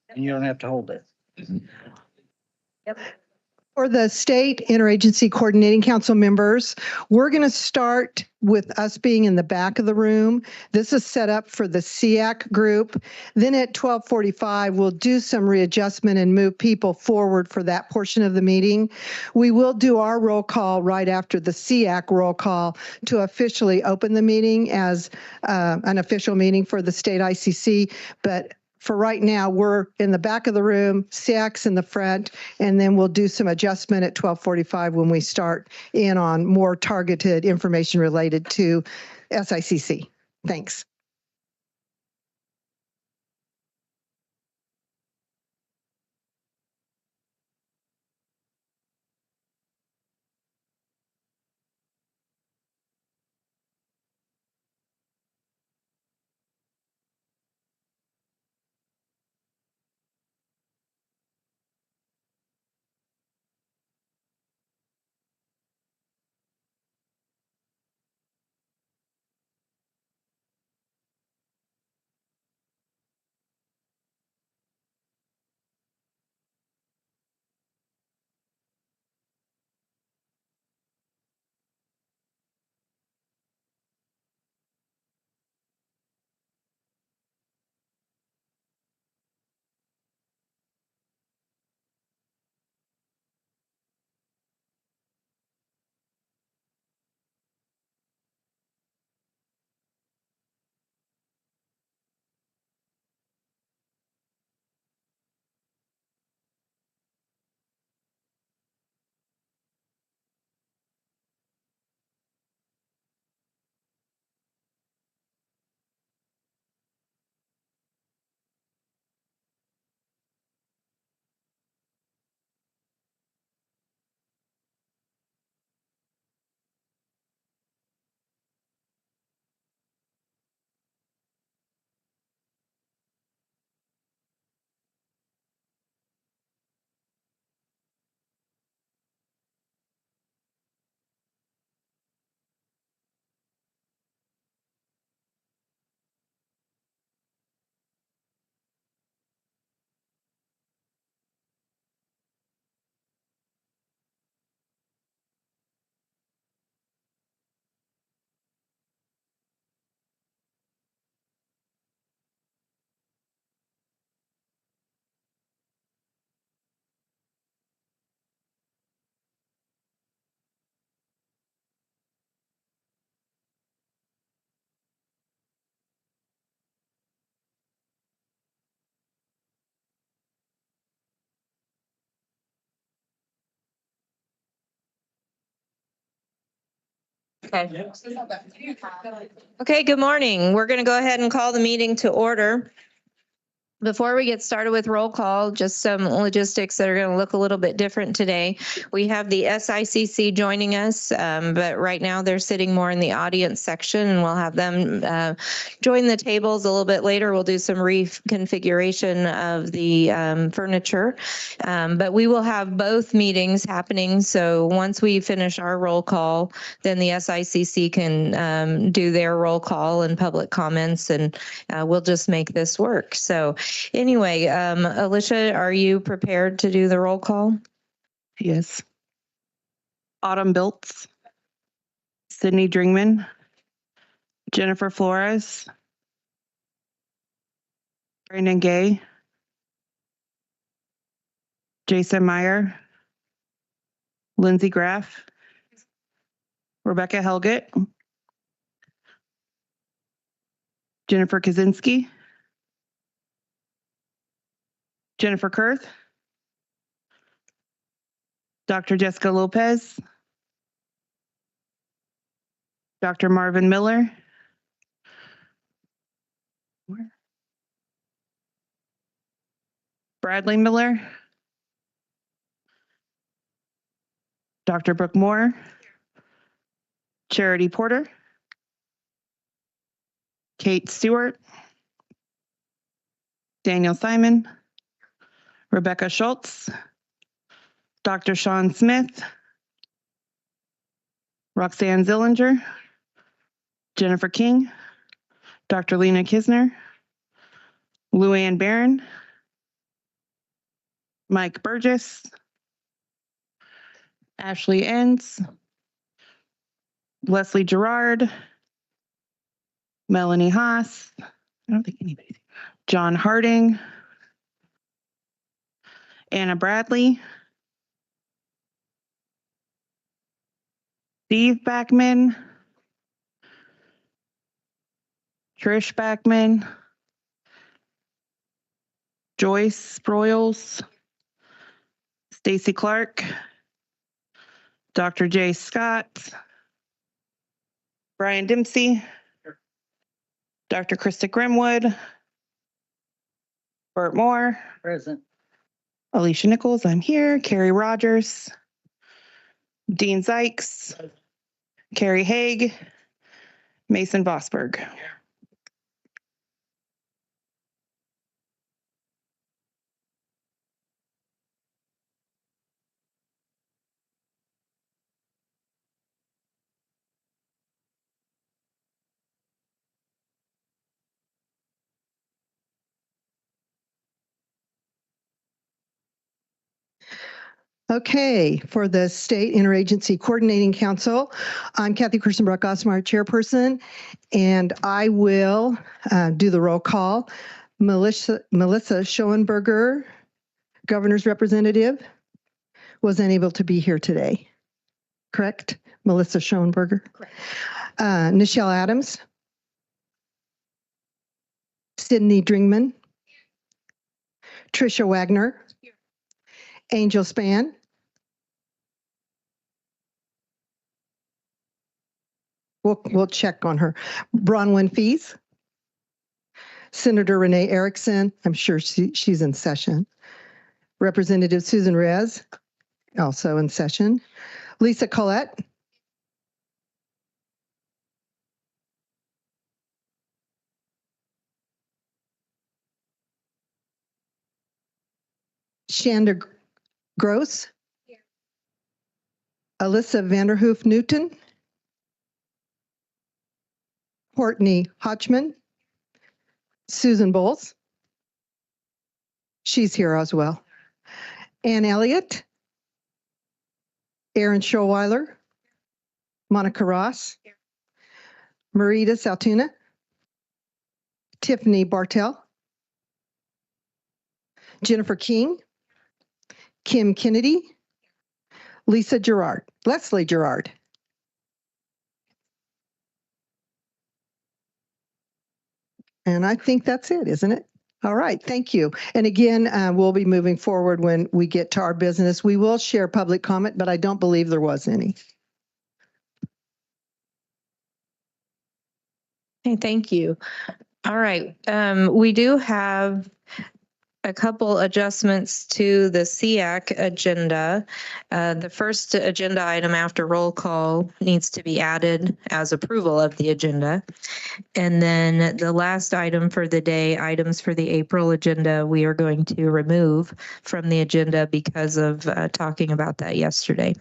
and you don't have to hold it. Yep. For the state interagency coordinating council members, we're going to start with us being in the back of the room. This is set up for the SEAC group. Then at 12:45, we'll do some readjustment and move people forward for that portion of the meeting. We will do our roll call right after the SEAC roll call to officially open the meeting as an official meeting for the state ICC. But for right now, we're in the back of the room, SEAC's in the front, and then we'll do some adjustment at 12:45 when we start in on more targeted information related to SICC. Thanks. Okay. Okay, good morning. We're going to go ahead and call the meeting to order. Before we get started with roll call, just some logistics that are going to look a little bit different today. We have the SICC joining us, but right now they're sitting more in the audience section, and we'll have them join the tables a little bit later. We'll do some reconfiguration of the furniture, but we will have both meetings happening. So once we finish our roll call, then the SICC can do their roll call and public comments, and we'll just make this work. So anyway, Alicia, are you prepared to do the roll call? Yes. Autumn Biltz, Sydney Dringman, Jennifer Flores, Brandon Gay, Jason Meyer, Lindsay Graff, Rebecca Helgett, Jennifer Kaczynski, Jennifer Kurth, Dr. Jessica Lopez, Dr. Marvin Miller, Bradley Miller, Dr. Brooke Moore, Charity Porter, Kate Stewart, Daniel Simon, Rebecca Schultz, Dr. Sean Smith, Roxanne Zillinger, Jennifer King, Dr. Lena Kisner, Luann Barron, Mike Burgess, Ashley Enns, Leslie Gerard, Melanie Haas. I don't think anybody's. John Harding, Anna Bradley, Steve Backman, Trish Backman, Joyce Broyles, Stacy Clark, Dr. Jay Scott, Brian Dempsey, Dr. Krista Grimwood, Bert Moore, Present. Alicia Nichols, I'm here, Carrie Rogers, Dean Zykes, Carrie Haig, Mason Vosberg. Okay, for the State Interagency Coordinating Council, I'm Kathy Kirstenbrook Osmeyer, chairperson, and I will do the roll call. Melissa Schoenberger, governor's representative, was unable to be here today. Correct? Melissa Schoenberger. Correct. Nichelle Adams. Sydney Dringman. Tricia Wagner. Angel Span. We'll check on her. Bronwyn Fees. Senator Renee Erickson. I'm sure she's in session. Representative Susan Rez, also in session. Lisa Collette. Shanda Gross. Here. Alyssa Vanderhoof Newton. Courtney Hodgman. Susan Bowles. She's here as well. Ann Elliott. Aaron Schoweiler. Monica Ross. Here. Marita Saltuna. Tiffany Bartell. Jennifer King. Kim Kennedy. Leslie Gerard. And I think that's it, isn't it? All right, thank you. And again, we'll be moving forward when we get to our business. We will share public comment, but I don't believe there was any. Okay, thank you. All right, we do have a couple adjustments to the SEAC agenda. The first agenda item after roll call needs to be added as approval of the agenda. And then the last item for the day, items for the April agenda, we are going to remove from the agenda because of talking about that yesterday.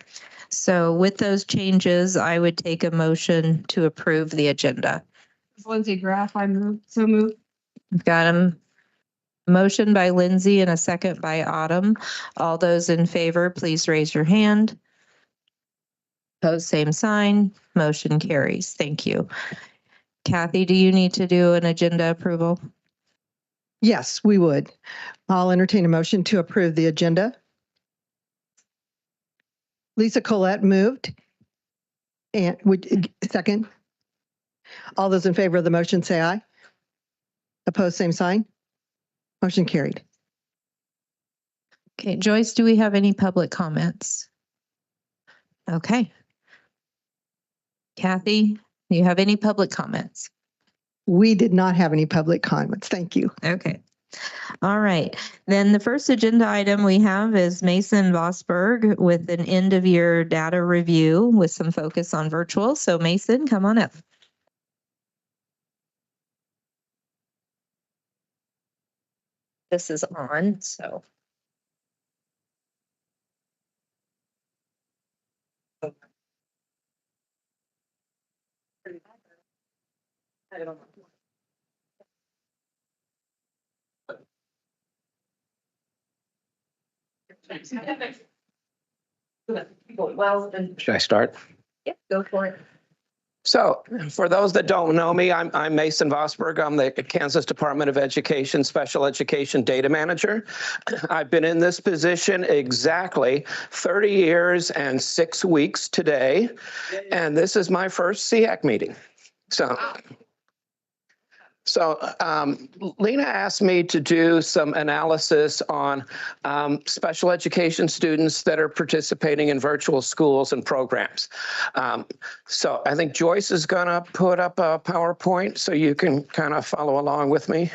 So with those changes, I would take a motion to approve the agenda. Lindsay Graff, I move. So move. We've got a motion by Lindsay and a second by Autumn. All those in favor, please raise your hand. Opposed, same sign. Motion carries. Thank you. Kathy, do you need to do an agenda approval? Yes, we would. I'll entertain a motion to approve the agenda. Lisa Collette moved. And would second? All those in favor of the motion say aye. Opposed, same sign. Motion carried. Okay, Joyce, do we have any public comments? Okay. Kathy, do you have any public comments? We did not have any public comments. Thank you. Okay. All right. Then the first agenda item we have is Mason Vosberg with an end of year data review with some focus on virtual. So Mason, come on up. This is on, so. I don't know. Well, then, Should I start? yep, go for it. So for those that don't know me, I'm Mason Vosberg. I'm the Kansas Department of Education Special Education Data Manager. I've been in this position exactly 30 years and 6 weeks today, and this is my first SEAC meeting. So Lena asked me to do some analysis on special education students that are participating in virtual schools and programs. So I think Joyce is going to put up a PowerPoint so you can kind of follow along with me.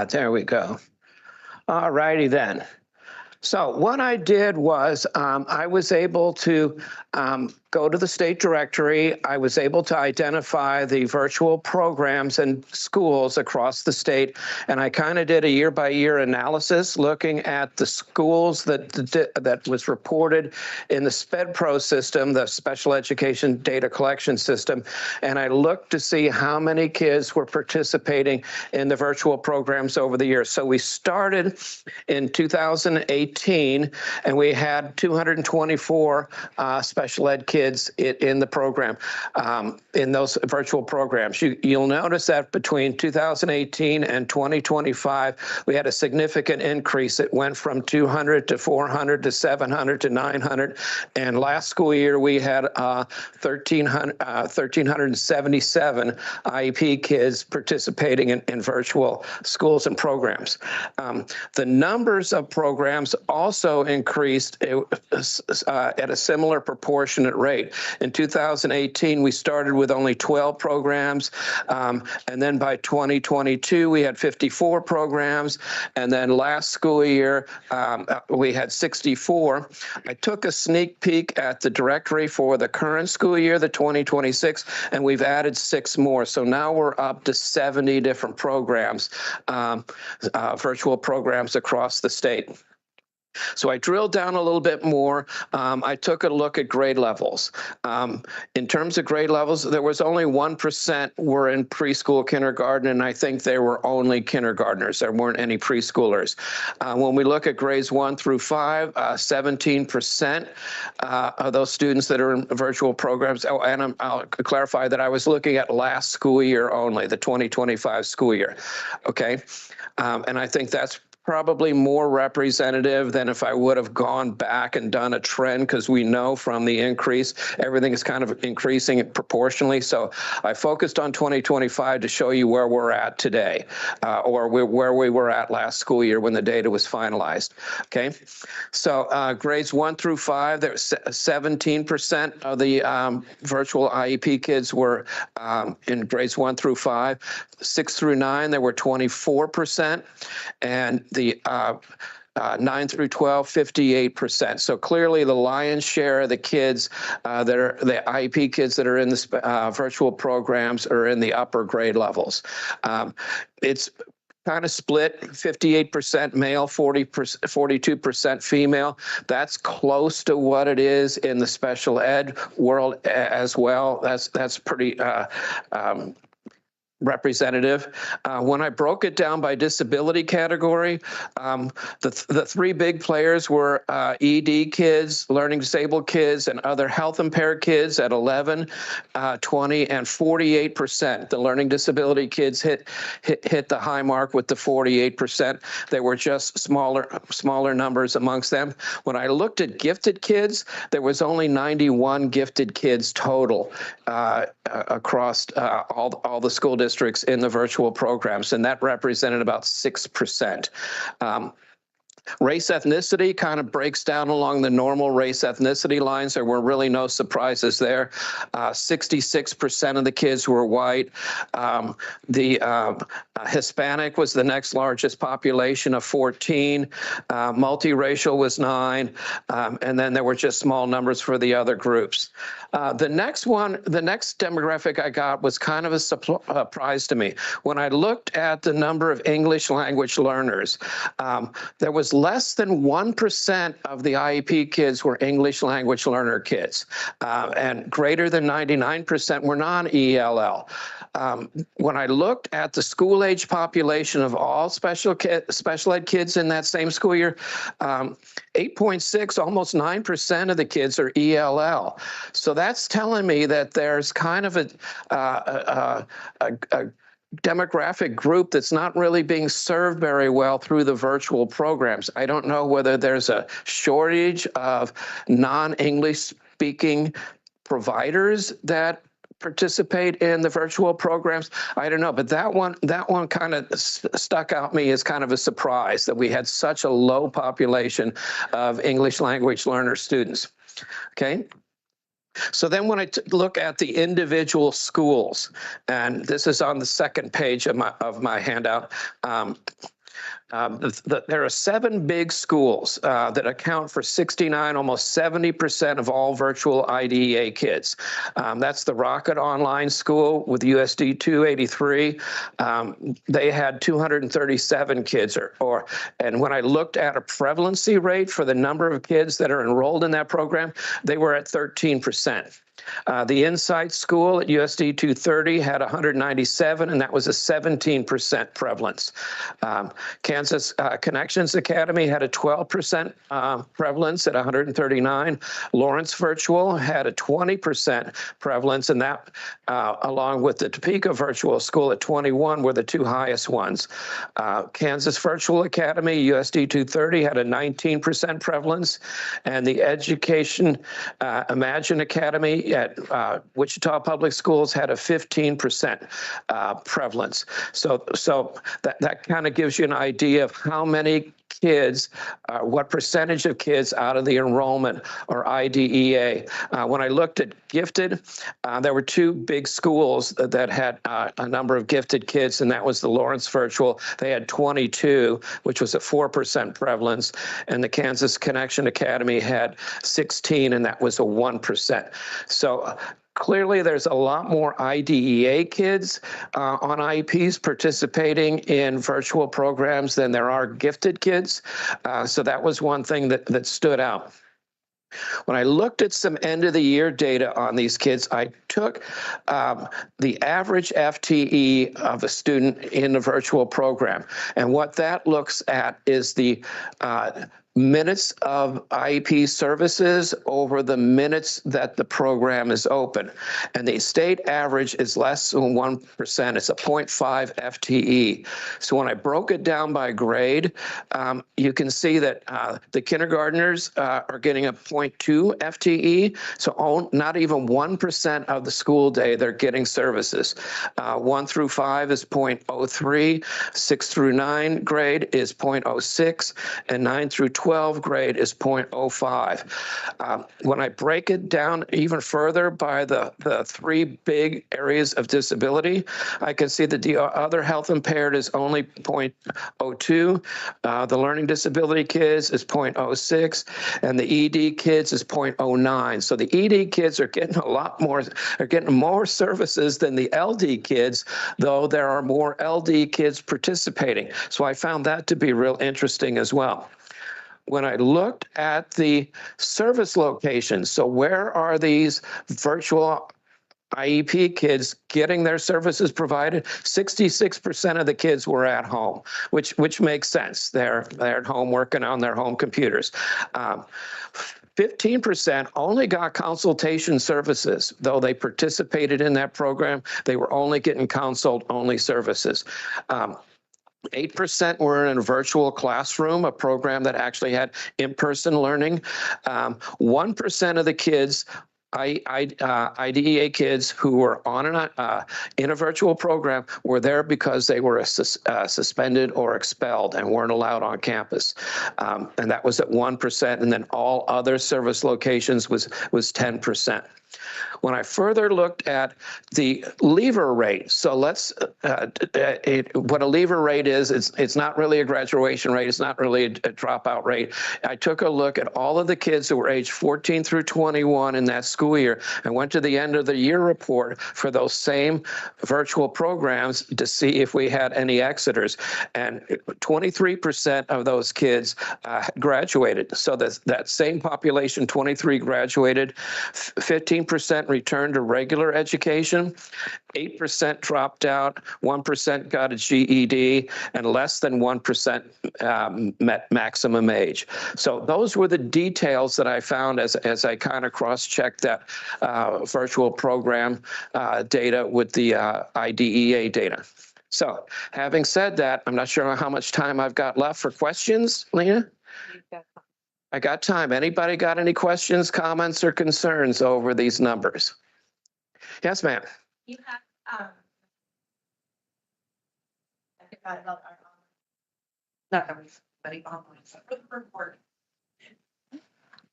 There we go. All righty then. So what I did was I was able to go to the state directory. I was able to identify the virtual programs and schools across the state. And I kind of did a year-by-year analysis looking at the schools that was reported in the SPEDPRO system, the Special Education Data Collection System. And I looked to see how many kids were participating in the virtual programs over the years. So we started in 2018. And we had 224 special ed kids in the program, in those virtual programs. You'll notice that between 2018 and 2025, we had a significant increase. It went from 200 to 400 to 700 to 900. And last school year, we had 1,377 IEP kids participating in virtual schools and programs. The numbers of programs also increased at a similar proportionate rate. In 2018, we started with only 12 programs, and then by 2022, we had 54 programs, and then last school year, we had 64. I took a sneak peek at the directory for the current school year, the 2026, and we've added 6 more. So now we're up to 70 different programs, virtual programs across the state. So I drilled down a little bit more. I took a look at grade levels. In terms of grade levels, there was only 1% were in preschool, kindergarten, and I think they were only kindergartners. There weren't any preschoolers. When we look at grades 1 through 5, 17% of those students that are in virtual programs, and I'll clarify that I was looking at last school year only, the 2025 school year, okay? And I think that's probably more representative than if I would have gone back and done a trend, because we know from the increase, everything is kind of increasing proportionally. So I focused on 2025 to show you where we're at today, or where we were at last school year when the data was finalized, okay? So grades 1 through 5, there's 17% of the virtual IEP kids were in grades 1 through 5. 6 through 9, there were 24%, and the 9 through 12, 58%. So clearly the lion's share of the kids that are the IEP kids that are in the virtual programs are in the upper grade levels. It's kind of split, 58% male, 42% female. That's close to what it is in the special ed world as well. That's pretty representative. When I broke it down by disability category, the three big players were ED kids, learning disabled kids, and other health impaired kids at 11, 20, and 48%. The learning disability kids hit the high mark with the 48%. There were just smaller numbers amongst them. When I looked at gifted kids, there was only 91 gifted kids total across all the school districts in the virtual programs, and that represented about 6%. Race ethnicity kind of breaks down along the normal race ethnicity lines. There were really no surprises there. 66% of the kids were white. The Hispanic was the next largest population of 14. Multiracial was 9. And then there were just small numbers for the other groups. The next demographic I got was kind of a surprise to me. When I looked at the number of English language learners, there was less than 1% of the IEP kids were English language learner kids, and greater than 99% were non-ELL. When I looked at the school age population of all special ed kids in that same school year, 8.6, almost 9% of the kids are ELL. So that's telling me that there's kind of a demographic group that's not really being served very well through the virtual programs. I don't know whether there's a shortage of non-English speaking providers that participate in the virtual programs. I don't know, but that one kind of stuck out me as kind of a surprise that we had such a low population of English language learner students. Okay. So then when I look at the individual schools, and this is on the second page of my handout, there are 7 big schools that account for 69, almost 70% of all virtual IDEA kids. That's the Rocket Online School with USD 283. They had 237 kids, and when I looked at a prevalency rate for the number of kids that are enrolled in that program, they were at 13%. The Insight School at USD 230 had 197, and that was a 17% prevalence. Kansas Connections Academy had a 12% prevalence at 139. Lawrence Virtual had a 20% prevalence, and that, along with the Topeka Virtual School at 21, were the 2 highest ones. Kansas Virtual Academy, USD 230, had a 19% prevalence, and the Education Imagine Academy at Wichita Public Schools had a 15% prevalence. So that kind of gives you an idea of how many kids, what percentage of kids out of the enrollment are IDEA. When I looked at gifted, there were 2 big schools that had a number of gifted kids, and that was the Lawrence Virtual. They had 22, which was a 4% prevalence, and the Kansas Connection Academy had 16, and that was a 1%. So clearly, there's a lot more IDEA kids on IEPs participating in virtual programs than there are gifted kids. So that was one thing that stood out. When I looked at some end of the year data on these kids, I took the average FTE of a student in the virtual program. And what that looks at is the minutes of IEP services over the minutes that the program is open. And the state average is less than 1%. It's a 0.5 FTE. So when I broke it down by grade, you can see that the kindergartners are getting a 0.2 FTE. So not even 1% of the school day they're getting services. 1 through 5 is 0.03, 6 through 9 grade is 0.06, and 9 through 12 K-12 grade is 0.05. When I break it down even further by the three big areas of disability, I can see that the other health impaired is only 0.02. The learning disability kids is 0.06, and the ED kids is 0.09. So the ED kids are getting more services than the LD kids, though there are more LD kids participating. So I found that to be real interesting as well. When I looked at the service locations, so where are these virtual IEP kids getting their services provided? 66% of the kids were at home, which makes sense. They're at home working on their home computers. 15% only got consultation services. Though they participated in that program, they were only getting consult-only services. 8% were in a virtual classroom, a program that actually had in-person learning. 1% of the kids, IDEA kids who were in a virtual program, were there because they were suspended or expelled and weren't allowed on campus. And that was at 1%. And then all other service locations was 10%. When I further looked at the leaver rate, so what a leaver rate is, it's not really a graduation rate, it's not really a dropout rate. I took a look at all of the kids who were aged 14 through 21 in that school year and went to the end of the year report for those same virtual programs to see if we had any exiters. And 23% of those kids graduated. So that same population, 23 graduated, 15% returned to regular education, 8% dropped out, 1% got a GED, and less than 1% met maximum age. So those were the details that I found as I kind of cross-checked that virtual program data with the IDEA data. So having said that, I'm not sure how much time I've got left for questions, Lena? I got time. Anybody got any questions, comments, or concerns over these numbers? Yes, ma'am. You have, I forgot about our, not everybody online, so report.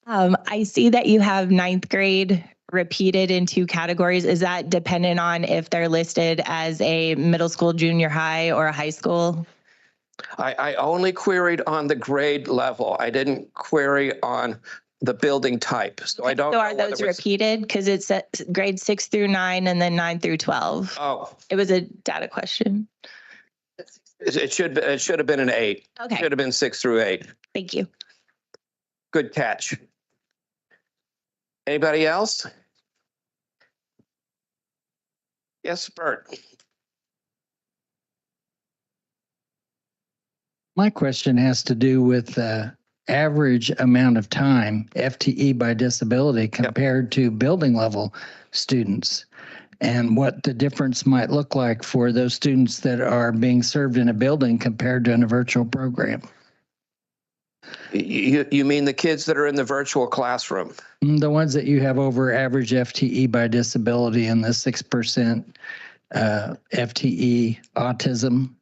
I see that you have ninth grade repeated in 2 categories. Is that dependent on if they're listed as a middle school, junior high, or a high school? I only queried on the grade level. I didn't query on the building type. So I don't. So are those repeated? Because it's at grade 6 through 9 and then 9 through 12. Oh. It was a data question. It should have been an 8. Okay. Should have been 6 through 8. Thank you. Good catch. Anybody else? Yes, Bert. My question has to do with the average amount of time, FTE by disability, compared to building level students, and what the difference might look like for those students that are being served in a building compared to in a virtual program. You mean the kids that are in the virtual classroom? The ones that you have over average FTE by disability and the 6% FTE autism.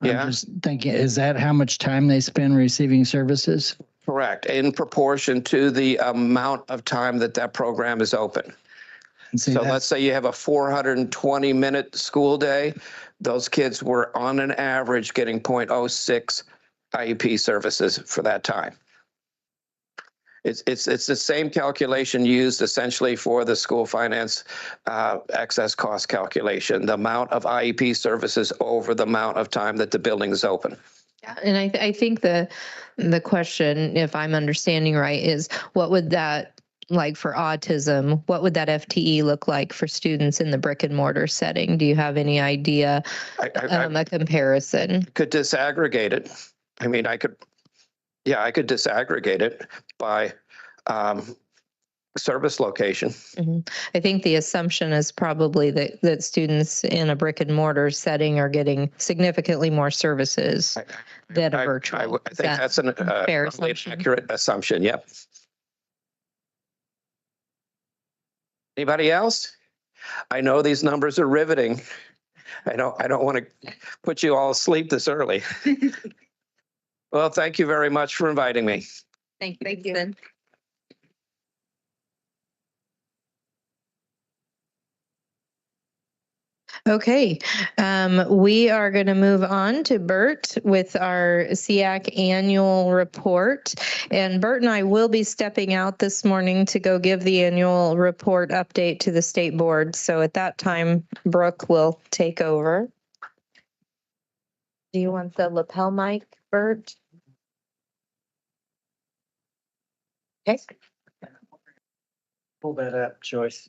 Yeah. I'm just thinking, is that how much time they spend receiving services? Correct, in proportion to the amount of time that program is open. So let's say you have a 420-minute school day. Those kids were on an average getting 0.06 IEP services for that time. It's the same calculation used essentially for the school finance excess cost calculation, the amount of IEP services over the amount of time that the building is open. Yeah, and I think the question, if I'm understanding right, is what would that, like for autism, what would that FTE look like for students in the brick and mortar setting? Do you have any idea, a comparison? Could disaggregate it. I mean, I could disaggregate it by service location. Mm-hmm. I think the assumption is probably that students in a brick and mortar setting are getting significantly more services than a virtual. I think that's an accurate assumption. Yep. Anybody else? I know these numbers are riveting. I don't want to put you all asleep this early. Well, thank you very much for inviting me. Thank you. Okay, we are going to move on to Bert with our SEAC annual report. And Bert and I will be stepping out this morning to go give the annual report update to the state board. So at that time, Brooke will take over. Do you want the lapel mic, Bert? Okay. Pull that up, Joyce.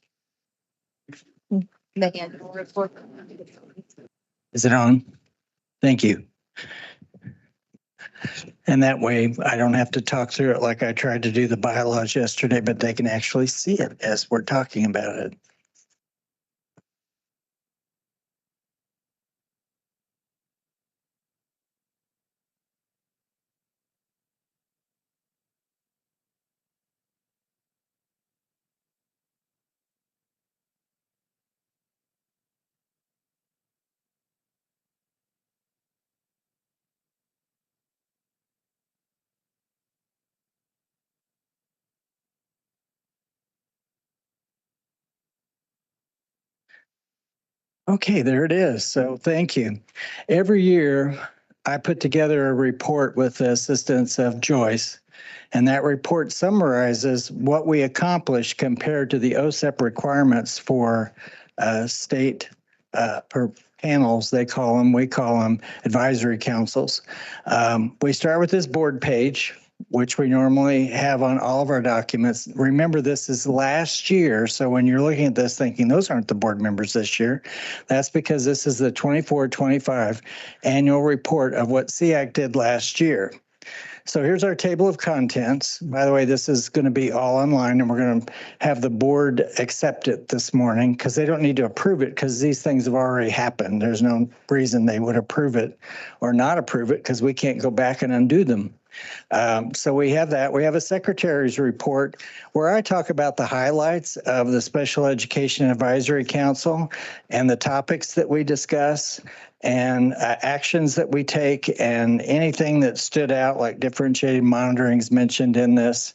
The annual report. Is it on? Thank you. And that way I don't have to talk through it like I tried to do the bylaws yesterday, but they can actually see it as we're talking about it. Okay, there it is. So thank you. Every year I put together a report with the assistance of Joyce, and that report summarizes what we accomplished compared to the OSEP requirements for state per panels, they call them. We call them advisory councils. We start with this board page, which we normally have on all of our documents. Remember, this is last year. So when you're looking at this thinking, those aren't the board members this year, that's because this is the 24-25 annual report of what SEAC did last year. So here's our table of contents. By the way, this is going to be all online, and we're going to have the board accept it this morning because they don't need to approve it because these things have already happened. There's no reason they would approve it or not approve it because we can't go back and undo them. So we have that. We have a secretary's report where I talk about the highlights of the Special Education Advisory Council and the topics that we discuss and actions that we take and anything that stood out, like differentiated monitoring is mentioned in this.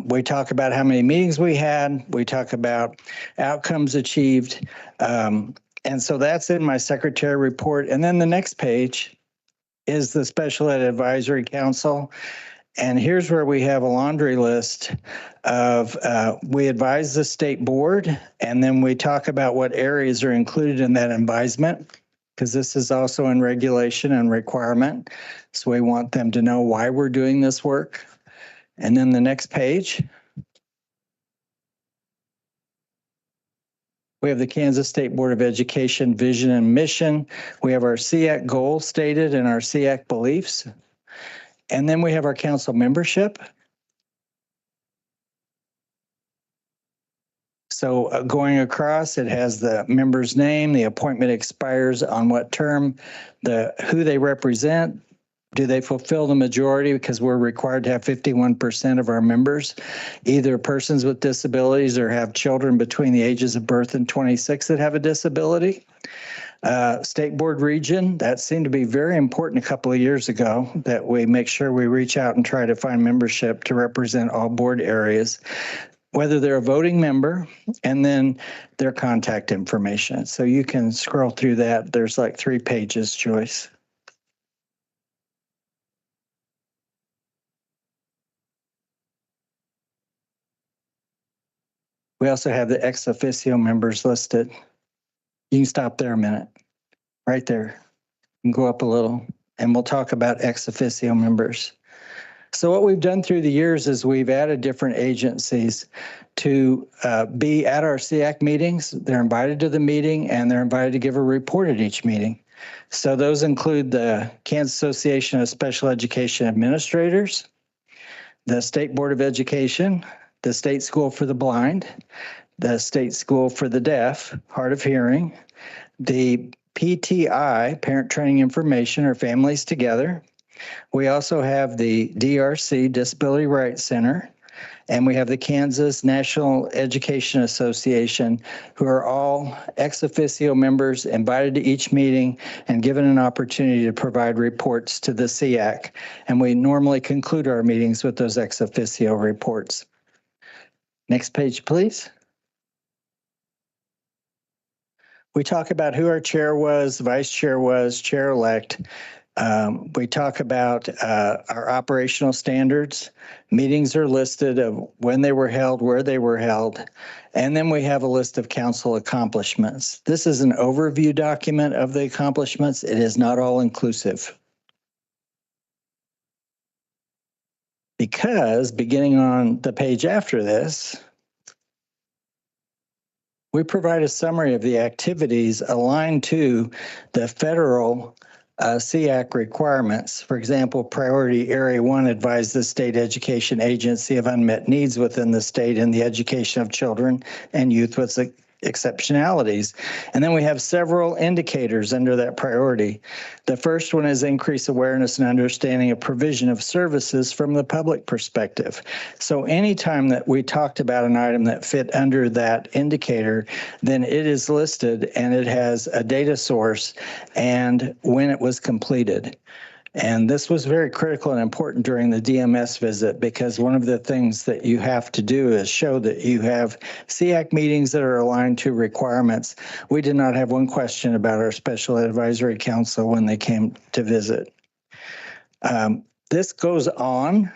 We talk about how many meetings we had. We talk about outcomes achieved. And so that's in my secretary report. And then the next page is the Special Ed Advisory Council. And here's where we have a laundry list of, we advise the state board, and then we talk about what areas are included in that advisement, because this is also in regulation and requirement. So we want them to know why we're doing this work. And then the next page, we have the Kansas State Board of Education vision and mission. We have our SEAC goals stated and our SEAC beliefs. And then we have our council membership. So going across, it has the member's name, the appointment expires on what term, who they represent, do they fulfill the majority, because we're required to have 51% of our members, either persons with disabilities or have children between the ages of birth and 26 that have a disability. State board region, that seemed to be very important a couple of years ago, that we make sure we reach out and try to find membership to represent all board areas, whether they're a voting member, and then their contact information. So you can scroll through that. There's like 3 pages, Joyce. We also have the ex officio members listed. You can stop there a minute, right there. You can go up a little, and we'll talk about ex officio members. So what we've done through the years is we've added different agencies to be at our SEAC meetings. They're invited to the meeting, and they're invited to give a report at each meeting. So those include the Kansas Association of Special Education Administrators, the State Board of Education, the State School for the Blind, the State School for the Deaf, Hard of Hearing, the PTI, Parent Training Information, or Families Together. We also have the DRC, Disability Rights Center, And we have the Kansas National Education Association, who are all ex officio members invited to each meeting and given an opportunity to provide reports to the SEAC. And we normally conclude our meetings with those ex officio reports. Next page, please. We talk about who our chair was, vice chair was, chair-elect. We talk about our operational standards. Meetings are listed of when they were held, where they were held. And then we have a list of council accomplishments. This is an overview document of the accomplishments. It is not all inclusive. Because beginning on the page after this, we provide a summary of the activities aligned to the federal SEAC requirements. For example, Priority Area 1 advised the State Education Agency of unmet needs within the state in the education of children and youth with exceptionalities. And then we have several indicators under that priority. The first one is increase awareness and understanding of provision of services from the public perspective. So anytime that we talked about an item that fit under that indicator, then it is listed and it has a data source and when it was completed. And this was very critical and important during the DMS visit, because one of the things that you have to do is show that you have SEAC meetings that are aligned to requirements. We did not have one question about our special advisory council when they came to visit. This goes on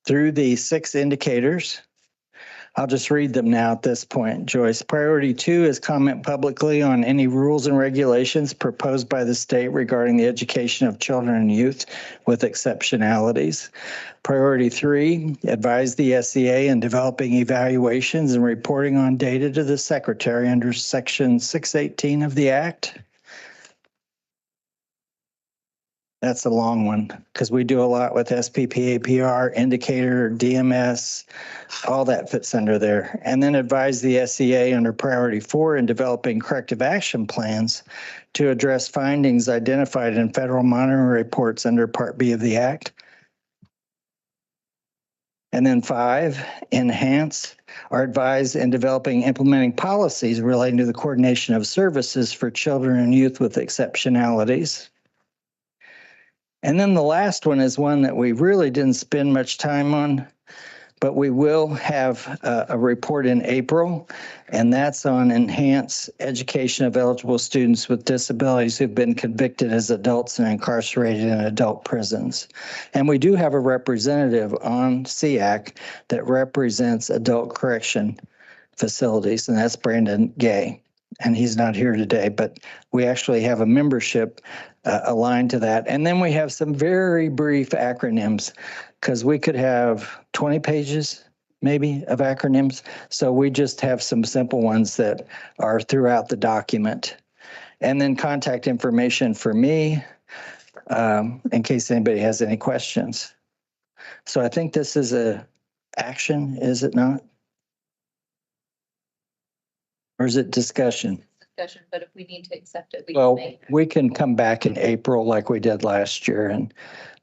through the 6 indicators. I'll just read them now at this point, Joyce. Priority 2 is comment publicly on any rules and regulations proposed by the state regarding the education of children and youth with exceptionalities. Priority 3, advise the SEA in developing evaluations and reporting on data to the secretary under section 618 of the Act. That's a long one because we do a lot with SPP, APR, indicator, DMS, all that fits under there. And then advise the SEA under priority 4 in developing corrective action plans to address findings identified in federal monitoring reports under Part B of the Act. And then 5, enhance or advise in developing implementing policies relating to the coordination of services for children and youth with exceptionalities. And then the last one is one that we really didn't spend much time on, but we will have a report in April, and that's on enhanced education of eligible students with disabilities who've been convicted as adults and incarcerated in adult prisons. And we do have a representative on SEAC that represents adult correction facilities, and that's Brandon Gay. And he's not here today, but we actually have a membership aligned to that. And then we have some very brief acronyms, because we could have 20 pages maybe of acronyms. So we just have some simple ones that are throughout the document. And then contact information for me in case anybody has any questions. So I think this is a action, is it not? Or is it discussion? Discussion, but if we need to accept it, Well, we can come back in April like we did last year and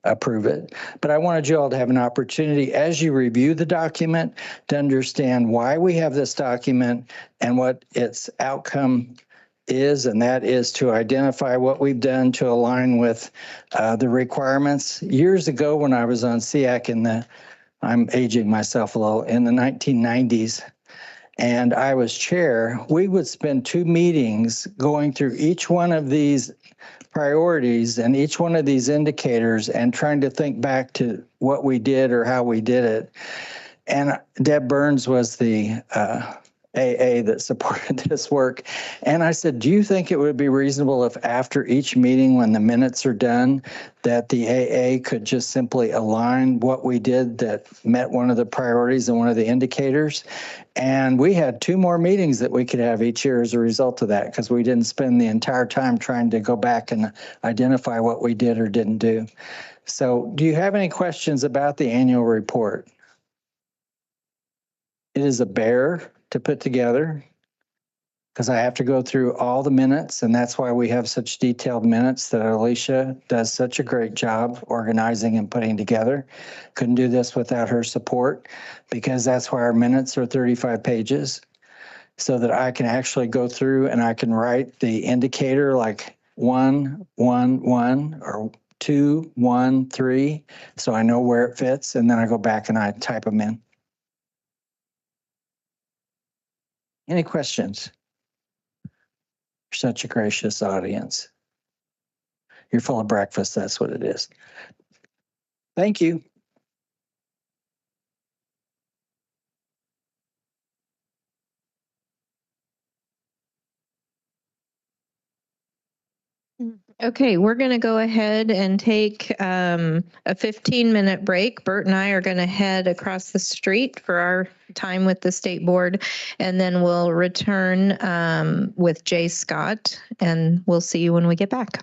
approve it. But I wanted you all to have an opportunity as you review the document to understand why we have this document and what its outcome is, and that is to identify what we've done to align with the requirements. Years ago when I was on SEAC I'm aging myself a little, in the 1990s, and I was chair, we would spend 2 meetings going through each one of these priorities and each one of these indicators and trying to think back to what we did or how we did it. And Deb Burns was the AA that supported this work. And I said, do you think it would be reasonable if after each meeting, when the minutes are done, that the AA could just simply align what we did that met one of the priorities and one of the indicators? And we had 2 more meetings that we could have each year as a result of that, because we didn't spend the entire time trying to go back and identify what we did or didn't do. So do you have any questions about the annual report? It is a bear to put together. because I have to go through all the minutes, and that's why we have such detailed minutes that Alicia does such a great job organizing and putting together. Couldn't do this without her support, because that's why our minutes are 35 pages, so that I can actually go through and I can write the indicator like 1, 1, 1, or 2, 1, 3, so I know where it fits, and then I go back and I type them in. Any questions? You're such a gracious audience. You're full of breakfast, that's what it is. Thank you. Okay, we're going to go ahead and take a 15-minute break. Bert and I are going to head across the street for our time with the state board, and then we'll return with Jay Scott, and we'll see you when we get back.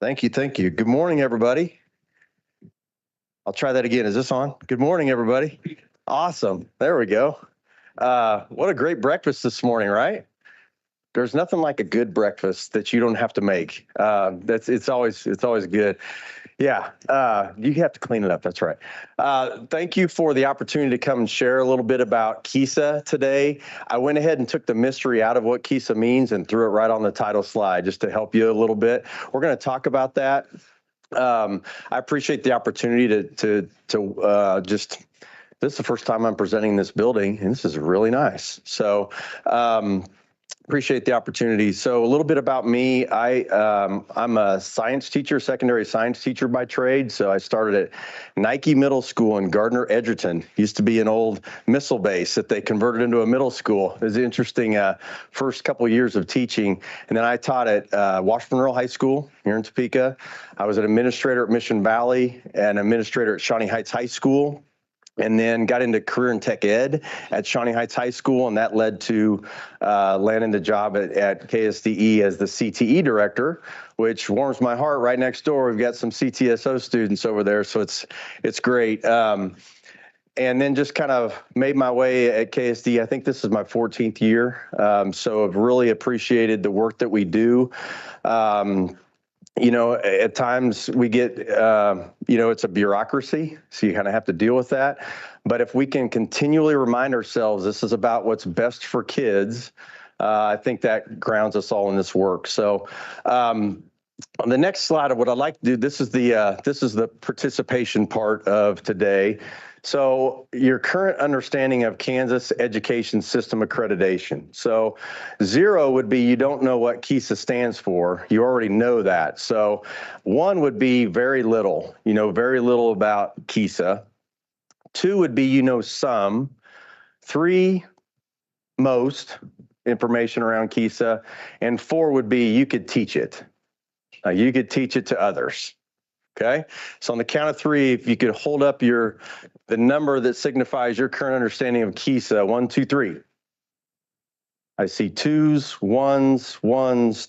Thank you. Thank you. Good morning, everybody. I'll try that again. Is this on? Good morning, everybody. Awesome. There we go. What a great breakfast this morning, right? There's nothing like a good breakfast that you don't have to make. It's always good. Yeah, you have to clean it up. That's right. Thank you for the opportunity to come and share a little bit about KSDE today. I went ahead and took the mystery out of what KSDE means and threw it right on the title slide just to help you a little bit. We're going to talk about that. I appreciate the opportunity to just, this is the first time I'm presenting in this building, and this is really nice. So, appreciate the opportunity. So a little bit about me. I'm a science teacher, secondary science teacher by trade. So I started at Nike Middle School in Gardner, Edgerton. Used to be an old missile base that they converted into a middle school. It was an interesting first couple of years of teaching. And then I taught at Washburn Rural High School here in Topeka. I was an administrator at Mission Valley and administrator at Shawnee Heights High School. And then got into career and tech ed at Shawnee Heights High School, and that led to landing the job at KSDE as the CTE director, which warms my heart. Right next door, we've got some CTSO students over there, so it's great. And then just kind of made my way at KSDE. I think this is my 14th year, so I've really appreciated the work that we do. You know, at times we get, you know, it's a bureaucracy, so you kind of have to deal with that. But if we can continually remind ourselves this is about what's best for kids, I think that grounds us all in this work. So on the next slide of what I'd like to do, this is the participation part of today. So your current understanding of Kansas education system accreditation. So 0 would be you don't know what KSDE stands for. You already know that. So 1 would be very little, you know, very little about KSDE. 2 would be you know some. 3, most information around KSDE. And 4 would be you could teach it. You could teach it to others. Okay, so on the count of 3, if you could hold up the number that signifies your current understanding of KSDE, 1, 2, 3. I see 2s, 1s,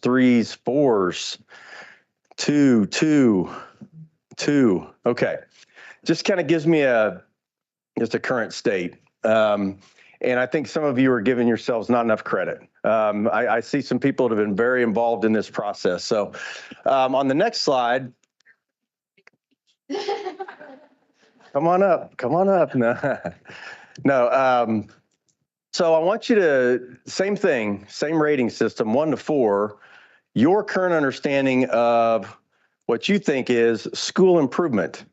3s, 4s. 2, 2, 2. Okay, just kind of gives me just a current state. And I think some of you are giving yourselves not enough credit. I see some people that have been very involved in this process. So on the next slide, come on up. No. So I want you to, same thing, same rating system, 1 to 4, your current understanding of what you think is school improvement.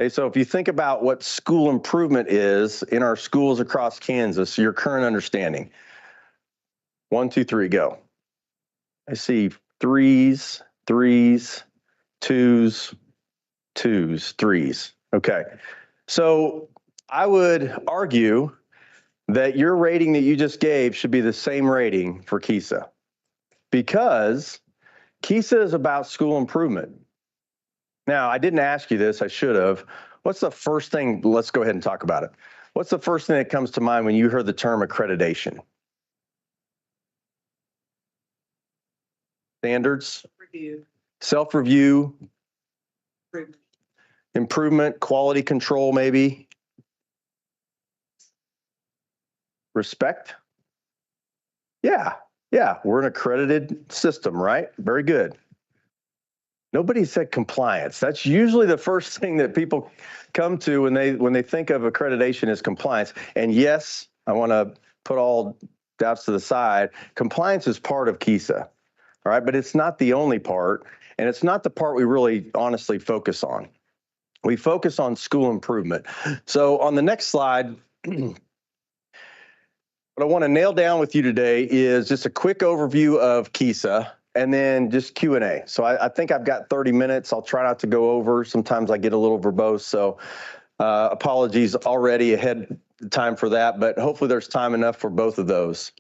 Okay, so if you think about what school improvement is in our schools across Kansas, your current understanding. 1, 2, 3, go. I see 3s, 2s, 3s. Okay, so I would argue that your rating that you just gave should be the same rating for KSDE, because KSDE is about school improvement. Now, I didn't ask you this, I should have. What's the first thing, let's go ahead and talk about it. What's the first thing that comes to mind when you heard the term accreditation? Standards? Review. Self-review? Improvement, quality control, maybe? Respect? Yeah, we're an accredited system, right? Very good. Nobody said compliance. That's usually the first thing that people come to when they think of accreditation is compliance. And yes, I want to put all doubts to the side. Compliance is part of KSDE, all right? But it's not the only part, and it's not the part we really honestly focus on. We focus on school improvement. So on the next slide, what I want to nail down with you today is just a quick overview of KSDE and then just Q&A. So I think I've got 30 minutes. I'll try not to go over. Sometimes I get a little verbose, so apologies already ahead of time for that, but hopefully there's time enough for both of those.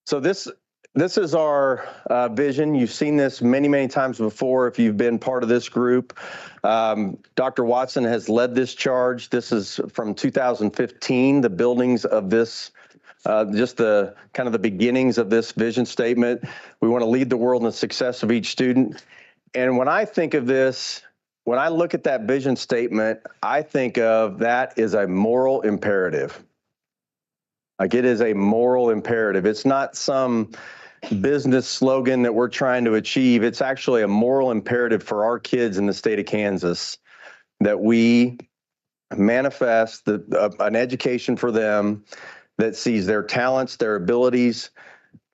So this is our vision. You've seen this many, many times before if you've been part of this group. Dr. Watson has led this charge. This is from 2015, the buildings of this just the kind of the beginnings of this vision statement. We want to lead the world in the success of each student. And when I think of this, when I look at that vision statement, I think of that as a moral imperative. Like, it is a moral imperative. It's not some business slogan that we're trying to achieve. It's actually a moral imperative for our kids in the state of Kansas that we manifest an education for them that sees their talents, their abilities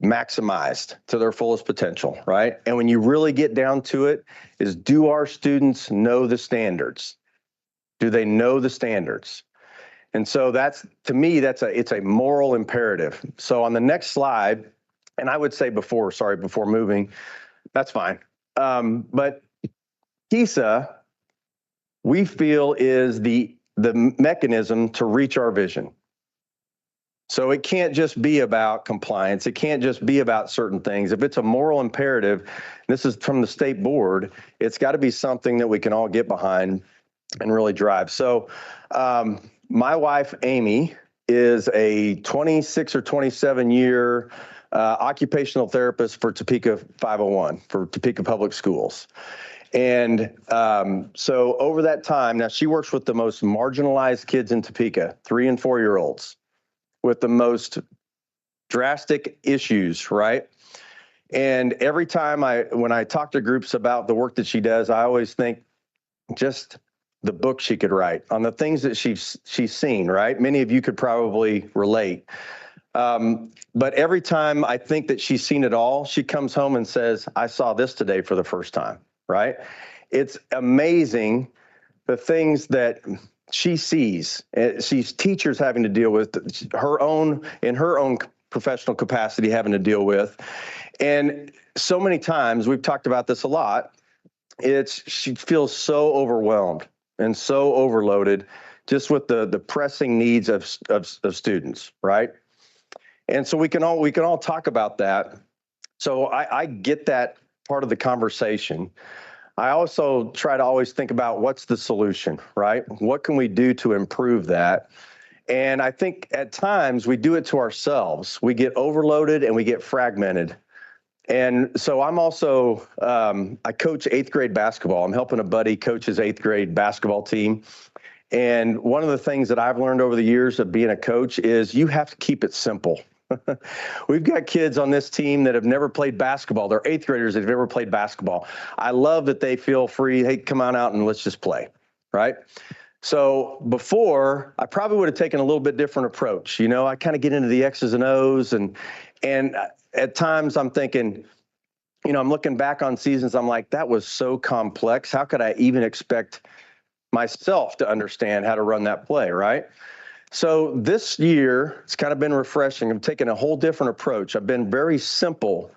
maximized to their fullest potential, right? And when you really get down to it, is do our students know the standards? Do they know the standards? And so that's, to me, it's a moral imperative. So on the next slide, and I would say before moving, that's fine. But KSDE, we feel, is the mechanism to reach our vision. So it can't just be about compliance. It can't just be about certain things. If it's a moral imperative, this is from the state board, it's got to be something that we can all get behind and really drive. So my wife, Amy, is a 26 or 27 year occupational therapist for Topeka 501, for Topeka Public Schools. And so over that time, now she works with the most marginalized kids in Topeka, 3 and 4 year olds, with the most drastic issues, right? And every time when I talk to groups about the work that she does, I always think just the book she could write on the things that she's seen, right? Many of you could probably relate. But every time I think that she's seen it all, she comes home and says, I saw this today for the first time, right? It's amazing the things that she sees. She's teachers having to deal with, in her own professional capacity having to deal with. And so many times, we've talked about this a lot, she feels so overwhelmed and so overloaded just with the pressing needs of students, right? And so we can all talk about that. So I get that part of the conversation. I also try to always think about what's the solution, right? What can we do to improve that? And I think at times we do it to ourselves. We get overloaded and we get fragmented. And so I'm also, I coach 8th grade basketball. I'm helping a buddy coach his 8th grade basketball team. And one of the things that I've learned over the years of being a coach is you have to keep it simple. We've got kids on this team that have never played basketball. They're 8th graders that have never played basketball. I love that they feel free. Hey, come on out and let's just play, right? So before, I probably would have taken a little bit different approach. You know, I kind of get into the X's and O's, and at times I'm thinking, you know, I'm looking back on seasons, I'm like, that was so complex. How could I even expect myself to understand how to run that play, right? So this year, it's kind of been refreshing. I'm taking a whole different approach. I've been very simple,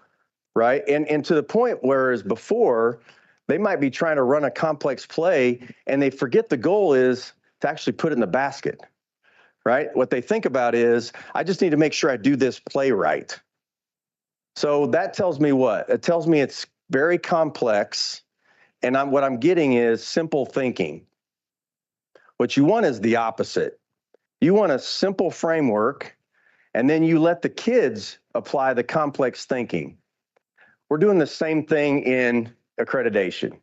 right? And to the point whereas before, they might be trying to run a complex play and they forget the goal is to actually put it in the basket, right? What they think about is, I just need to make sure I do this play right. So that tells me what? It tells me it's very complex, and what I'm getting is simple thinking. What you want is the opposite. You want a simple framework, and then you let the kids apply the complex thinking. We're doing the same thing in accreditation.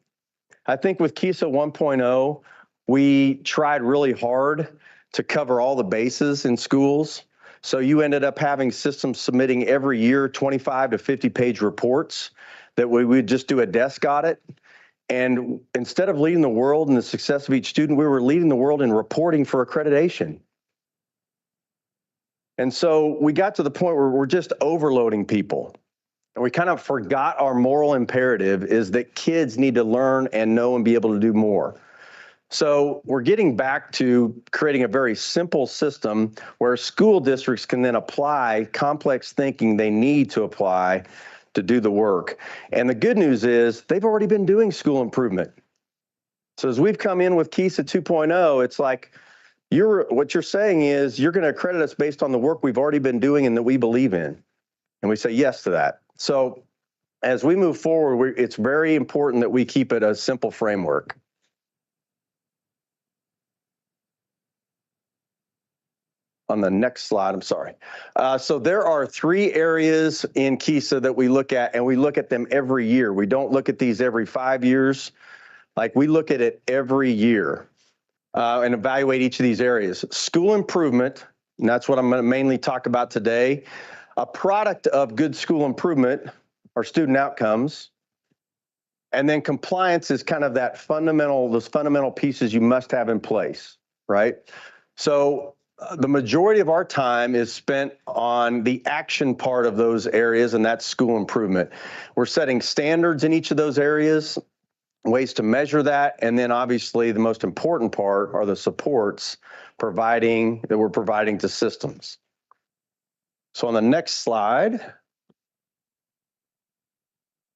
I think with KSDE 1.0, we tried really hard to cover all the bases in schools. So you ended up having systems submitting every year 25 to 50-page reports that we would just do a desk audit. And instead of leading the world in the success of each student, we were leading the world in reporting for accreditation. And so we got to the point where we're just overloading people. And we kind of forgot our moral imperative is that kids need to learn and know and be able to do more. So we're getting back to creating a very simple system where school districts can then apply complex thinking they need to apply to do the work. And the good news is they've already been doing school improvement. So as we've come in with KSDE 2.0, it's like, what you're saying is you're going to accredit us based on the work we've already been doing and that we believe in. And we say yes to that. So as we move forward, it's very important that we keep it a simple framework. on the next slide, I'm sorry. So there are 3 areas in KSDE that we look at, and we look at them every year. We don't look at these every 5 years. Like, we look at it every year and evaluate each of these areas. School improvement, and that's what I'm going to mainly talk about today. A product of good school improvement are student outcomes. And then compliance is kind of that those fundamental pieces you must have in place, right? So the majority of our time is spent on the action part of those areas, and that's school improvement. We're setting standards in each of those areas, ways to measure that, and then obviously the most important part are the supports that we're providing to systems. So on the next slide,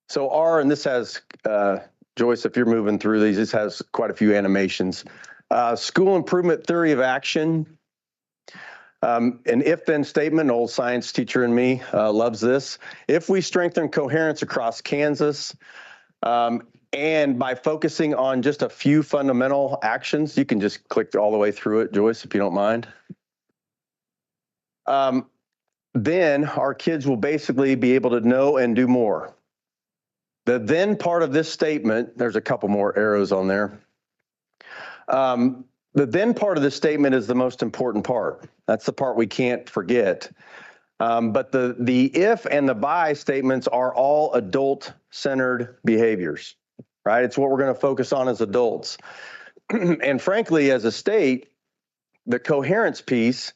so and this has, Joyce, if you're moving through these, this has quite a few animations. School improvement theory of action. An if-then statement, old science teacher in me loves this. If we strengthen coherence across Kansas, and by focusing on just a few fundamental actions, you can just click all the way through it, Joyce, if you don't mind. Then our kids will basically be able to know and do more. The then part of this statement, there's a couple more arrows on there. The then part of this statement is the most important part. That's the part we can't forget. But the if and the by statements are all adult-centered behaviors, right? It's what we're going to focus on as adults. And frankly, as a state, the coherence piece,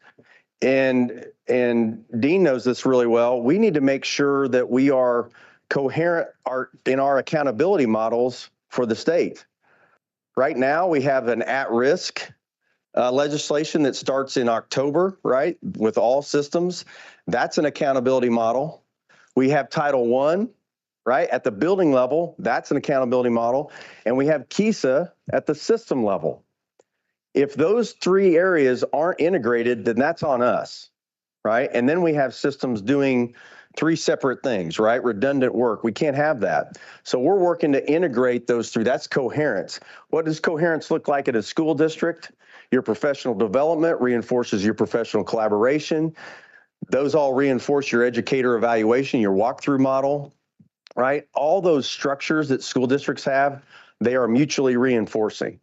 and Dean knows this really well, we need to make sure that we are coherent in our accountability models for the state. Right now, we have an at-risk legislation that starts in October, right, with all systems. That's an accountability model. We have Title I, right, at the building level. That's an accountability model. And we have KSDE at the system level. If those 3 areas aren't integrated, then that's on us, right? And then we have systems doing 3 separate things, right? Redundant work. We can't have that. So we're working to integrate those 3. That's coherence. What does coherence look like at a school district? Your professional development reinforces your professional collaboration. Those all reinforce your educator evaluation, your walkthrough model, right? All those structures that school districts have, they are mutually reinforcing,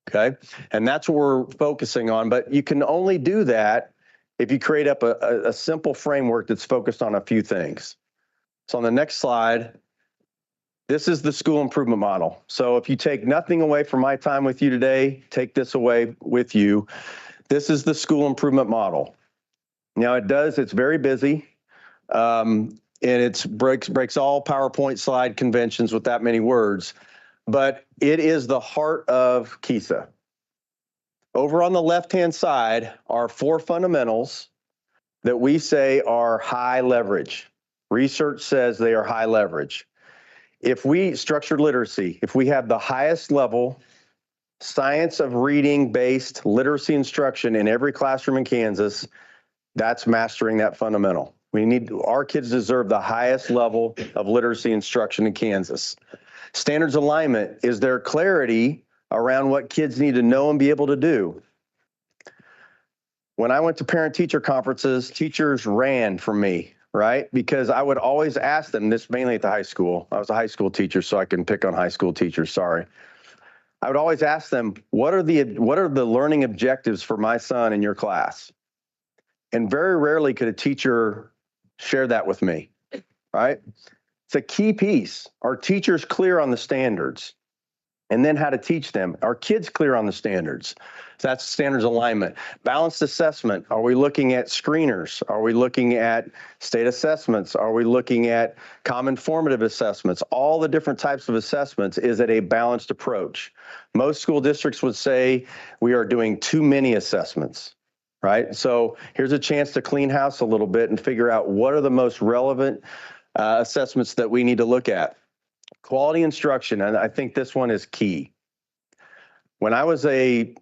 okay? And that's what we're focusing on. But you can only do that if you create up a simple framework that's focused on a few things. So on the next slide, this is the school improvement model. So if you take nothing away from my time with you today, take this away with you. This is the school improvement model. Now it's very busy, and it breaks all PowerPoint slide conventions with that many words, but it is the heart of KSDE. Over on the left-hand side are 4 fundamentals that we say are high leverage. Research says they are high leverage. Structured literacy, if we have the highest level science of reading-based literacy instruction in every classroom in Kansas, that's mastering that fundamental. Our kids deserve the highest level of literacy instruction in Kansas. Standards alignment, is there clarity around what kids need to know and be able to do? When I went to parent-teacher conferences, teachers ran from me, right? Because I would always ask them, this mainly at the high school. I was a high school teacher, so I can pick on high school teachers, sorry. I would always ask them, what are the learning objectives for my son in your class? And very rarely could a teacher share that with me, right? It's a key piece. Are teachers clear on the standards? And then how to teach them. Are kids clear on the standards? So that's standards alignment. Balanced assessment. Are we looking at screeners? Are we looking at state assessments? Are we looking at common formative assessments? All the different types of assessments. Is it a balanced approach? Most school districts would say we are doing too many assessments, right? So here's a chance to clean house a little bit and figure out what are the most relevant assessments that we need to look at. Quality instruction, and I think this one is key. When I was a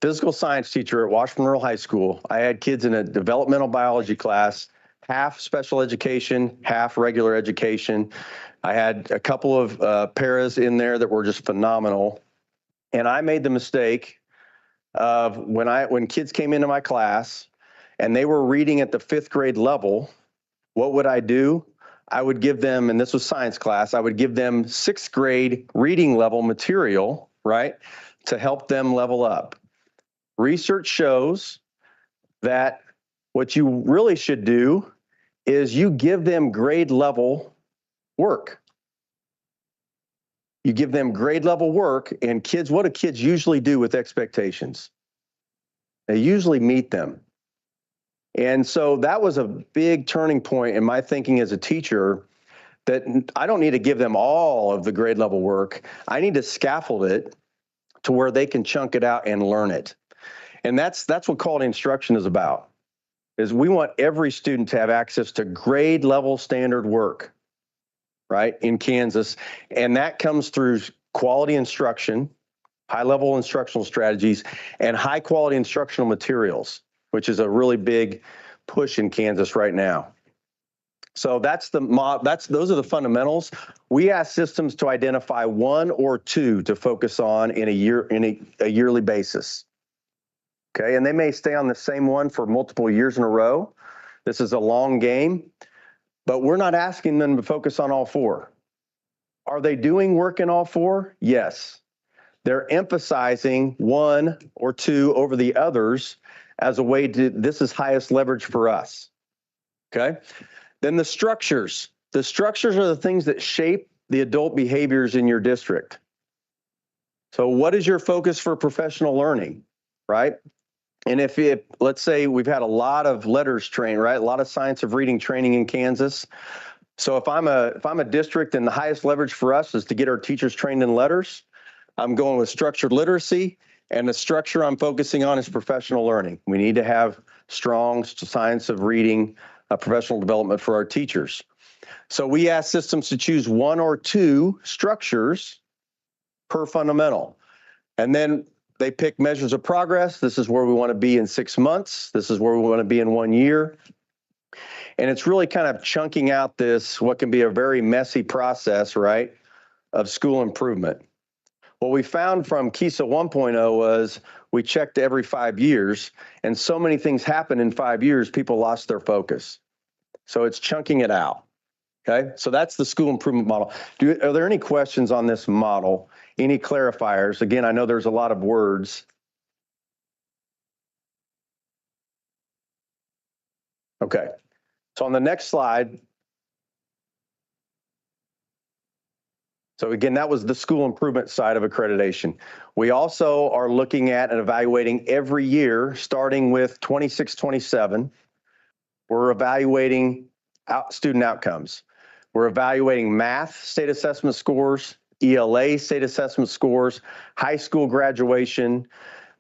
physical science teacher at Washburn Rural High School, I had kids in a developmental biology class, half special education, half regular education. I had a couple of paras in there that were just phenomenal. And I made the mistake of when kids came into my class and they were reading at the 5th grade level, what would I do? I would give them, and this was science class, I would give them 6th grade reading level material, right, to help them level up. Research shows that what you really should do is you give them grade level work. You give them grade level work, and kids, what do kids usually do with expectations? They usually meet them. And so that was a big turning point in my thinking as a teacher, that I don't need to give them all of the grade level work. I need to scaffold it to where they can chunk it out and learn it. And that's what quality instruction is about, is we want every student to have access to grade level standard work, right, in Kansas. And that comes through quality instruction, high level instructional strategies, and high quality instructional materials, which is a really big push in Kansas right now. So those are the fundamentals. We ask systems to identify 1 or 2 to focus on in a yearly basis. Okay, and they may stay on the same one for multiple years in a row. This is a long game, but we're not asking them to focus on all 4. Are they doing work in all 4? Yes. They're emphasizing 1 or 2 over the others as a way to, this is highest leverage for us. Okay. Then the structures. The structures are the things that shape the adult behaviors in your district. So what is your focus for professional learning, right? And if let's say we've had a lot of letters trained, right? A lot of science of reading training in Kansas. So if I'm a district and the highest leverage for us is to get our teachers trained in letters, I'm going with structured literacy, and the structure I'm focusing on is professional learning. We need to have strong science of reading, professional development for our teachers. So we ask systems to choose 1 or 2 structures per fundamental. And then they pick measures of progress. This is where we want to be in 6 months. This is where we want to be in 1 year. And it's really kind of chunking out this, what can be a very messy process, right, of school improvement. What we found from KISA 1.0 was we checked every 5 years, and so many things happened in 5 years, people lost their focus. So it's chunking it out. Okay, so that's the school improvement model. Are there any questions on this model? Any clarifiers? Again, I know there's a lot of words. Okay, so on the next slide, so again, that was the school improvement side of accreditation. We also are looking at and evaluating every year, starting with 26-27. We're evaluating student outcomes. We're evaluating math state assessment scores, ELA state assessment scores, high school graduation,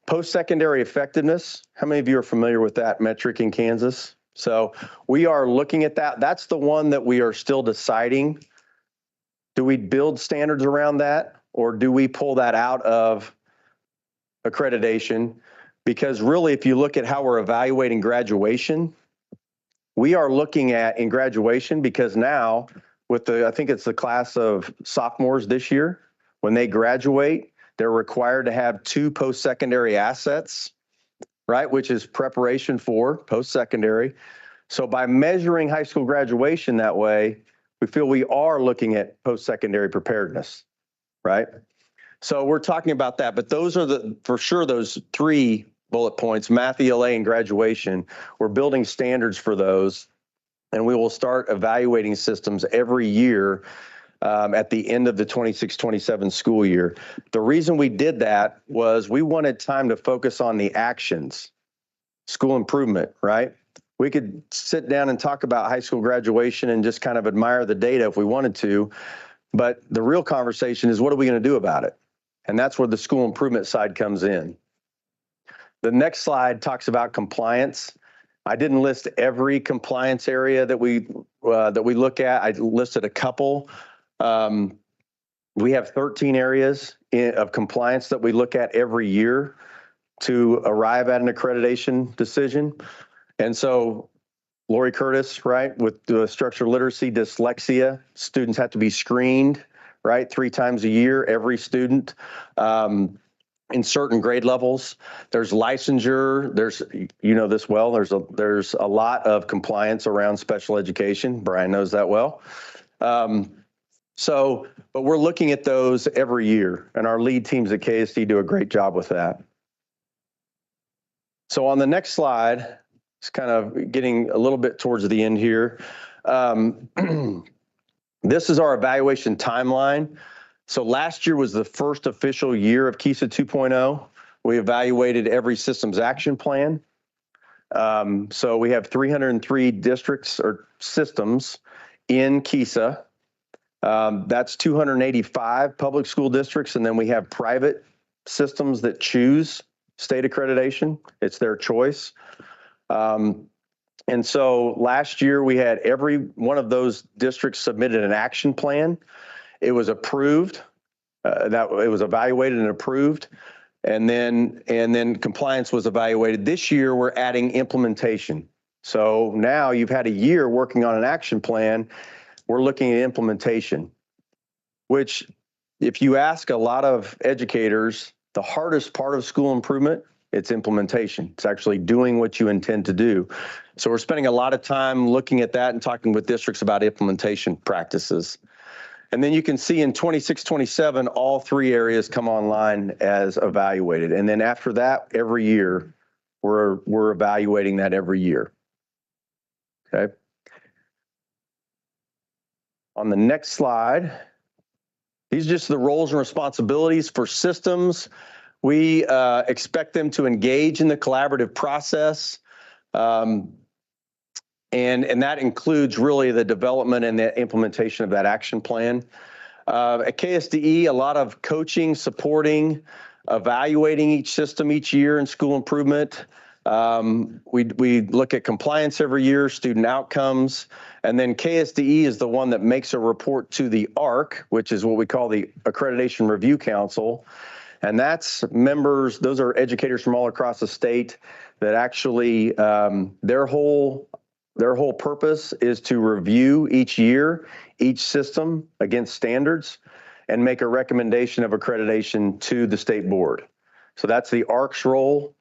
post-secondary effectiveness. How many of you are familiar with that metric in Kansas? So we are looking at that. That's the one that we are still deciding. Do we build standards around that, or do we pull that out of accreditation? Because really, if you look at how we're evaluating graduation, we are looking at in graduation, because now with I think it's the class of sophomores this year, when they graduate, they're required to have 2 post-secondary assets, right? Which is preparation for post-secondary. So by measuring high school graduation that way, we feel we are looking at post-secondary preparedness, right? So we're talking about that, but those are for sure those 3 bullet points, math, ELA, and graduation. We're building standards for those, and we will start evaluating systems every year at the end of the 26-27 school year. The reason we did that was we wanted time to focus on the actions, school improvement, right? We could sit down and talk about high school graduation and just kind of admire the data if we wanted to, but the real conversation is what are we going to do about it? And that's where the school improvement side comes in. The next slide talks about compliance. I didn't list every compliance area that we look at. I listed a couple. We have 13 areas of compliance that we look at every year to arrive at an accreditation decision. And so Lori Curtis, right, with the structured literacy, dyslexia, students have to be screened, right, 3 times a year, every student. in certain grade levels. There's licensure. There's, you know this well, there's a lot of compliance around special education. Brian knows that well. But we're looking at those every year, and our lead teams at KSD do a great job with that. So on the next slide, it's kind of getting a little bit towards the end here. This is our evaluation timeline. So last year was the first official year of KESA 2.0. We evaluated every systems action plan. So we have 303 districts or systems in KESA. That's 285 public school districts, and then we have private systems that choose state accreditation. It's their choice. And so last year we had every one of those districts submitted an action plan. It was approved, it was evaluated and approved, and then compliance was evaluated. This year we're adding implementation. So now you've had a year working on an action plan. We're looking at implementation, which if you ask a lot of educators, the hardest part of school improvement, it's implementation. It's actually doing what you intend to do. So we're spending a lot of time looking at that and talking with districts about implementation practices. And then you can see in 26, 27, all three areas come online as evaluated. And then after that, every year, we're evaluating that every year. Okay. On the next slide, these are just the roles and responsibilities for systems. We expect them to engage in the collaborative process. And that includes really the development and the implementation of that action plan. At KSDE, a lot of coaching, supporting, evaluating each system each year in school improvement. We look at compliance every year, student outcomes, and then KSDE is the one that makes a report to the ARC, which is what we call the Accreditation Review Council. And that's members, those are educators from all across the state that actually, their whole purpose is to review each year, each system against standards and make a recommendation of accreditation to the state board. So that's the ARC's role.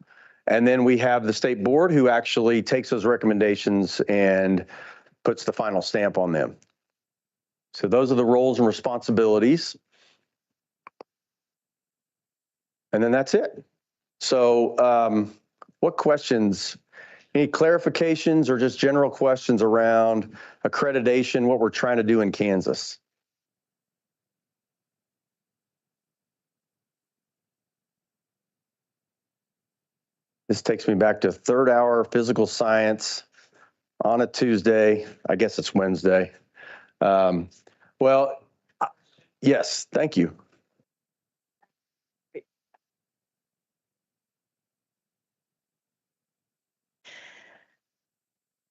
And then we have the state board who actually takes those recommendations and puts the final stamp on them. So those are the roles and responsibilities. And then that's it. So what questions, any clarifications or just general questions around accreditation, what we're trying to do in Kansas? This takes me back to third hour physical science on a Tuesday. I guess it's Wednesday. Well, yes, thank you.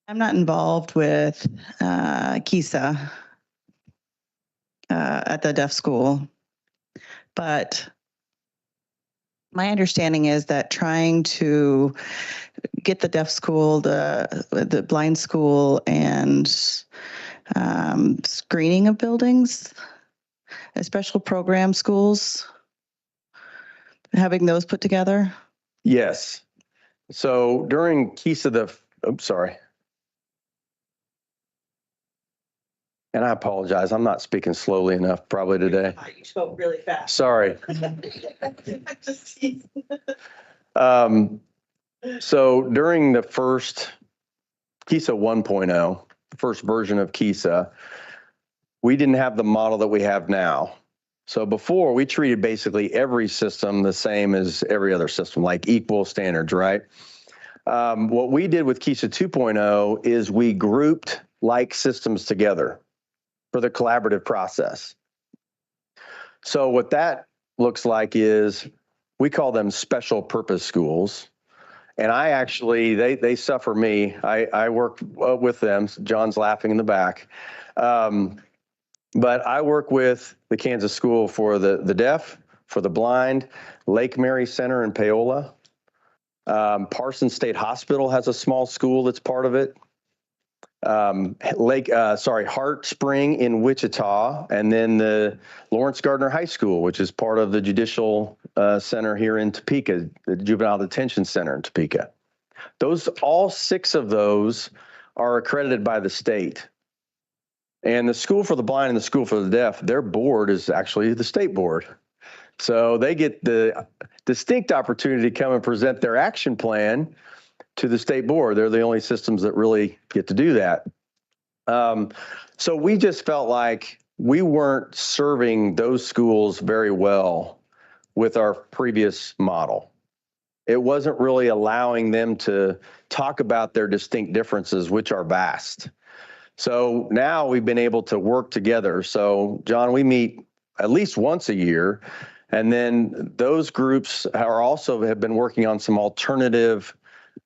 I'm not involved with KESA at the deaf school, but my understanding is that trying to get the deaf school, the blind school, and screening of buildings, special program schools, having those put together? Yes. So during KESA, sorry. And I apologize, I'm not speaking slowly enough probably today. You spoke really fast. Sorry. So during the first KESA 1.0, first version of KESA, we didn't have the model that we have now. So before, we treated basically every system the same as every other system, like equal standards, right? What we did with KESA 2.0 is we grouped like systems together for the collaborative process. So what that looks like is we call them special purpose schools. And I actually, they suffer me. I work with them. John's laughing in the back. But I work with the Kansas School for the Deaf, for the Blind, Lake Mary Center in Paola. Parsons State Hospital has a small school that's part of it. Hart Spring in Wichita, and then the Lawrence Gardner High School, which is part of the Judicial Center here in Topeka, the Juvenile Detention Center in Topeka. All 6 of those are accredited by the state. And the School for the Blind and the School for the Deaf, their board is actually the state board. So they get the distinct opportunity to come and present their action plan to the state board. They're the only systems that really get to do that. So we just felt like we weren't serving those schools very well with our previous model. It wasn't really allowing them to talk about their distinct differences, which are vast. So now we've been able to work together. So John, we meet at least once a year, and then those groups have been working on some alternative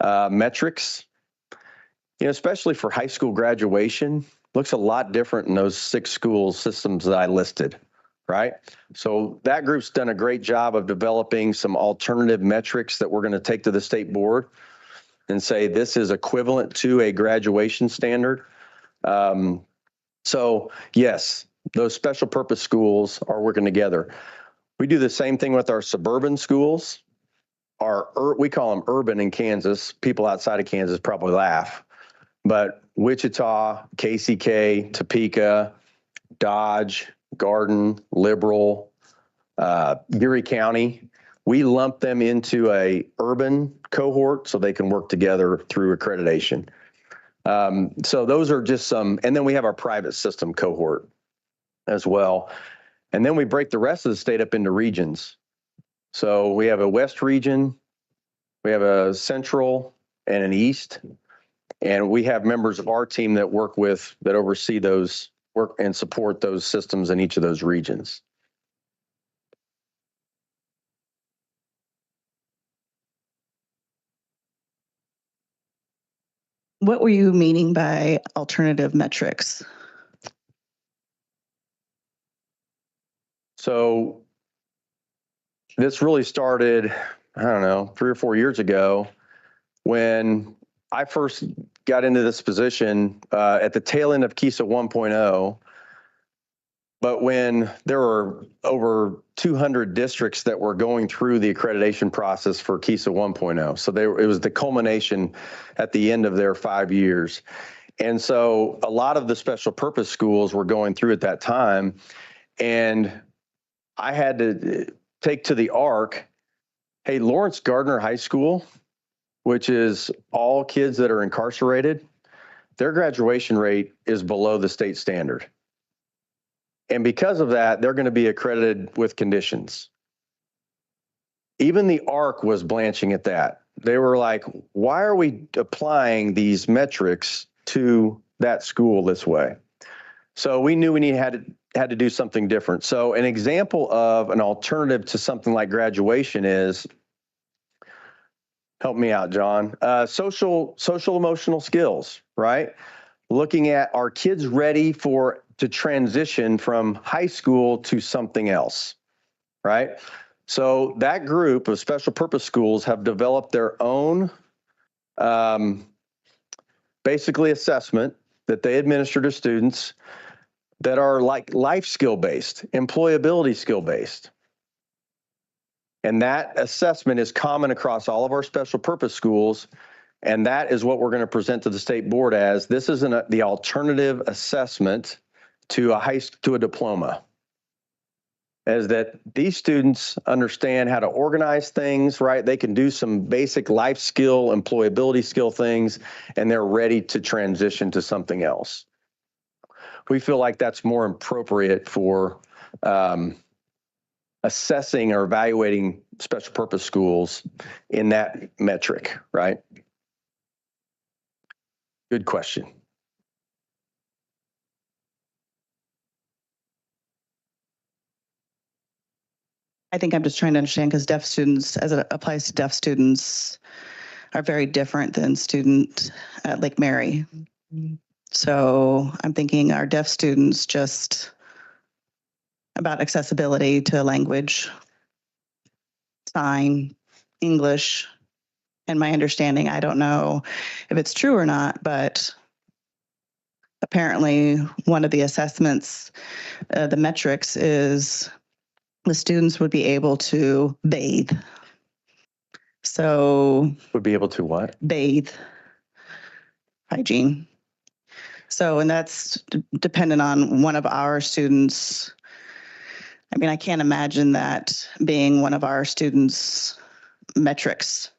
metrics, especially for high school graduation. Looks a lot different in those 6 school systems that I listed, right? So that group's done a great job of developing some alternative metrics that we're going to take to the state board and say this is equivalent to a graduation standard. So yes, those special purpose schools are working together. We do the same thing with our suburban schools. We call them urban in Kansas. People outside of Kansas probably laugh, but Wichita, KCK, Topeka, Dodge, Garden, Liberal, Erie County, we lump them into a urban cohort so they can work together through accreditation. So those are just some, and then we have our private system cohort as well. And then we break the rest of the state up into regions. So we have a West region, we have a Central and an East, and we have members of our team that oversee those, work and support those systems in each of those regions. What were you meaning by alternative metrics? So this really started, I don't know, 3 or 4 years ago when I first got into this position at the tail end of KSDE 1.0. But when there were over 200 districts that were going through the accreditation process for KSDE 1.0. So it was the culmination at the end of their 5 years. And so a lot of the special purpose schools were going through at that time. And I had to take to the ARC, hey, Lawrence Gardner High School, which is all kids that are incarcerated, their graduation rate is below the state standard. And because of that, they're going to be accredited with conditions. Even the ARC was blanching at that. They were like, why are we applying these metrics to that school this way? So we knew we had to do something different. So an example of an alternative to something like graduation is, help me out, John, social emotional skills, right? Looking at, are kids ready to transition from high school to something else, right? So that group of special purpose schools have developed their own basically assessment that they administer to students that are like life skill based, employability skill based. And that assessment is common across all of our special purpose schools. And that is what we're going to present to the state board as this is the alternative assessment to a diploma. Is that these students understand how to organize things, right? They can do some basic life skill, employability skill things, and they're ready to transition to something else. We feel like that's more appropriate for assessing or evaluating special purpose schools in that metric, right? Good question. I think I'm just trying to understand because deaf students, as it applies to deaf students, are very different than students at Lake Mary. So I'm thinking, are deaf students just about accessibility to language, sign, English? And my understanding, I don't know if it's true or not, but apparently one of the assessments, the metrics is the students would be able to bathe. So Would be able to what? bathe, hygiene. So, and that's dependent on one of our students. I mean, I can't imagine that being one of our students' metrics.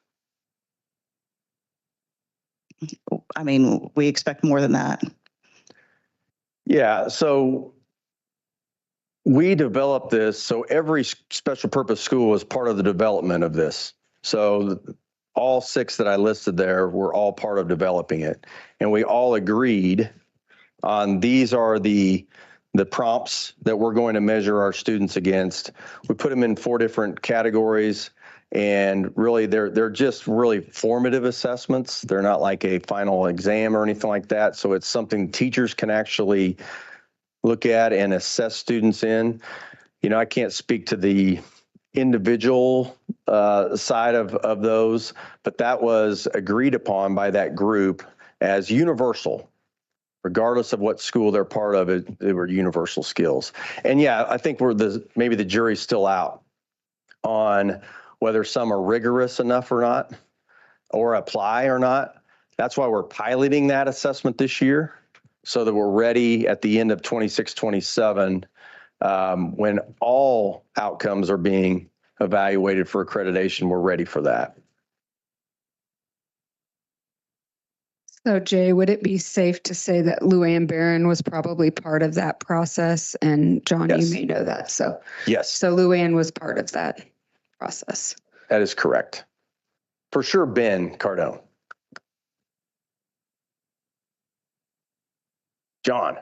I mean, we expect more than that. Yeah, so we developed this, so every special purpose school was part of the development of this. So all 6 that I listed there were all part of developing it. And we all agreed on these are the prompts that we're going to measure our students against. We put them in 4 different categories, and really they're just really formative assessments. They're not like a final exam or anything like that. So it's something teachers can actually look at and assess students in. You know, I can't speak to the individual side of those, but that was agreed upon by that group as universal. Regardless of what school they're part of, they were universal skills. And yeah, I think maybe the jury's still out on whether some are rigorous enough or not, or apply or not. That's why we're piloting that assessment this year, so that we're ready at the end of 26-27 when all outcomes are being evaluated for accreditation. We're ready for that. So Jay, would it be safe to say that Luann Barron was probably part of that process? And John, Yes. you may know that. So Yes, Luann was part of that process. that is correct. For sure, Ben Cardone. John.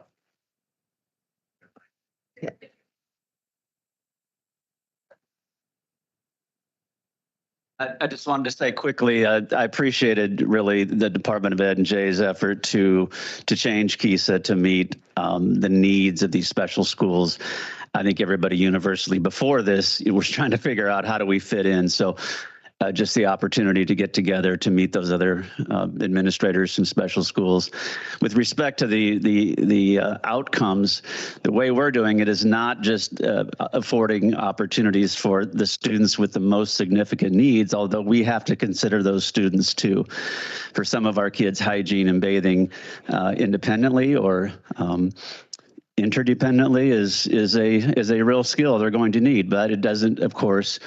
I just wanted to say quickly, I appreciated really the Department of Ed and Jay's effort to change KISA to meet the needs of these special schools. I think everybody universally before this was trying to figure out how do we fit in. So just the opportunity to get together to meet those other administrators from special schools. With respect to the outcomes, the way we're doing it is not just affording opportunities for the students with the most significant needs, although we have to consider those students too. For some of our kids, hygiene and bathing independently or interdependently is a real skill they're going to need, but it doesn't, of course,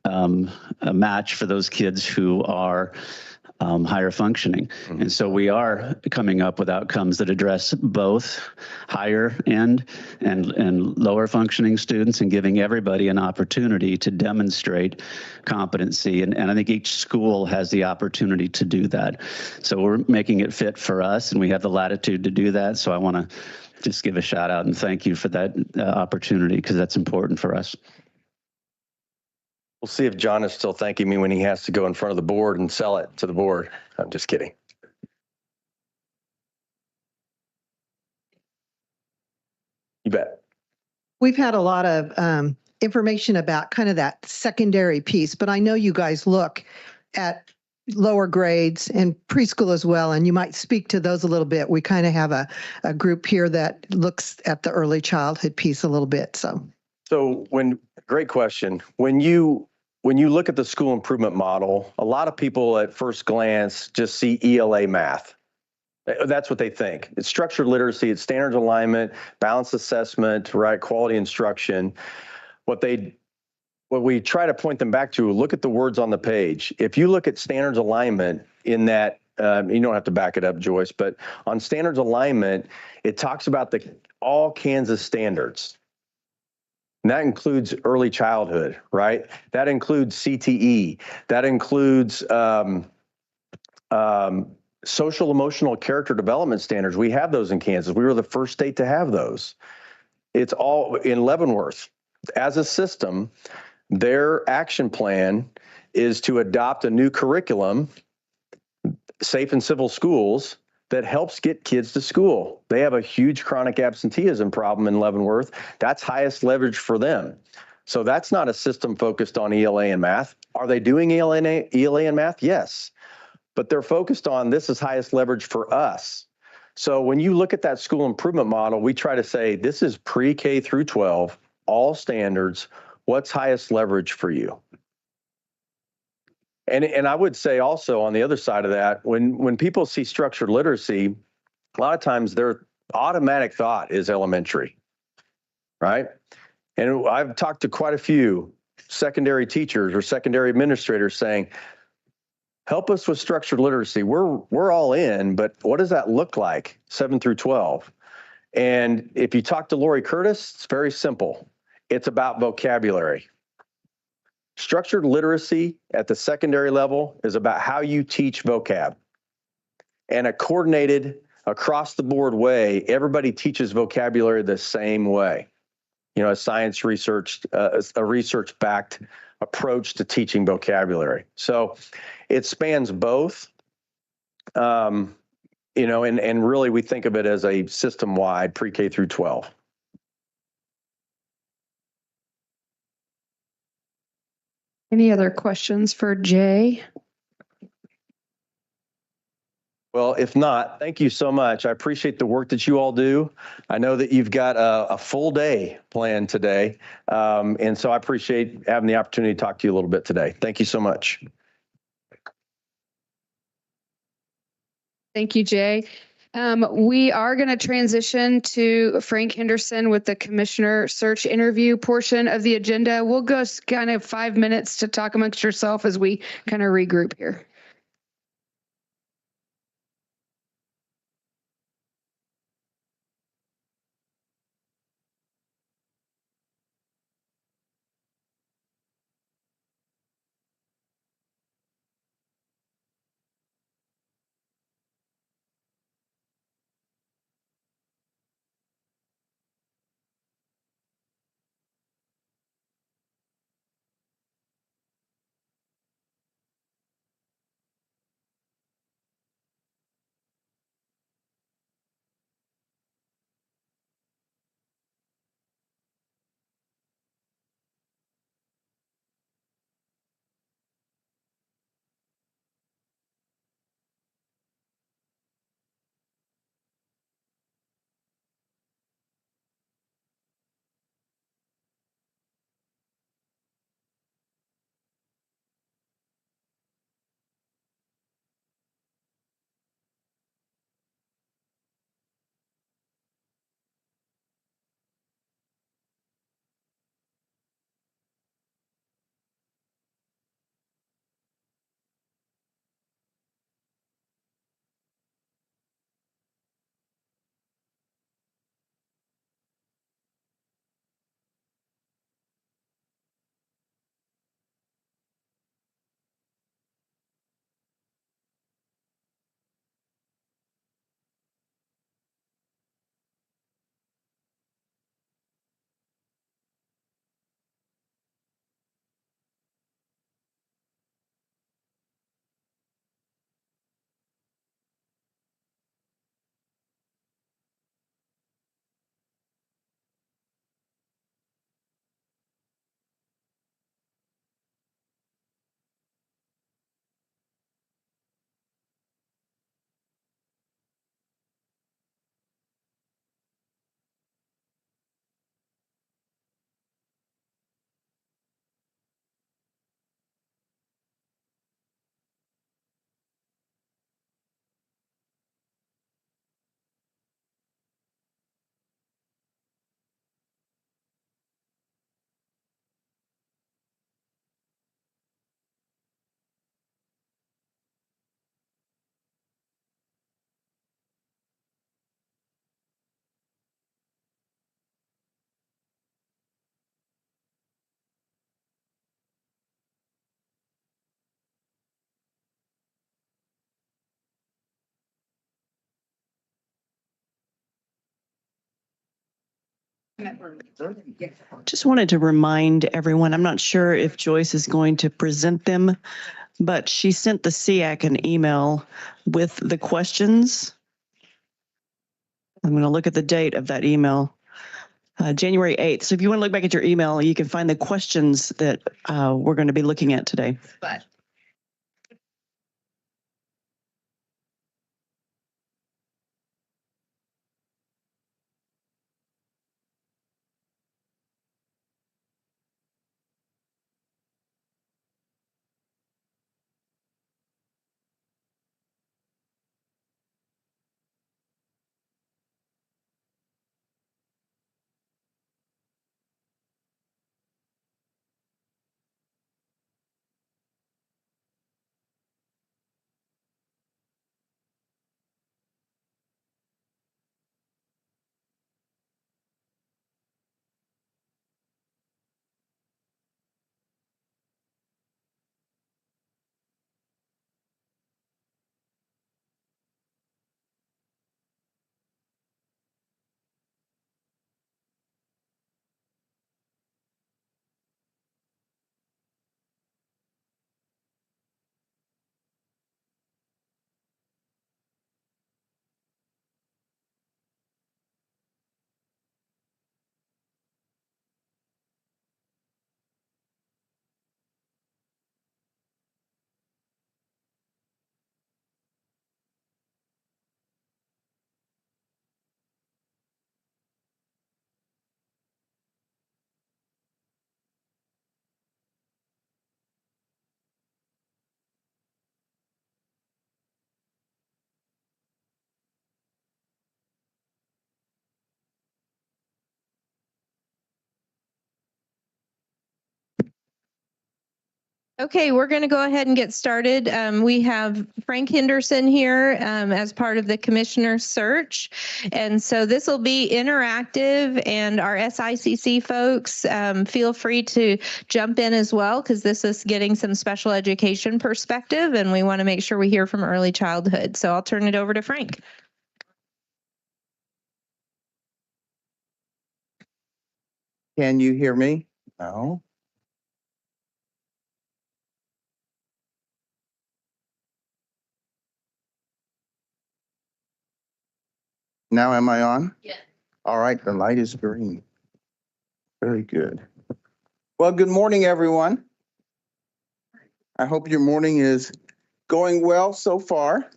a match for those kids who are higher functioning. Mm-hmm. And so we are coming up with outcomes that address both higher end and lower functioning students and giving everybody an opportunity to demonstrate competency. And I think each school has the opportunity to do that. So we're making it fit for us, and we have the latitude to do that. So I want to just give a shout out and thank you for that opportunity, because that's important for us. We'll see if John is still thanking me when he has to go in front of the board and sell it to the board. I'm just kidding. You bet. We've had a lot of information about kind of that secondary piece, but I know you guys look at lower grades and preschool as well, and you might speak to those a little bit. We kind of have a group here that looks at the early childhood piece a little bit. So great question. When you look at the school improvement model, a lot of people at first glance just see ELA math. That's what they think. It's structured literacy, it's standards alignment, balanced assessment, right? Quality instruction. What we try to point them back to, look at the words on the page. If you look at standards alignment in that, you don't have to back it up, Joyce, but on standards alignment, it talks about all Kansas standards. And that includes early childhood, right? That includes CTE. That includes social emotional character development standards. We have those in Kansas. We were the first state to have those. It's all in Leavenworth. As a system, their action plan is to adopt a new curriculum, Safe and Civil Schools, that helps get kids to school. They have a huge chronic absenteeism problem in Leavenworth. That's highest leverage for them. So that's not a system focused on ELA and math. Are they doing ELA and math? Yes. But they're focused on this is highest leverage for us. So when you look at that school improvement model, we try to say, this is pre-K through 12, all standards. What's highest leverage for you? And I would say also on the other side of that, when people see structured literacy, a lot of times their automatic thought is elementary, right? And I've talked to quite a few secondary teachers or secondary administrators saying, help us with structured literacy. We're all in, but what does that look like, 7 through 12? And if you talk to Lori Curtis, it's very simple. It's about vocabulary. Structured literacy at the secondary level is about how you teach vocab. And a coordinated, across the board way, everybody teaches vocabulary the same way. You know, a science research, a research-backed approach to teaching vocabulary. So it spans both, you know, and really we think of it as a system-wide pre-K through 12. Any other questions for Jay? Well, if not, thank you so much. I appreciate the work that you all do. I know that you've got a full day planned today. And so I appreciate having the opportunity to talk to you a little bit today. Thank you so much. Thank you, Jay. We are going to transition to Frank Henderson with the commissioner search interview portion of the agenda. We'll go kind of 5 minutes to talk amongst yourself as we kind of regroup here. Just wanted to remind everyone, I'm not sure if Joyce is going to present them, but she sent the SEAC an email with the questions. I'm going to look at the date of that email, January 8th. So if you want to look back at your email, you can find the questions that we're going to be looking at today. Okay, we're going to go ahead and get started. We have Frank Henderson here as part of the commissioner search. And so this will be interactive, and our SICC folks, feel free to jump in as well, because this is getting some special education perspective, and we want to make sure we hear from early childhood. So I'll turn it over to Frank. Can you hear me? No. Now am I on? Yes. All right, the light is green. Very good. Well, good morning, everyone. I hope your morning is going well so far.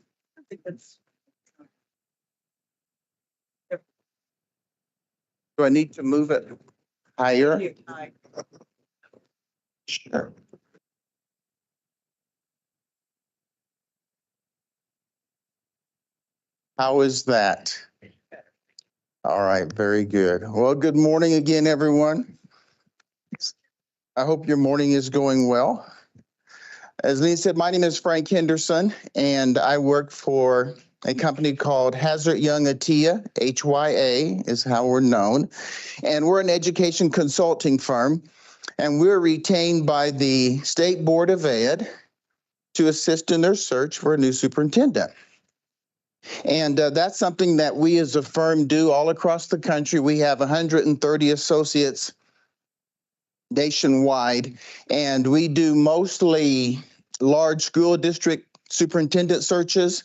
Do I need to move it higher? Sure. How is that? All right, very good. Well, good morning again, everyone. I hope your morning is going well. As Lee said, my name is Frank Henderson, and I work for a company called Hazard Young Atia, HYA is how we're known. And we're an education consulting firm, and we're retained by the State Board of Ed to assist in their search for a new superintendent. And that's something that we as a firm do all across the country. We have 130 associates nationwide, and we do mostly large school district superintendent searches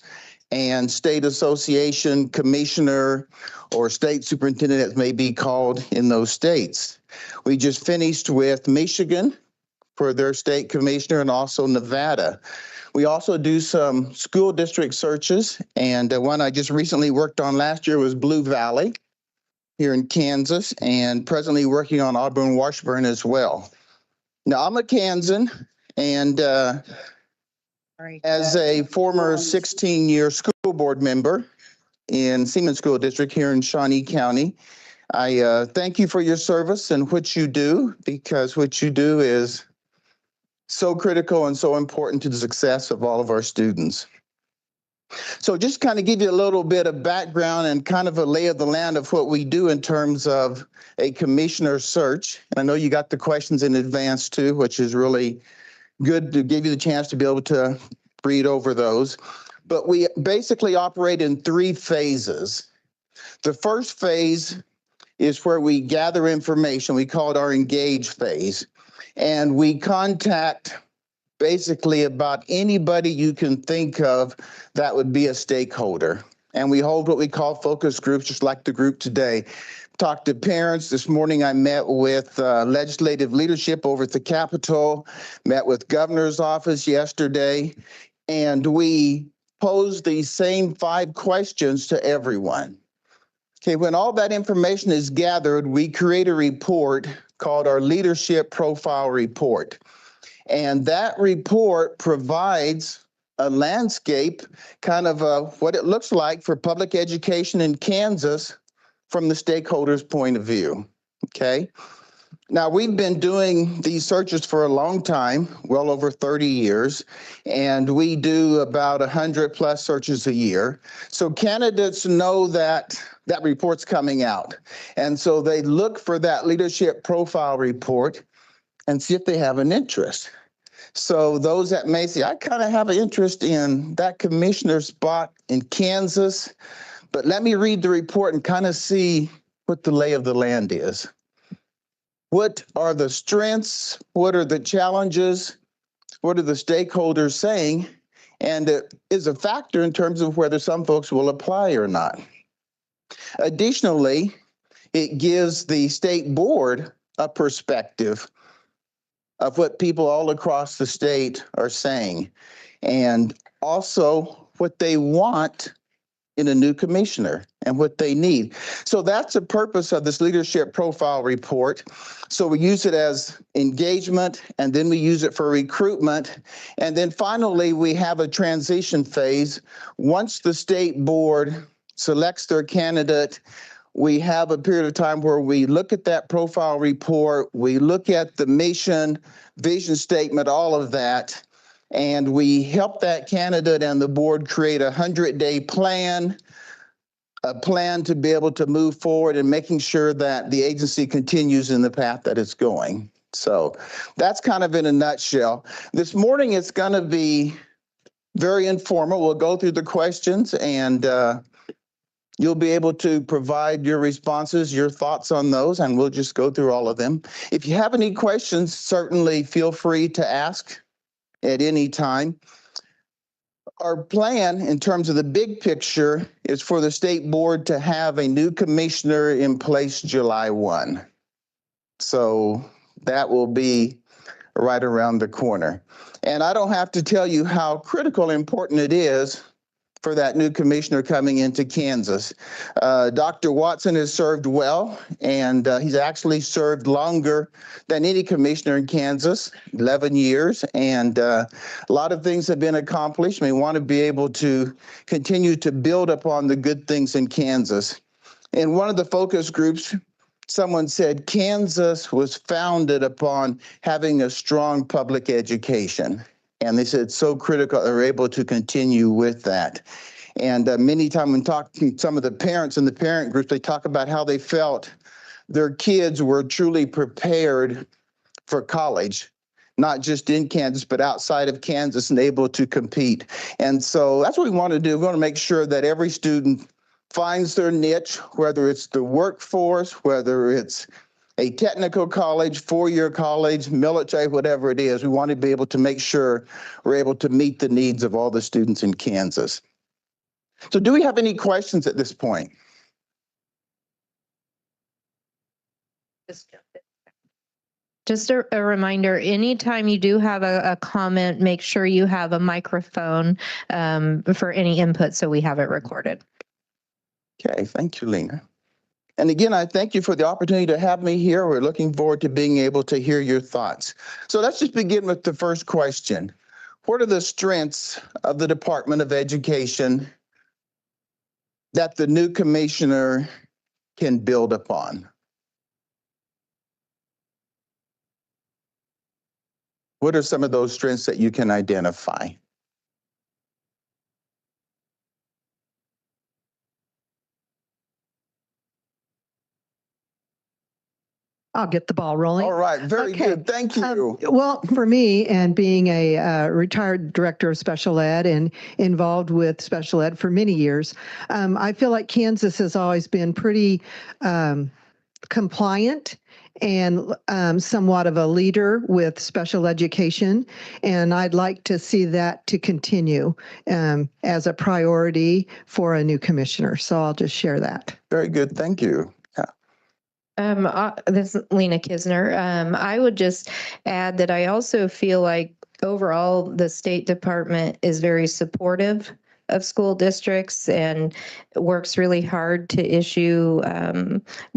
and state association commissioner or state superintendent, as may be called in those states. We just finished with Michigan for their state commissioner, and also Nevada. We also do some school district searches, and one I just recently worked on last year was Blue Valley here in Kansas, and presently working on Auburn Washburn as well. Now, I'm a Kansan, and as a former 16-year school board member in Seaman School District here in Shawnee County, I thank you for your service and what you do, because what you do is so critical and so important to the success of all of our students. So just kind of give you a little bit of background and kind of a lay of the land of what we do in terms of a commissioner search. And I know you got the questions in advance too, which is really good to give you the chance to be able to read over those. But we basically operate in 3 phases. The first phase is where we gather information. We call it our engage phase. And we contact basically about anybody you can think of that would be a stakeholder. And we hold what we call focus groups, just like the group today. Talk to parents. This morning I met with legislative leadership over at the Capitol, met with governor's office yesterday, and we posed these same 5 questions to everyone. Okay, when all that information is gathered, we create a report called our Leadership Profile Report. And that report provides a landscape, kind of what it looks like for public education in Kansas from the stakeholders' point of view, okay? Now, we've been doing these searches for a long time, well over 30 years, and we do about 100+ searches a year. So candidates know that that report's coming out. And so they look for that leadership profile report and see if they have an interest. So those that may say, I kind of have an interest in that commissioner spot in Kansas, but let me read the report and kind of see what the lay of the land is. What are the strengths? What are the challenges? What are the stakeholders saying? And it is a factor in terms of whether some folks will apply or not. Additionally, it gives the state board a perspective of what people all across the state are saying, and also what they want in a new commissioner and what they need. So that's the purpose of this leadership profile report. So we use it as engagement, and then we use it for recruitment. And then finally, we have a transition phase. Once the state board selects their candidate, We have a period of time where we look at that profile report, we look at the mission, vision statement, all of that, and we help that candidate and the board create a 100-day plan, a plan to be able to move forward and making sure that the agency continues in the path that it's going. So that's kind of in a nutshell. This morning it's going to be very informal. We'll go through the questions and you'll be able to provide your responses, your thoughts on those, and we'll just go through all of them. If you have any questions, certainly feel free to ask at any time. Our plan in terms of the big picture is for the state board to have a new commissioner in place July 1. So that will be right around the corner. And I don't have to tell you how critical and important it is for that new commissioner coming into Kansas. Dr. Watson has served well, and he's actually served longer than any commissioner in Kansas, 11 years, and a lot of things have been accomplished. We want to be able to continue to build upon the good things in Kansas. In one of the focus groups, someone said Kansas was founded upon having a strong public education. And they said it's so critical they're able to continue with that. And many times when talking to some of the parents in the parent groups, they talk about how they felt their kids were truly prepared for college, not just in Kansas, but outside of Kansas and able to compete. And so that's what we want to do. We want to make sure that every student finds their niche, whether it's the workforce, whether it's a technical college, four-year college, military, whatever it is. We want to be able to make sure we're able to meet the needs of all the students in Kansas. So do we have any questions at this point? Just a reminder, anytime you do have a comment, make sure you have a microphone for any input so we have it recorded. Okay, thank you, Lena. And again, I thank you for the opportunity to have me here. We're looking forward to being able to hear your thoughts. So let's just begin with the first question. What are the strengths of the Department of Education that the new commissioner can build upon? What are some of those strengths that you can identify? I'll get the ball rolling. All right, very good. Thank you. Well, for me, and being a retired director of special ed and involved with special ed for many years, I feel like Kansas has always been pretty compliant and somewhat of a leader with special education. And I'd like to see that to continue as a priority for a new commissioner. So I'll just share that. Very good. Thank you. This is Lena Kisner. I would just add that I also feel like overall the State Department is very supportive of school districts and works really hard to issue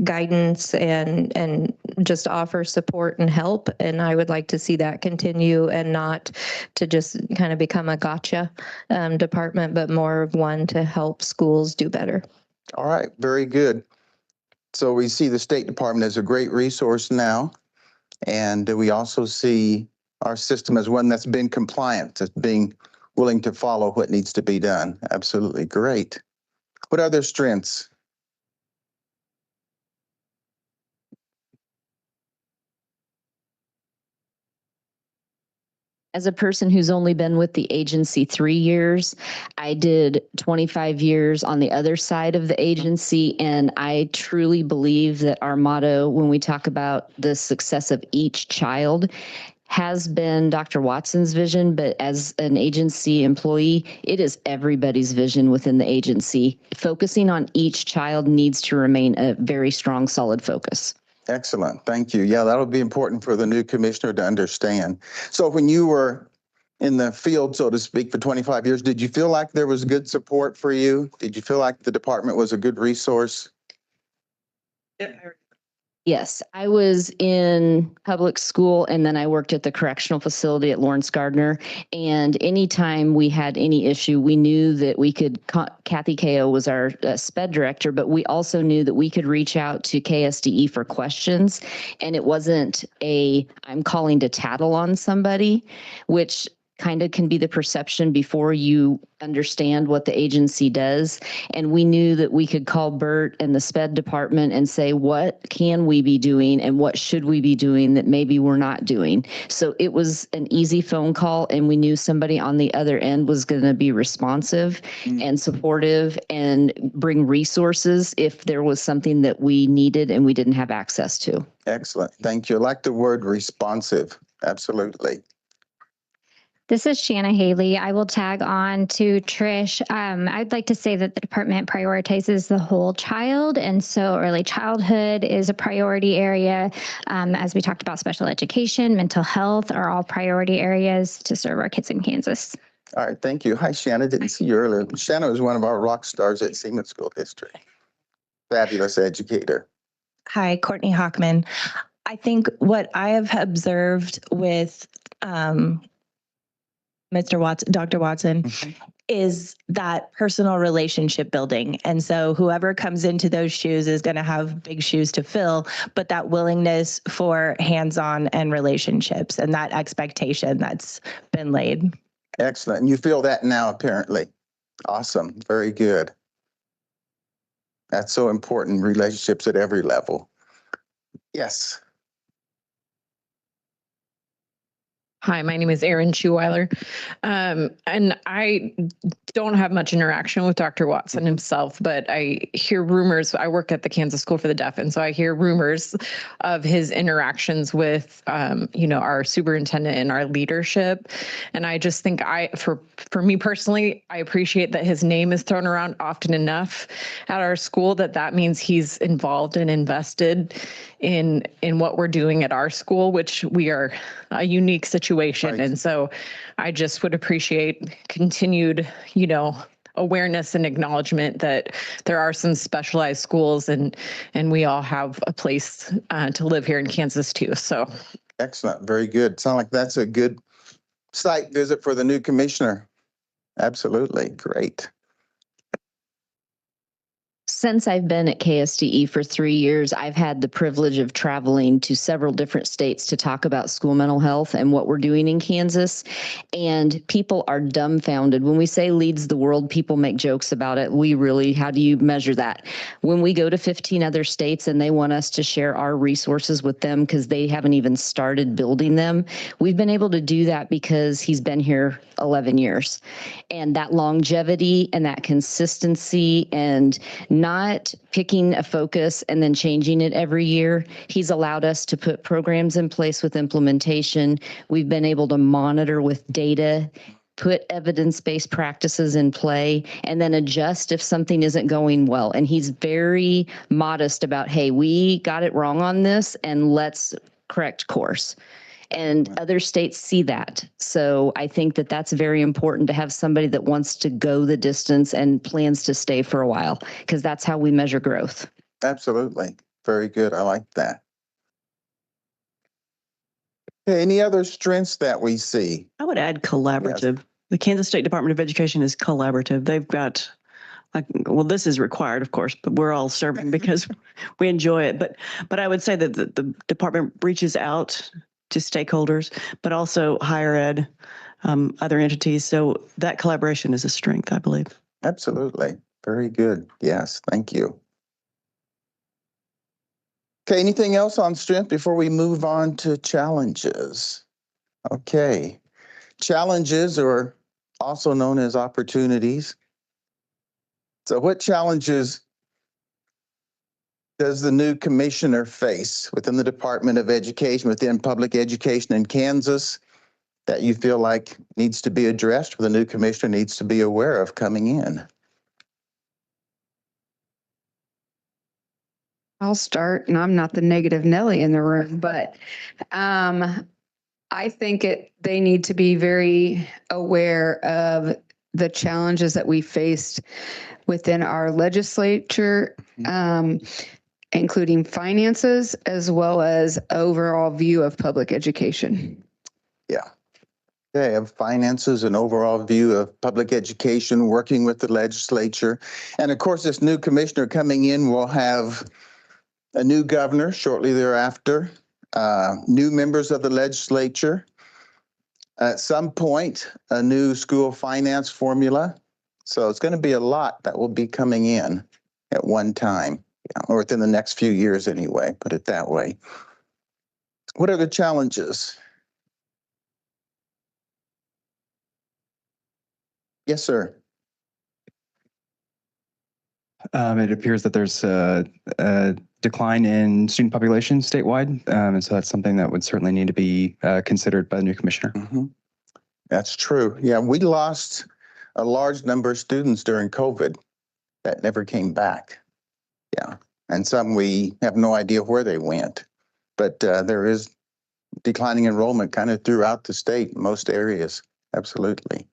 guidance and just offer support and help. And I would like to see that continue and not to just kind of become a gotcha department, but more of one to help schools do better. All right, very good. So we see the State Department as a great resource now, and we also see our system as one that's been compliant, as being willing to follow what needs to be done. Absolutely great. What other strengths? As a person who's only been with the agency 3 years, I did 25 years on the other side of the agency, and I truly believe that our motto when we talk about the success of each child has been Dr. Watson's vision, but as an agency employee, it is everybody's vision within the agency. Focusing on each child needs to remain a very strong, solid focus. Excellent. Thank you. Yeah, that'll be important for the new commissioner to understand. So when you were in the field, so to speak, for 25 years, did you feel like there was good support for you? Did you feel like the department was a good resource? Yes, I was in public school and then I worked at the correctional facility at Lawrence Gardner. And anytime we had any issue, we knew that we could, Kathy Ko was our SPED director, but we also knew that we could reach out to KSDE for questions. And it wasn't I'm calling to tattle on somebody, which kind of can be the perception before you understand what the agency does. And we knew that we could call Bert and the SPED department and say, what can we be doing and what should we be doing that maybe we're not doing? So it was an easy phone call, and we knew somebody on the other end was going to be responsive and supportive and bring resources if there was something that we needed and we didn't have access to. Excellent. Thank you. I like the word responsive. Absolutely. This is Shanna Haley. I will tag on to Trish. I'd like to say that the department prioritizes the whole child, and so early childhood is a priority area. As we talked about, special education, mental health are all priority areas to serve our kids in Kansas. All right. Thank you. Hi, Shanna. Didn't see you earlier. Shanna was one of our rock stars at Siemens School District. Fabulous educator. Hi, Courtney Hockman. I think what I have observed with Dr. Watson, is that personal relationship building. And so whoever comes into those shoes is going to have big shoes to fill, but that willingness for hands-on and relationships and that expectation that's been laid. Excellent. And you feel that now, apparently. Awesome. Very good. That's so important, relationships at every level. Yes. Hi, my name is Erin Schuweiler, and I don't have much interaction with Dr. Watson himself, but I hear rumors. I work at the Kansas School for the Deaf, and so I hear rumors of his interactions with, our superintendent and our leadership. And I just think for me personally, I appreciate that his name is thrown around often enough at our school that means he's involved and invested in what we're doing at our school, which we are a unique situation. Right. And so I just would appreciate continued, awareness and acknowledgement that there are some specialized schools and we all have a place to live here in Kansas too. So excellent. Very good. Sound like that's a good site visit for the new commissioner. Absolutely. Great. Since I've been at KSDE for 3 years, I've had the privilege of traveling to several different states to talk about school mental health and what we're doing in Kansas. And people are dumbfounded. When we say leads the world, people make jokes about it. How do you measure that? When we go to 15 other states and they want us to share our resources with them because they haven't even started building them, we've been able to do that because he's been here 11 years. And that longevity and that consistency and not picking a focus and then changing it every year. He's allowed us to put programs in place with implementation. We've been able to monitor with data, put evidence-based practices in play, and then adjust if something isn't going well. And he's very modest about, hey, we got it wrong on this and let's correct course. And other states see that. So I think that that's very important to have somebody that wants to go the distance and plans to stay for a while, because that's how we measure growth. Absolutely. Very good. I like that. Okay, any other strengths that we see? I would add collaborative. Yes. The Kansas State Department of Education is collaborative. They've got, this is required, of course, but we're all serving because we enjoy it. But I would say that the department reaches out to stakeholders, but also higher ed, other entities. So that collaboration is a strength, I believe. Absolutely. Very good. Yes, thank you. Okay, anything else on strength before we move on to challenges? Okay, challenges are also known as opportunities. So what challenges does the new commissioner face within the Department of Education, within public education in Kansas, that you feel like needs to be addressed, or the new commissioner needs to be aware of coming in? I'll start, and I'm not the negative Nelly in the room, but I think they need to be very aware of the challenges that we faced within our legislature. including finances as well as overall view of public education. Yeah. They have finances and overall view of public education, working with the legislature. And of course, this new commissioner coming in will have a new governor shortly thereafter, new members of the legislature. At some point, a new school finance formula. So it's going to be a lot that will be coming in at one time, or within the next few years anyway, put it that way. What are the challenges? Yes, sir. It appears that there's a decline in student population statewide, and so that's something that would certainly need to be considered by the new commissioner. Mm-hmm. That's true. Yeah, we lost a large number of students during COVID that never came back. Yeah, and some we have no idea where they went, but there is declining enrollment kind of throughout the state, most areas. Absolutely.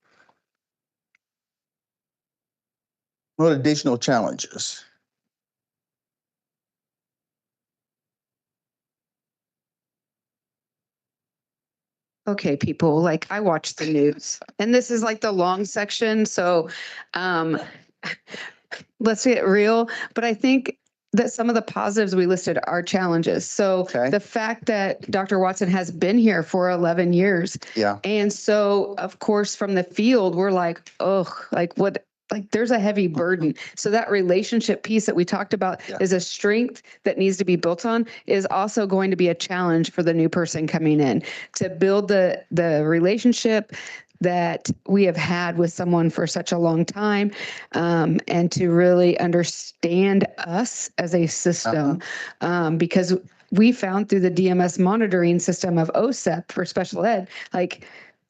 What additional challenges? Okay, people, like I watch the news and this is like the long section. So let's get real. But I think that some of the positives we listed are challenges. So the fact that Dr. Watson has been here for 11 years. Yeah. And so, of course, from the field, we're like, oh, like what? Like there's a heavy burden. So that relationship piece that we talked about is a strength that needs to be built on, is also going to be a challenge for the new person coming in to build the relationship that we have had with someone for such a long time, and to really understand us as a system, because we found through the DMS monitoring system of OSEP for special ed, like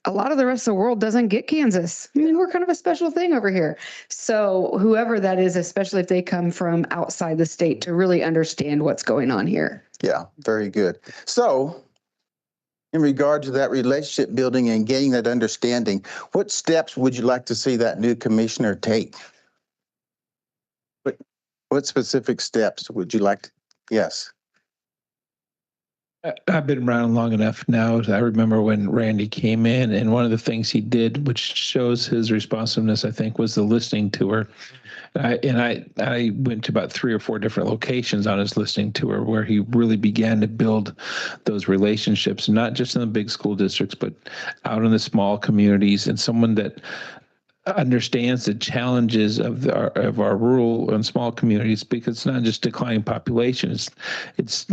a lot of the rest of the world doesn't get Kansas. I mean, we're kind of a special thing over here. So whoever that is, especially if they come from outside the state, to really understand what's going on here. Yeah, very good. So in regard to that relationship building and getting that understanding, what steps would you like to see that new commissioner take? What specific steps would you like to? Yes. I've been around long enough now. I remember when Randy came in, and one of the things he did, which shows his responsiveness, I think, was the listening tour. I went to about 3 or 4 different locations on his listening tour where he really began to build those relationships, not just in the big school districts, but out in the small communities, and someone that understands the challenges of our rural and small communities, because it's not just declining population. It's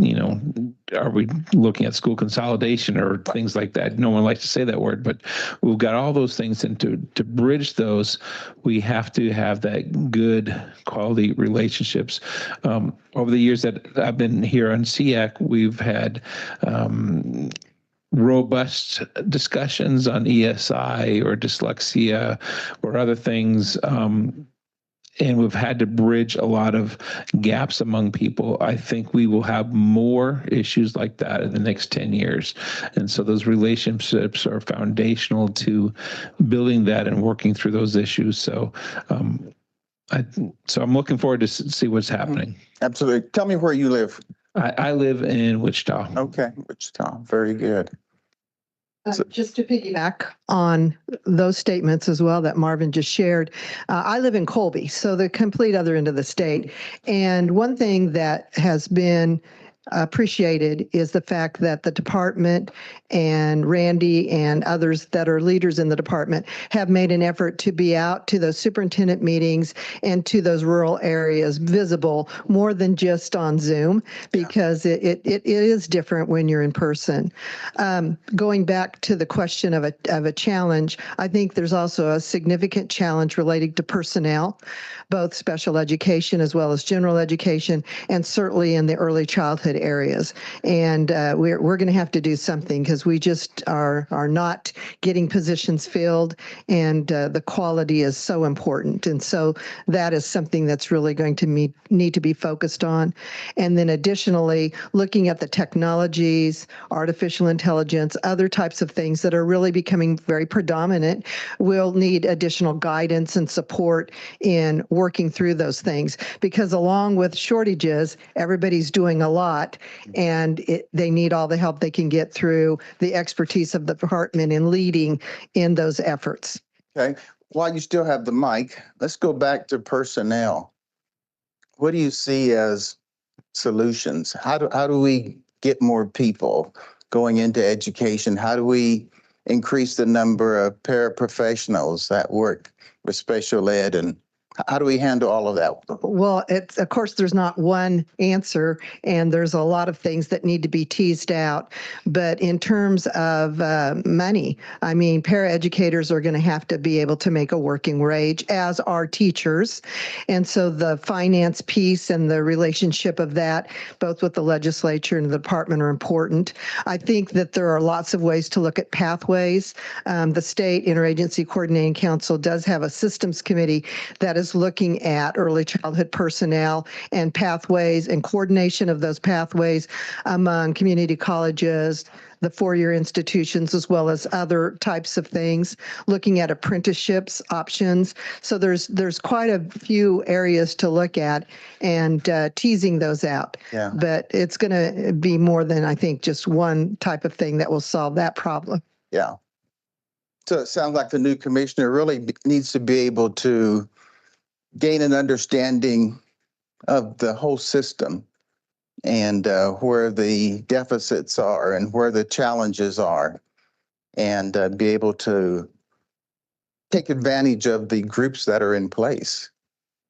are we looking at school consolidation or things like that? No one likes to say that word, but we've got all those things, and to bridge those, we have to have that good quality relationships. Over the years that I've been here on SEAC, we've had robust discussions on ESI or dyslexia or other things. And we've had to bridge a lot of gaps among people. I think we will have more issues like that in the next 10 years. And so those relationships are foundational to building that and working through those issues. So I'm looking forward to see what's happening. Absolutely. Tell me where you live. I live in Wichita. Okay, Wichita. Very good. Just to piggyback on those statements as well that Marvin just shared, I live in Colby, so the complete other end of the state. And one thing that has been appreciated is the fact that the department and Randy and others that are leaders in the department have made an effort to be out to those superintendent meetings and to those rural areas, visible more than just on Zoom, because it is different when you're in person. Going back to the question of a challenge, I think there's also a significant challenge relating to personnel, both special education as well as general education, and certainly in the early childhood childhood areas. And we're going to have to do something because we just are not getting positions filled, and the quality is so important. And so that is something that's really going to need to be focused on. And then additionally, looking at the technologies, artificial intelligence, other types of things that are really becoming very predominant, will need additional guidance and support in working through those things. Because along with shortages, everybody's doing a lot, and they need all the help they can get through the expertise of the department in leading in those efforts. Okay, while you still have the mic, let's go back to personnel. What do you see as solutions? How do we get more people going into education? How do we increase the number of paraprofessionals that work with special ed, and how do we handle all of that? Well, of course, there's not one answer, and there's a lot of things that need to be teased out. But in terms of money, I mean, paraeducators are going to have to be able to make a working wage, as are teachers. And so the finance piece and the relationship of that, both with the legislature and the department, are important. I think that there are lots of ways to look at pathways. The State Interagency Coordinating Council does have a systems committee that is looking at early childhood personnel and pathways and coordination of those pathways among community colleges, the four-year institutions, as well as other types of things, looking at apprenticeships options. So there's quite a few areas to look at, and teasing those out. Yeah. But it's going to be more than, I think, just one type of thing that will solve that problem. Yeah. So it sounds like the new commissioner really needs to be able to gain an understanding of the whole system, and where the deficits are and where the challenges are, and be able to take advantage of the groups that are in place,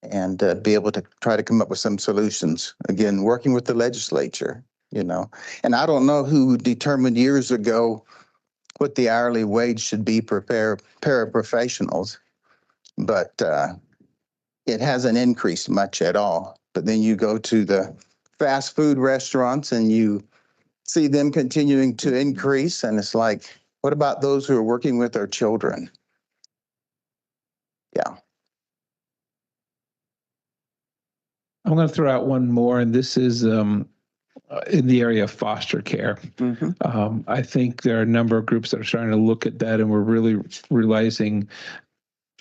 and be able to try to come up with some solutions. Again, working with the legislature, And I don't know who determined years ago what the hourly wage should be for paraprofessionals, but it hasn't increased much at all. But then you go to the fast food restaurants and you see them continuing to increase. And it's like, what about those who are working with our children? Yeah. I'm going to throw out one more, and this is in the area of foster care. I think there are a number of groups that are starting to look at that, and we're really realizing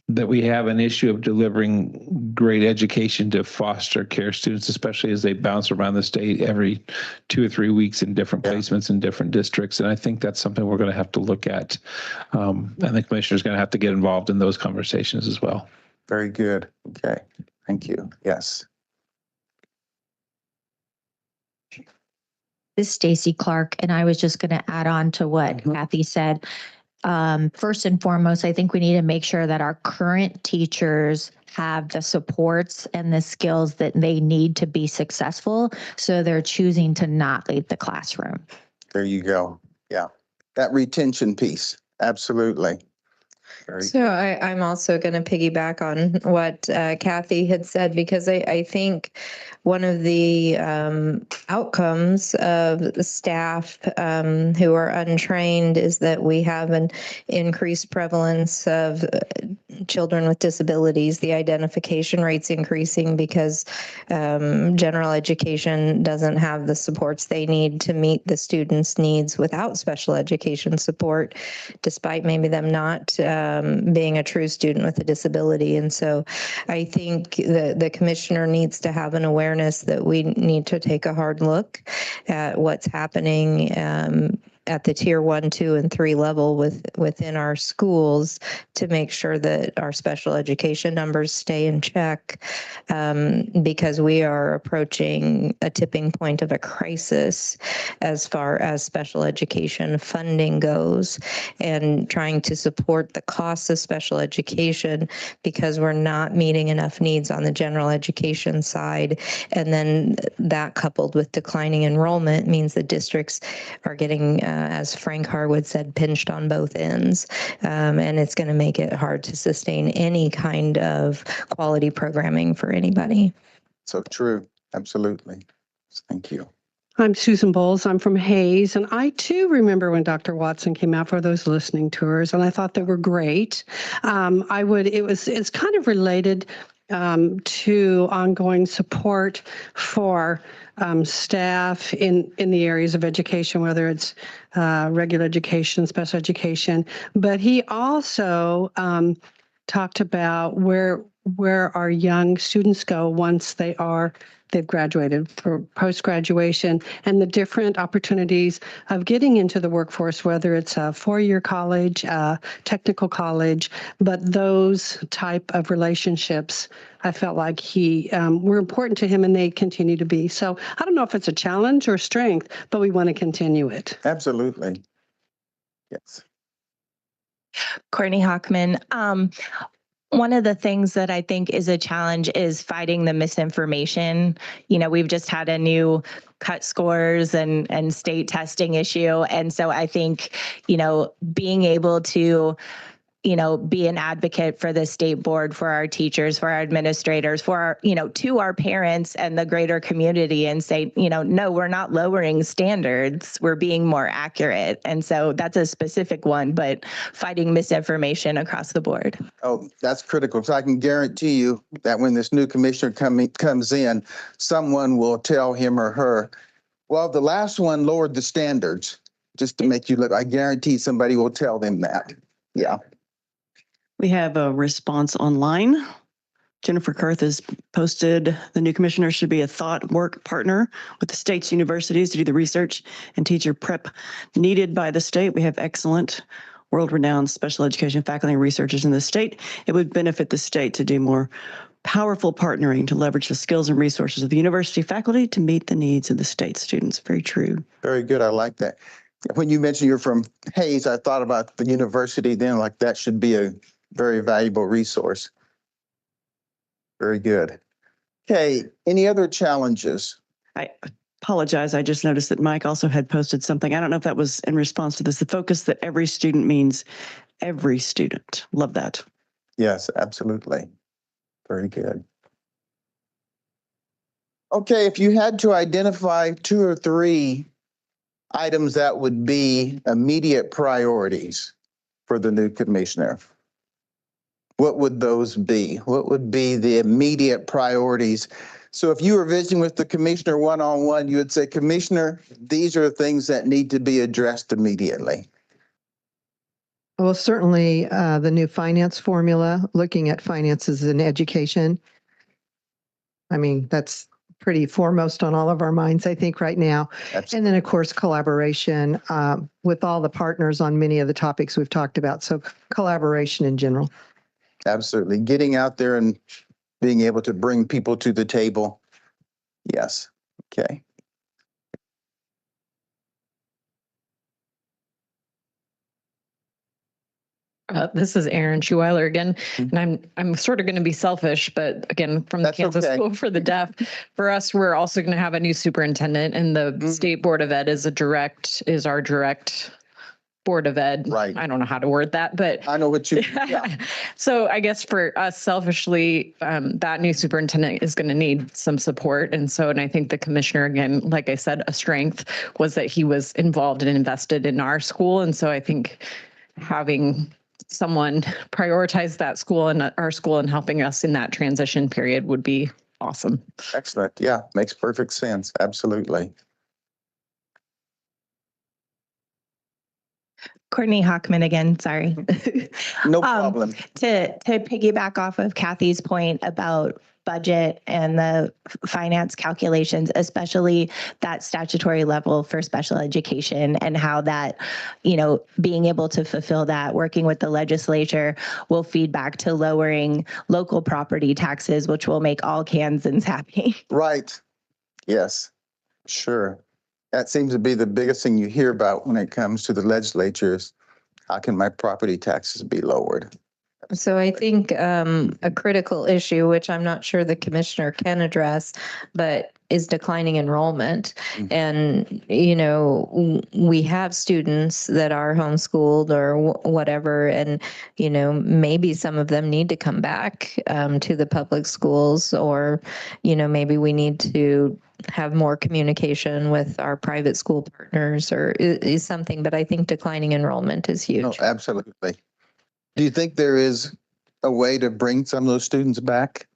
that we have an issue of delivering great education to foster care students, especially as they bounce around the state every 2 or 3 weeks in different placements in different districts. And I think that's something we're going to have to look at. And the commissioner is going to have to get involved in those conversations as well. Very good. Okay. Thank you. Yes. This is Stacy Clark, and I was just going to add on to what Kathy said. First and foremost, I think we need to make sure that our current teachers have the supports and the skills that they need to be successful, so they're choosing to not leave the classroom. There you go. Yeah. That retention piece. Absolutely. So I'm also going to piggyback on what Kathy had said, because I think one of the outcomes of the staff who are untrained is that we have an increased prevalence of children with disabilities. The identification rate's increasing because general education doesn't have the supports they need to meet the students' needs without special education support, despite maybe them not being a true student with a disability. And so I think the commissioner needs to have an awareness that we need to take a hard look at what's happening at the tier 1, 2, and 3 level within our schools to make sure that our special education numbers stay in check, because we are approaching a tipping point of a crisis as far as special education funding goes, and trying to support the costs of special education because we're not meeting enough needs on the general education side. And then that, coupled with declining enrollment, means the districts are getting, as Frank Harwood said, pinched on both ends. And it's going to make it hard to sustain any kind of quality programming for anybody. So true. Absolutely. Thank you. I'm Susan Bowles. I'm from Hayes, and I too remember when Dr. Watson came out for those listening tours, and I thought they were great. It's kind of related to ongoing support for staff in the areas of education, whether it's regular education, special education. But he also talked about where our young students go once they've graduated for post-graduation, and the different opportunities of getting into the workforce, whether it's a four-year college, technical college, but those type of relationships, I felt like were important to him, and they continue to be. So I don't know if it's a challenge or strength, but we want to continue it. Absolutely. Yes. Courtney Hockman. One of the things that I think is a challenge is fighting the misinformation. We've just had a new cut scores and state testing issue. And so I think, being able to be an advocate for the state board, for our teachers, for our administrators, for our, to our parents and the greater community, and say, no, we're not lowering standards, we're being more accurate. And so that's a specific one, but fighting misinformation across the board. Oh, that's critical. So I can guarantee you that when this new commissioner comes in, someone will tell him or her, well, the last one lowered the standards just to make you look. I guarantee somebody will tell them that. Yeah. We have a response online. Jennifer Kurth has posted the new commissioner should be a thought work partner with the state's universities to do the research and teacher prep needed by the state. We have excellent world-renowned special education faculty and researchers in the state. It would benefit the state to do more powerful partnering to leverage the skills and resources of the university faculty to meet the needs of the state students. Very true. Very good. I like that. When you mentioned you're from Hayes, I thought about the university then, like that should be a very valuable resource. Very good. Okay, any other challenges? I apologize. I just noticed that Mike also had posted something. I don't know if that was in response to this. The focus that every student means every student. Love that. Yes, absolutely. Very good. Okay, if you had to identify 2 or 3 items that would be immediate priorities for the new commissioner, what would those be? What would be the immediate priorities? So if you were visiting with the commissioner one-on-one, you would say, Commissioner, these are things that need to be addressed immediately. Well, certainly the new finance formula, looking at finances in education. I mean, that's pretty foremost on all of our minds, I think, right now. Absolutely. And then, of course, collaboration with all the partners on many of the topics we've talked about. So collaboration in general. Absolutely. Getting out there and being able to bring people to the table. Yes. Okay. This is Erin Schuweiler again, and I'm sort of going to be selfish, but again, from the Kansas School for the Deaf, for us, we're also going to have a new superintendent, and the State Board of Ed is our direct Board of Ed. Right. I don't know how to word that, but I know what you. Yeah. So I guess for us selfishly, that new superintendent is going to need some support. And I think the commissioner, again, like I said, a strength was that he was involved and invested in our school. And so I think having someone prioritize that school and our school and helping us in that transition period would be awesome. Excellent. Yeah, makes perfect sense. Absolutely. Courtney Hockman again, sorry. No problem. To piggyback off of Kathy's point about budget and the finance calculations, especially that statutory level for special education, and how that, being able to fulfill that, working with the legislature will feed back to lowering local property taxes, which will make all Kansans happy. Right. Yes, sure. That seems to be the biggest thing you hear about when it comes to the legislatures. How can my property taxes be lowered? So I think a critical issue, which I'm not sure the commissioner can address, but is declining enrollment. And, we have students that are homeschooled or whatever, and, maybe some of them need to come back to the public schools, or, maybe we need to have more communication with our private school partners or is something, but I think declining enrollment is huge. No, absolutely. Do you think there is a way to bring some of those students back?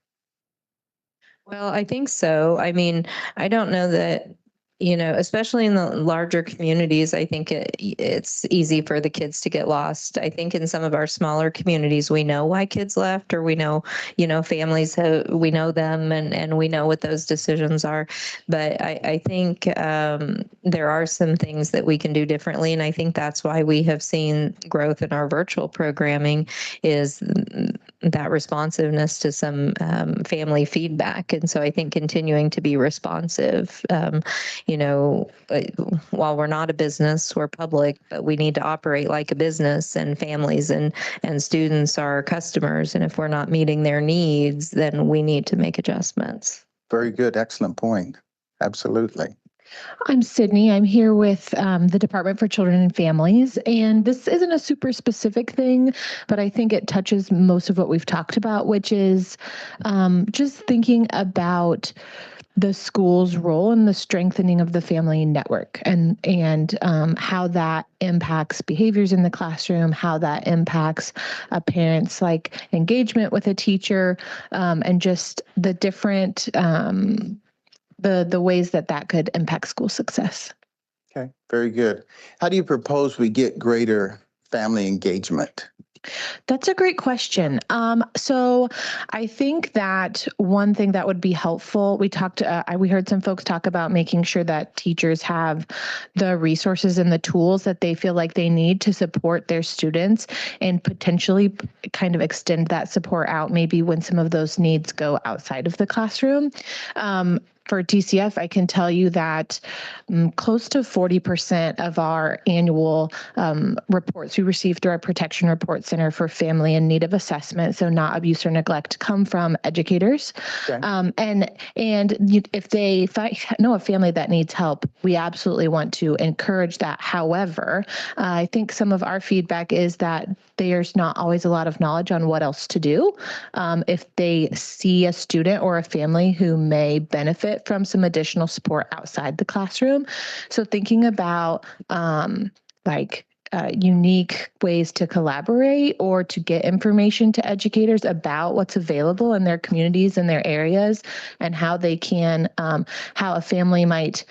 Well, I think so. I mean, I don't know that, especially in the larger communities, I think it's easy for the kids to get lost. I think in some of our smaller communities, we know why kids left, or we know, families, we know them and we know what those decisions are. But I think there are some things that we can do differently. And I think that's why we have seen growth in our virtual programming is that responsiveness to some family feedback. And so I think continuing to be responsive, while we're not a business, we're public, but we need to operate like a business, and families and students are customers. And if we're not meeting their needs, then we need to make adjustments. Very good. Excellent point. Absolutely. I'm Sydney. I'm here with the Department for Children and Families, and this isn't a super specific thing, but I think it touches most of what we've talked about, which is just thinking about the school's role in the strengthening of the family network and how that impacts behaviors in the classroom, how that impacts a parent's engagement with a teacher, and just the different the ways that could impact school success. Okay, very good. How do you propose we get greater family engagement? That's a great question. So I think that one thing that would be helpful, we heard some folks talk about making sure that teachers have the resources and the tools that they feel like they need to support their students and potentially kind of extend that support out maybe when some of those needs go outside of the classroom. For DCF, I can tell you that close to 40% of our annual reports we receive through our Protection Report Center for Family in Need of Assessment, so not abuse or neglect, come from educators. Okay. And if they know a family that needs help, we absolutely want to encourage that. However, I think some of our feedback is that there's not always a lot of knowledge on what else to do. If they see a student or a family who may benefit from some additional support outside the classroom. So thinking about unique ways to collaborate or to get information to educators about what's available in their communities and their areas and how they can, how a family might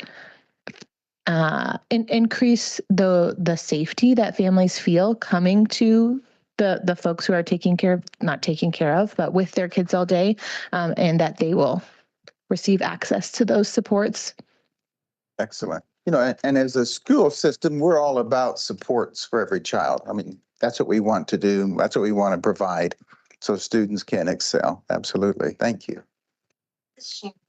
increase the safety that families feel coming to the folks who are not taking care of, but with their kids all day, and that they will receive access to those supports. Excellent. And as a school system, we're all about supports for every child. I mean, that's what we want to do. That's what we want to provide so students can excel. Absolutely. Thank you.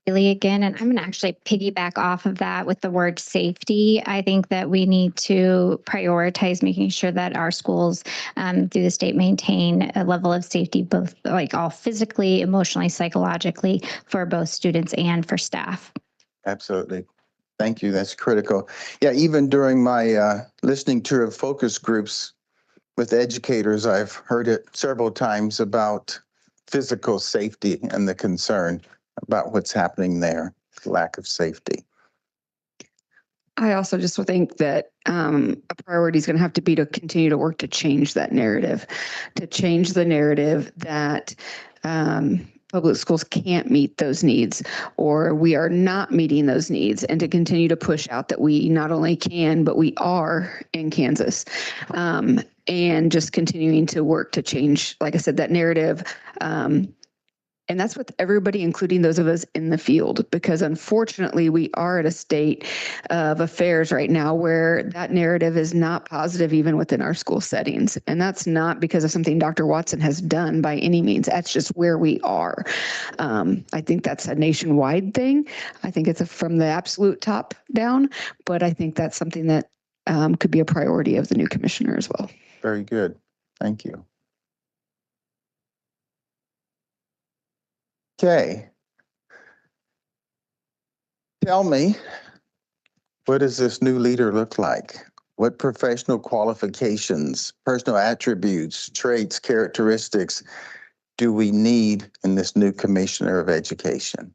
Really again, and I'm going to actually piggyback off of that with the word safety. I think that we need to prioritize making sure that our schools through the state maintain a level of safety, both all physically, emotionally, psychologically for both students and for staff. Absolutely. Thank you. That's critical. Yeah, even during my listening tour of focus groups with educators, I've heard it several times about physical safety and the concern about what's happening there, lack of safety. I also just think that a priority is going to have to be to continue to work to change that narrative, that public schools can't meet those needs, or we are not meeting those needs, and to continue to push out that we not only can, but we are in Kansas, and just continuing to work to change, like I said, that narrative. And that's with everybody, including those of us in the field, because unfortunately we are at a state of affairs right now where that narrative is not positive even within our school settings. And that's not because of something Dr. Watson has done by any means. That's just where we are. I think that's a nationwide thing. I think it's from the absolute top down, but I think that's something that could be a priority of the new commissioner as well. Very good. Thank you. Okay. Tell me, what does this new leader look like? What professional qualifications, personal attributes, traits, characteristics do we need in this new commissioner of education?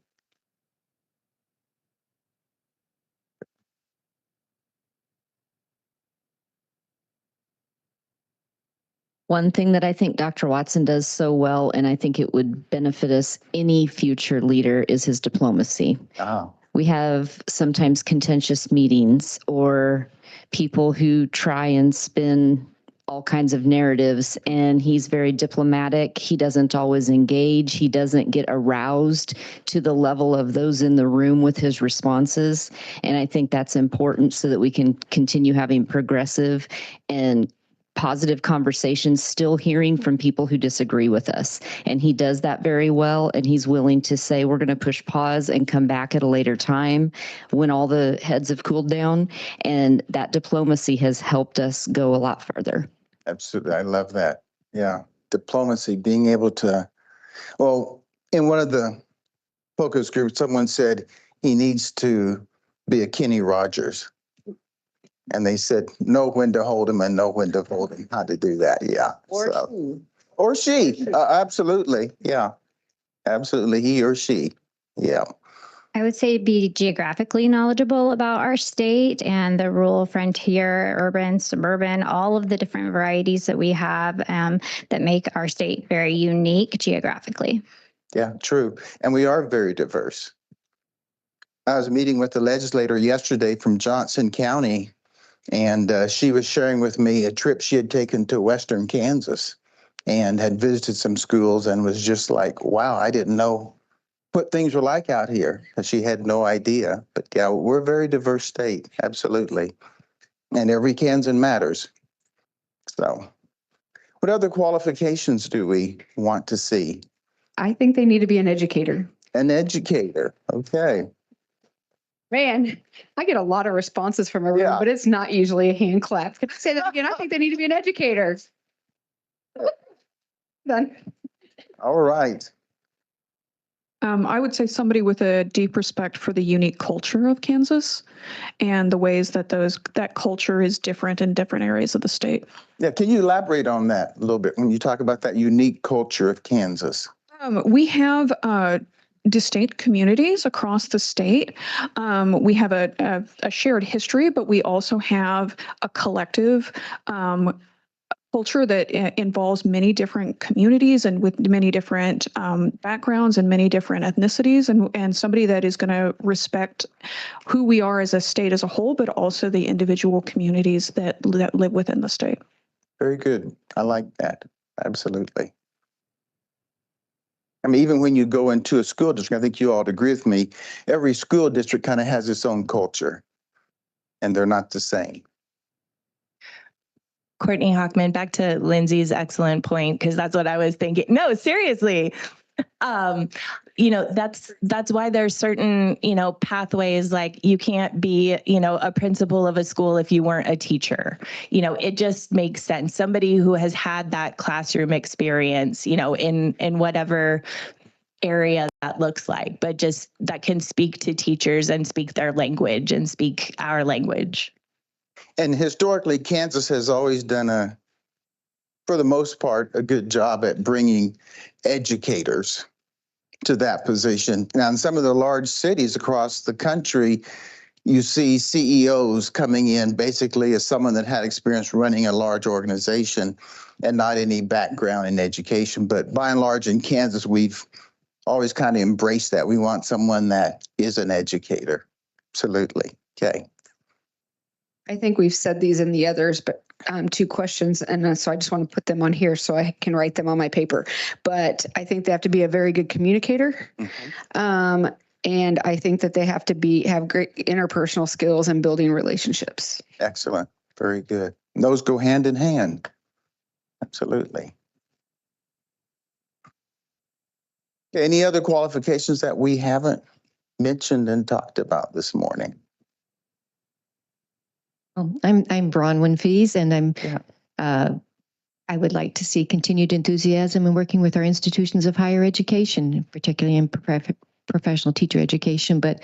One thing that I think Dr. Watson does so well, and I think it would benefit us, any future leader, is his diplomacy. Oh. We have sometimes contentious meetings or people who try and spin all kinds of narratives, and he's very diplomatic. He doesn't always engage. He doesn't get aroused to the level of those in the room with his responses. And I think that's important so that we can continue having progressive and positive conversations, still hearing from people who disagree with us. And he does that very well. And he's willing to say, we're going to push pause and come back at a later time when all the heads have cooled down. And that diplomacy has helped us go a lot further. Absolutely. I love that. Yeah. Diplomacy, being able to, well, in one of the focus groups, someone said he needs to be a Kenny Rogers. And they said, know when to hold him and know when to hold him, how to do that. Yeah. Or she. Absolutely. Yeah. Absolutely. He or she. Yeah. I would say be geographically knowledgeable about our state and the rural, frontier, urban, suburban, all of the different varieties that we have that make our state very unique geographically. Yeah, true. And we are very diverse. I was meeting with the legislator yesterday from Johnson County, and she was sharing with me a trip she had taken to Western Kansas and had visited some schools and was just like, wow, I didn't know what things were like out here. She had no idea. But yeah, we're a very diverse state, absolutely. And every Kansan matters. So what other qualifications do we want to see? I think they need to be an educator. An educator, okay. Man, I get a lot of responses from everyone, but it's not usually a hand clap. Could you say that again? I think they need to be an educator. Done. All right. I would say somebody with a deep respect for the unique culture of Kansas and the ways that that culture is different in different areas of the state. Yeah, can you elaborate on that a little bit when you talk about that unique culture of Kansas? We have distinct communities across the state. We have a shared history, but we also have a collective culture that involves many different communities and with many different backgrounds and many different ethnicities, and somebody that is going to respect who we are as a state as a whole, but also the individual communities that live within the state. Very good. I like that. Absolutely. I mean, even when you go into a school district, I think you all would agree with me, every school district kind of has its own culture, and they're not the same. Courtney Hockman, back to Lindsay's excellent point, because that's what I was thinking. No, seriously. That's why there's certain, pathways, like you can't be, a principal of a school if you weren't a teacher. It just makes sense. Somebody who has had that classroom experience, in whatever area that looks like, but just that can speak to teachers and speak their language and speak our language. And historically, Kansas has always done for the most part, a good job at bringing educators to that position. Now, in some of the large cities across the country, you see CEOs coming in basically as someone that had experience running a large organization and not any background in education. But by and large, in Kansas, we've always kind of embraced that. We want someone that is an educator. Absolutely. Okay. I think we've said these in the others, but 2 questions. And so I just want to put them on here so I can write them on my paper. But I think they have to be a very good communicator. Mm-hmm. And I think that they have to have great interpersonal skills and building relationships. Excellent. Very good. And those go hand in hand. Absolutely. Any other qualifications that we haven't mentioned and talked about this morning? I'm Bronwyn Fees, and I would like to see continued enthusiasm in working with our institutions of higher education, particularly in professional teacher education, but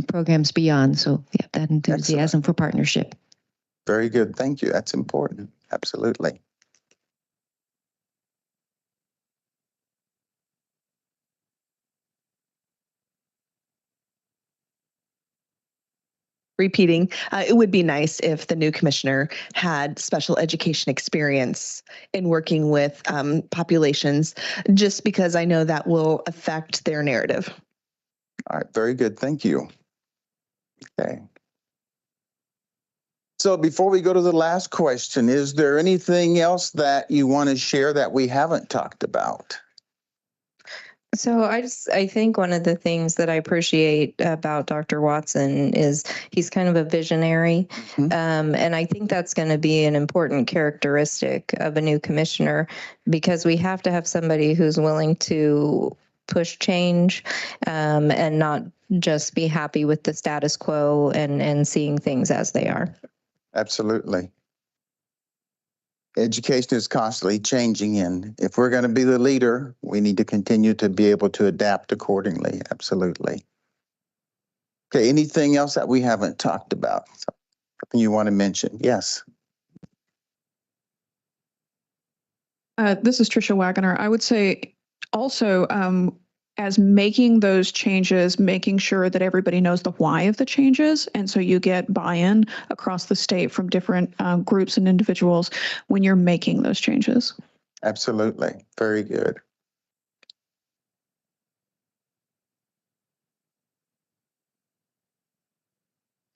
programs beyond. So yeah, that enthusiasm for partnership. Very good. Thank you. That's important. Absolutely. repeating, it would be nice if the new commissioner had special education experience in working with populations, just because I know that will affect their narrative. All right, very good. Thank you. Okay. So before we go to the last question, is there anything else that you want to share that we haven't talked about? So I think one of the things that I appreciate about Dr. Watson is he's kind of a visionary. And I think that's going to be an important characteristic of a new commissioner, because we have to have somebody who's willing to push change and not just be happy with the status quo and seeing things as they are. Absolutely. Education is constantly changing, and if we're going to be the leader, we need to continue to be able to adapt accordingly. Absolutely. Okay, anything else that we haven't talked about? Something you want to mention? Yes. This is Tricia Wagoner. I would say also, as making those changes, making sure that everybody knows the why of the changes. And so you get buy-in across the state from different groups and individuals when you're making those changes. Absolutely. Very good.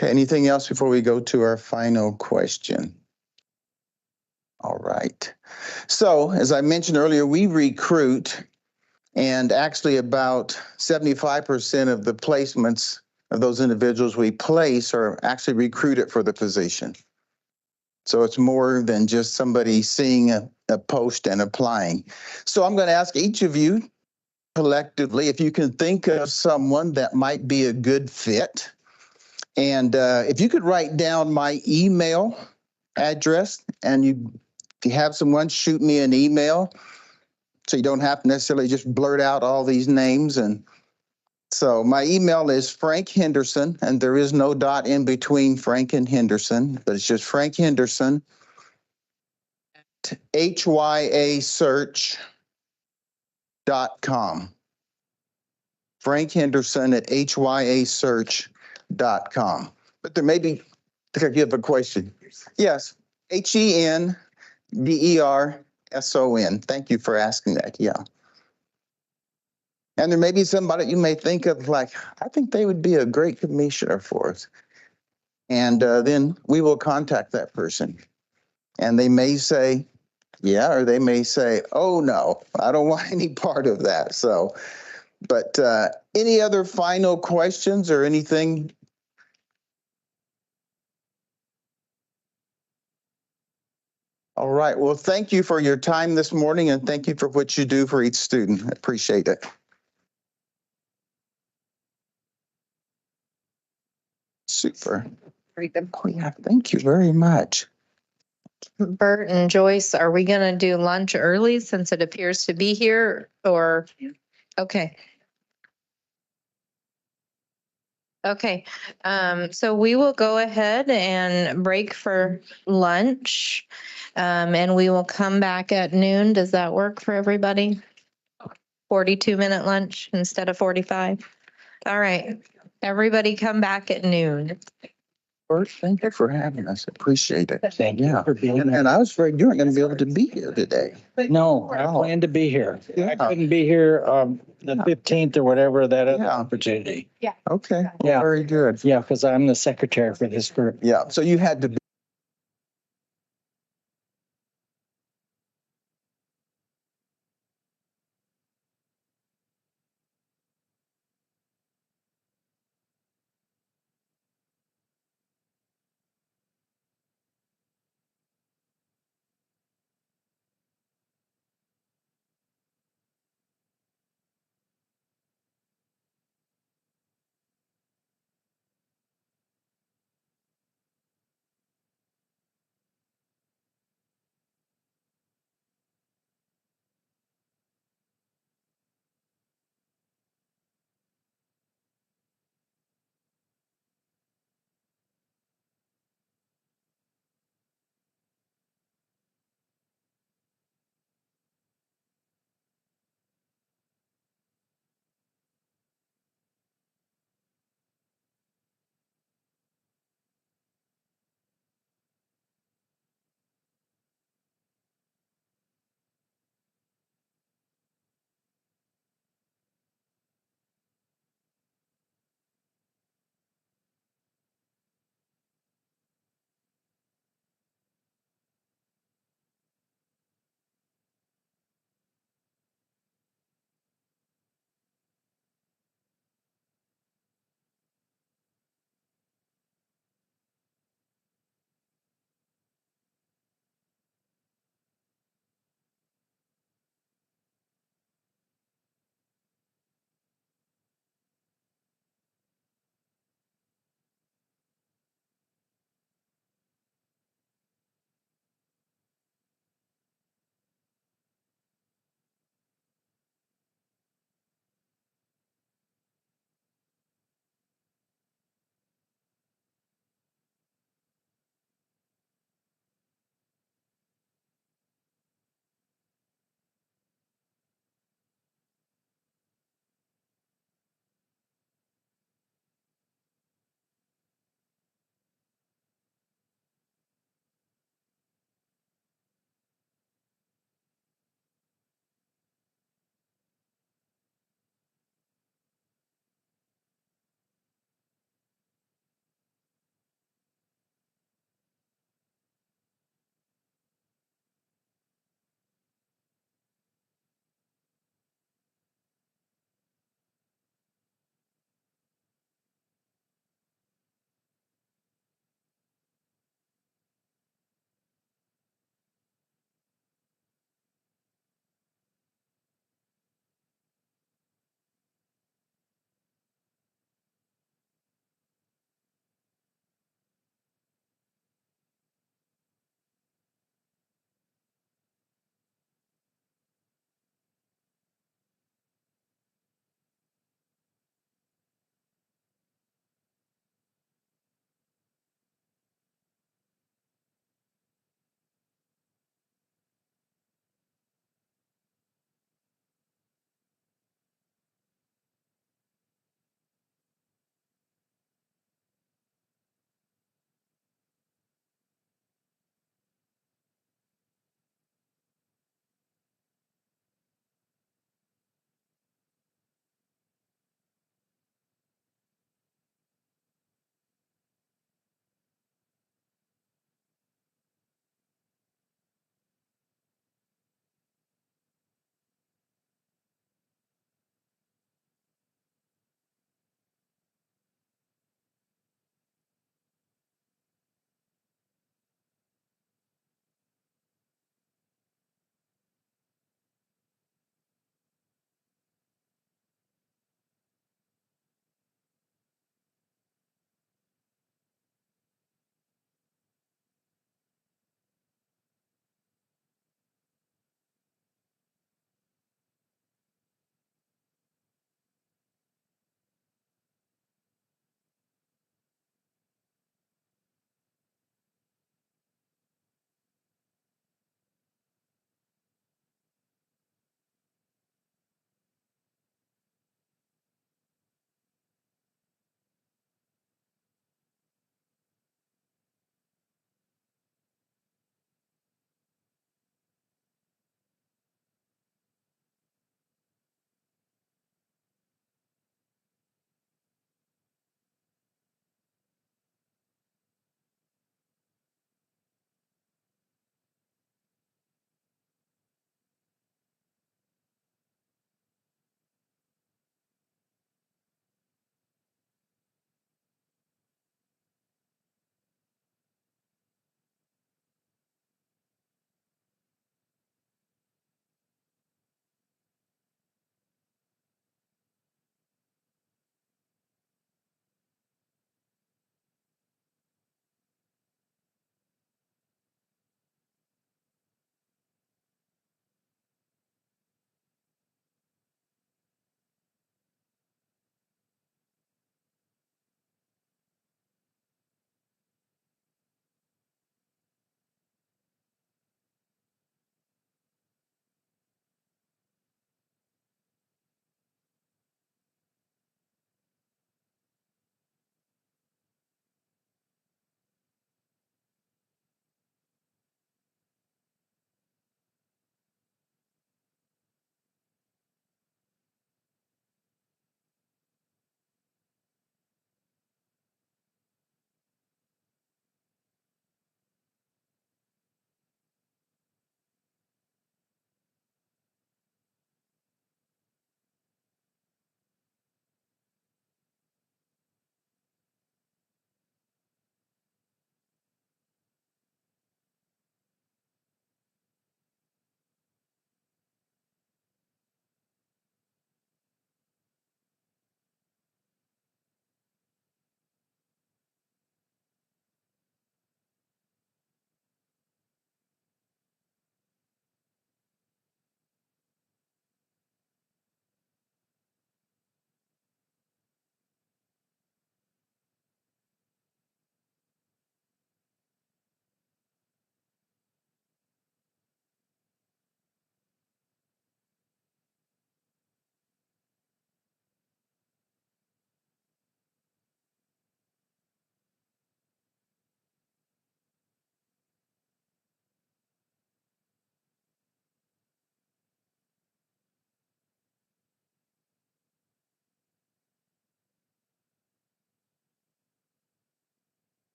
Okay, anything else before we go to our final question? All right. So as I mentioned earlier, we recruit, and actually about 75% of the placements of those individuals we place are actually recruited for the position. So it's more than just somebody seeing a post and applying. So I'm going to ask each of you collectively if you can think of someone that might be a good fit. And if you could write down my email address, and if you have someone, shoot me an email so you don't have to necessarily just blurt out all these names. And so my email is Frank Henderson, and there is no dot in between Frank and Henderson, but it's just Frank Henderson at hyasearch.com. Frank Henderson at hyasearch.com. But there may be, I give a question. Yes, HENDERSON. Thank you for asking that. Yeah. And there may be somebody you may think of like, I think they would be a great commissioner for us. And then we will contact that person. And they may say, yeah, or they may say, oh, no, I don't want any part of that. So, but any other final questions or anything? All right. Well, thank you for your time this morning, and thank you for what you do for each student. I appreciate it. Super. Oh, yeah, thank you very much. Bert and Joyce, are we going to do lunch early since it appears to be here, or? Okay. Okay, so we will go ahead and break for lunch, and we will come back at noon. Does that work for everybody? 42-minute lunch instead of 45? All right, everybody come back at noon. Bert, thank you for having us. Appreciate it. Thank you for being here. And I was afraid you weren't going to be able to be here today. No, I plan to be here. I couldn't be here the 15th or whatever, that other opportunity. Yeah. Okay. Yeah. Very good. Yeah, because I'm the secretary for this group. Yeah. So you had to be.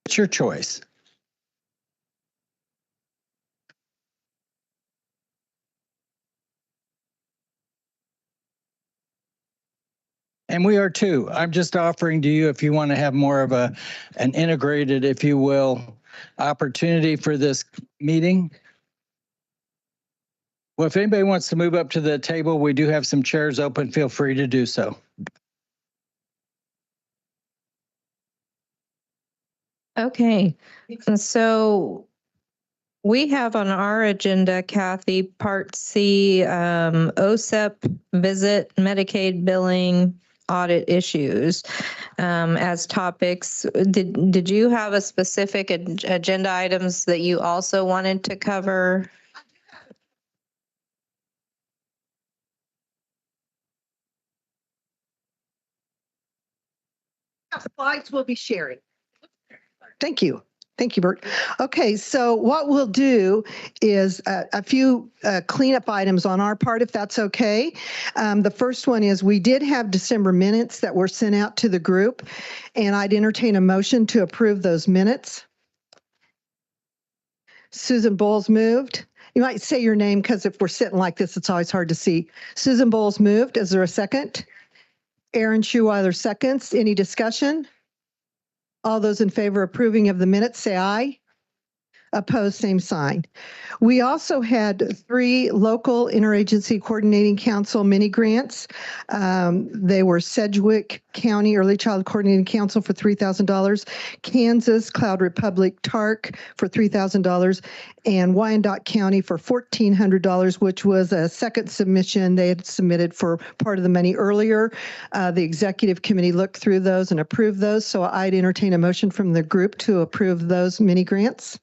It's your choice. And we are too. I'm just offering to you if you want to have more of an integrated, if you will, opportunity for this meeting. Well, if anybody wants to move up to the table, we do have some chairs open. Feel free to do so. Okay, and so we have on our agenda, Kathy, Part C, OSEP visit, Medicaid billing, audit issues as topics. Did you have a specific agenda items that you also wanted to cover? Slides will be sharing. Thank you. Thank you, Bert. Okay, so what we'll do is a few cleanup items on our part, if that's okay. The first one is we did have December minutes that were sent out to the group, and I'd entertain a motion to approve those minutes. Susan Bowles moved. You might say your name because if we're sitting like this, it's always hard to see. Susan Bowles moved. Is there a second? Aaron Schuweiler seconds. Any discussion? All those in favor of approving of the minutes, say aye. Opposed, same sign. We also had 3 local interagency coordinating council mini grants. They were Sedgwick County Early Child Coordinating Council for $3,000, Kansas Cloud Republic TARC for $3,000, and Wyandotte County for $1,400, which was a second submission. They had submitted for part of the money earlier. The executive committee looked through those and approved those, so I'd entertain a motion from the group to approve those mini grants.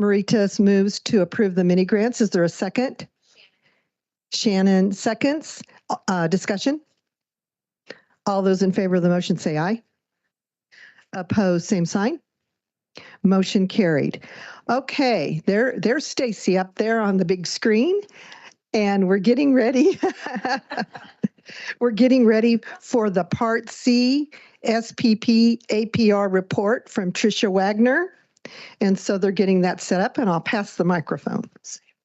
Maritas moves to approve the mini grants. Is there a second? Shannon seconds. Discussion? All those in favor of the motion say aye. Opposed, same sign. Motion carried. Okay, there's Stacy up there on the big screen, and we're getting ready. We're getting ready for the Part C SPP APR report from Tricia Wagner. And so they're getting that set up, and I'll pass the microphone.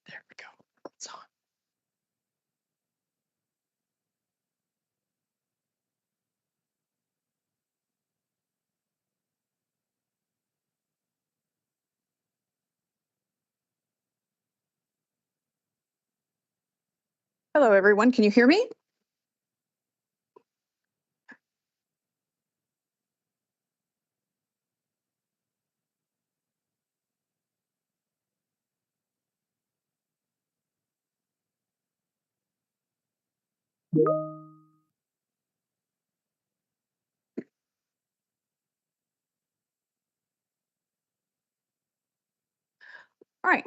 There we go. It's on. Hello, everyone. Can you hear me? All right.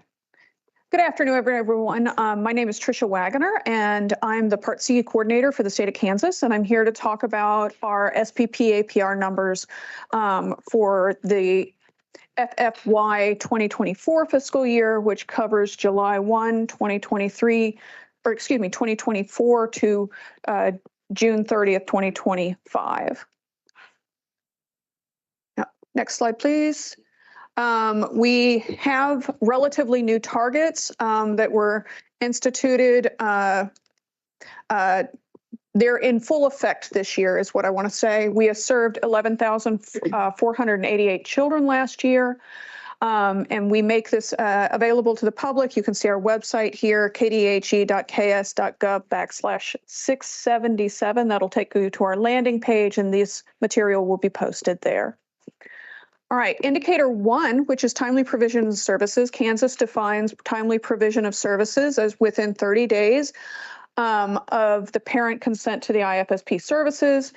Good afternoon, everyone. My name is Tricia Wagner, and I'm the Part C coordinator for the state of Kansas, and I'm here to talk about our SPP APR numbers for the FFY 2024 fiscal year, which covers July 1, 2023, or excuse me, 2024 to June 30th, 2025. Next slide, please. We have relatively new targets that were instituted. They're in full effect this year is what I want to say. We have served 11,488 children last year. And we make this available to the public. You can see our website here, kdhe.ks.gov/677. That'll take you to our landing page, and this material will be posted there. All right, indicator 1, which is timely provision of services. Kansas defines timely provision of services as within 30 days of the parent consent to the IFSP services.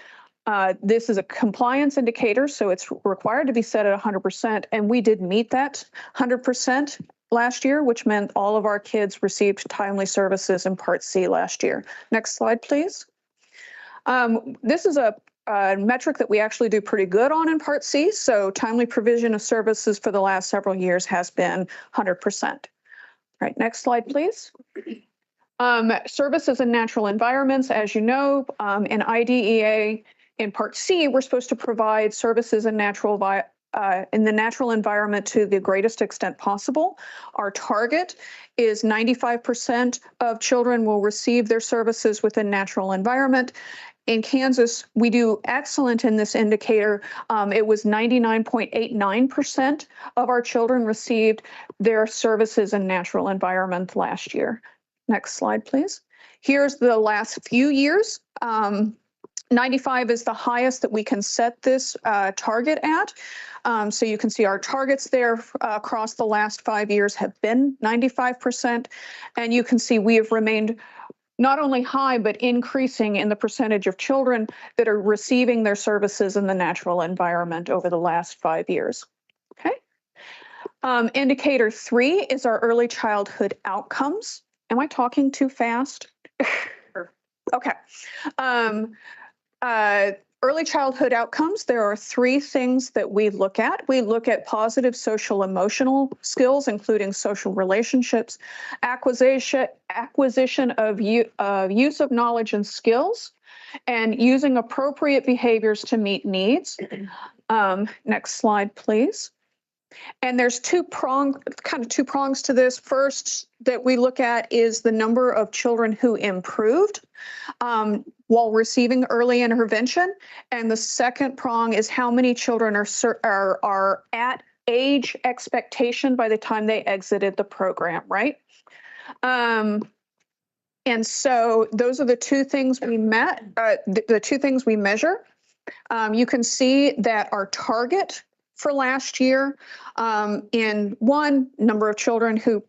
This is a compliance indicator, so it's required to be set at 100%, and we did meet that 100% last year, which meant all of our kids received timely services in Part C last year. Next slide, please. This is a metric that we actually do pretty good on in Part C. So timely provision of services for the last several years has been 100%. All right, next slide, please. Services in natural environments, as you know, in IDEA, in Part C, we're supposed to provide services in in the natural environment to the greatest extent possible. Our target is 95% of children will receive their services within natural environment. In Kansas, we do excellent in this indicator. It was 99.89% of our children received their services in natural environment last year. Next slide, please. Here's the last few years. 95 is the highest that we can set this target at. So you can see our targets there across the last 5 years have been 95%. And you can see we have remained not only high, but increasing in the percentage of children that are receiving their services in the natural environment over the last 5 years. Okay. Indicator 3 is our early childhood outcomes. Am I talking too fast? Okay. Early childhood outcomes, there are 3 things that we look at. We look at positive social emotional skills, including social relationships, acquisition of use of knowledge and skills, and using appropriate behaviors to meet needs. Next slide, please. And there's two prongs to this. First that we look at is the number of children who improved while receiving early intervention. And the second prong is how many children are at age expectation by the time they exited the program, right? And so those are the 2 things we met, the 2 things we measure. You can see that our target for last year in one number of children who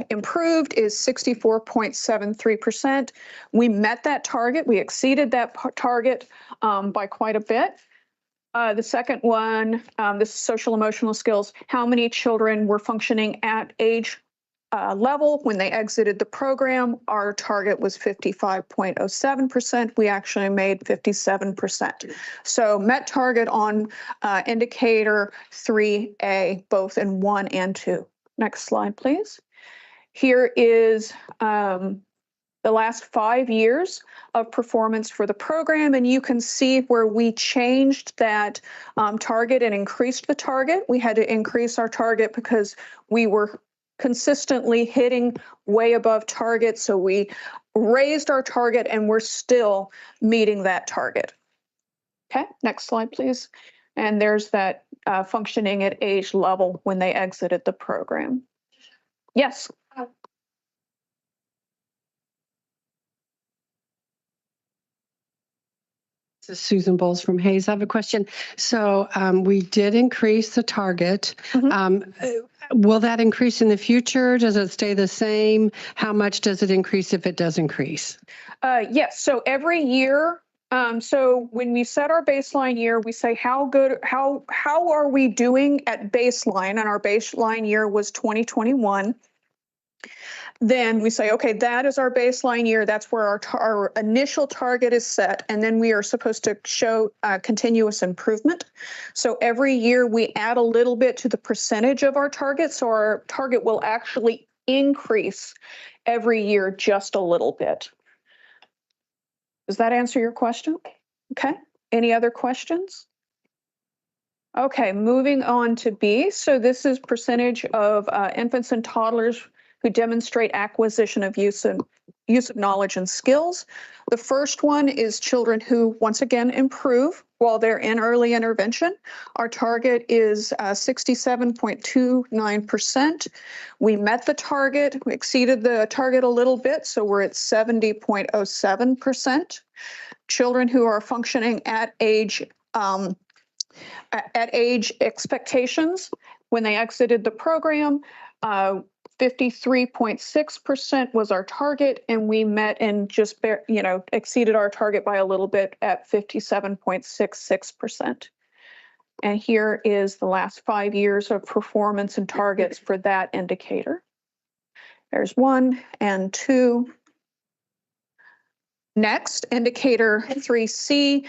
improved is 64.73%. We met that target. We exceeded that target by quite a bit. The second one, this is social emotional skills. How many children were functioning at age level when they exited the program? Our target was 55.07%. We actually made 57%. So met target on indicator 3A, both in 1 and 2. Next slide, please. Here is the last 5 years of performance for the program, and you can see where we changed that target and increased the target. We had to increase our target because we were consistently hitting way above target. So we raised our target and we're still meeting that target. Okay, next slide, please. And there's that functioning at age level when they exited the program. Yes. This is Susan Bowles from Hayes. I have a question. So we did increase the target. Will that increase in the future? Does it stay the same? How much does it increase if it does increase? Yes. So every year, so when we set our baseline year, we say how are we doing at baseline? And our baseline year was 2021. Then we say, okay, that is our baseline year. That's where our initial target is set. And then we are supposed to show continuous improvement. So every year we add a little bit to the percentage of our target. So our target will actually increase every year just a little bit. Does that answer your question? Okay. Any other questions? Okay, moving on to B. So this is percentage of infants and toddlers who demonstrate acquisition of use of knowledge and skills. The first one is children who, once again, improve while they're in early intervention. Our target is 67.29%. We met the target. We exceeded the target a little bit, so we're at 70.07%. Children who are functioning at age expectations when they exited the program, 53.6% was our target, and we met and just exceeded our target by a little bit at 57.66%. And here is the last 5 years of performance and targets for that indicator. There's 1 and 2. Next, indicator 3C,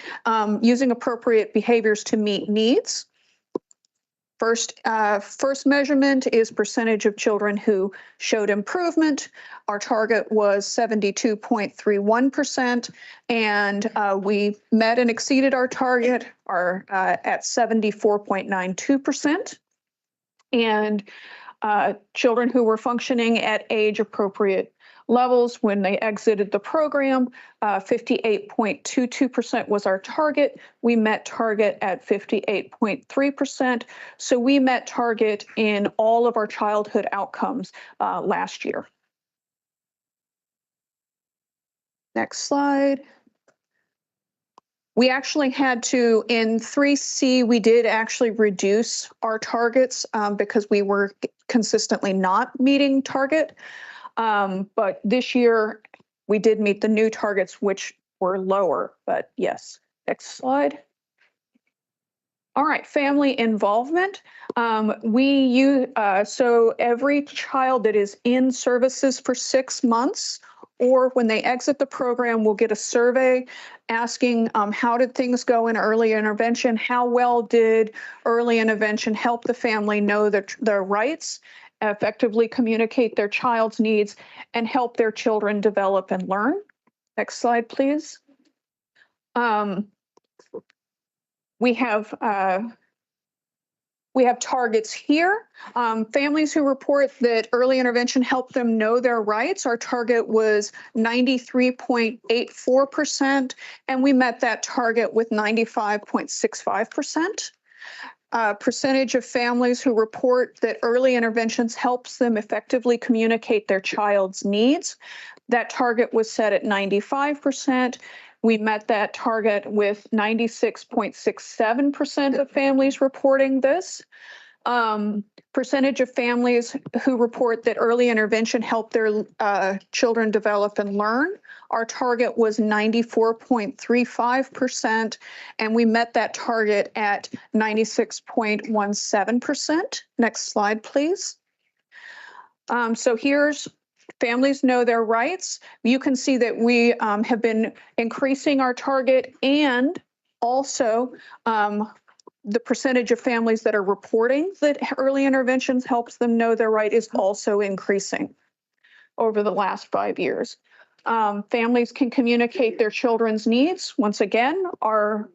using appropriate behaviors to meet needs. First measurement is percentage of children who showed improvement. Our target was 72.31%, and we met and exceeded our target at 74.92%. And children who were functioning at age appropriate levels when they exited the program, 58.22% was our target. We met target at 58.3%. So we met target in all of our childhood outcomes last year. Next slide. We actually had to, in 3C, we did actually reduce our targets because we were consistently not meeting target. But this year, we did meet the new targets, which were lower, but yes. Next slide. All right, family involvement. So every child that is in services for 6 months, or when they exit the program, will get a survey asking how did things go in early intervention? How well did early intervention help the family know their rights, effectively communicate their child's needs, and help their children develop and learn? Next slide, please. We have targets here. Families who report that early intervention helped them know their rights, our target was 93.84%, and we met that target with 95.65%. Percentage of families who report that early interventions helps them effectively communicate their child's needs, that target was set at 95%. We met that target with 96.67% of families reporting this. Percentage of families who report that early intervention helped their children develop and learn. Our target was 94.35%, and we met that target at 96.17%. Next slide, please. So here's families know their rights. You can see that we have been increasing our target, and also the percentage of families that are reporting that early interventions helps them know their right is also increasing over the last 5 years. Families can communicate their children's needs. Once again, our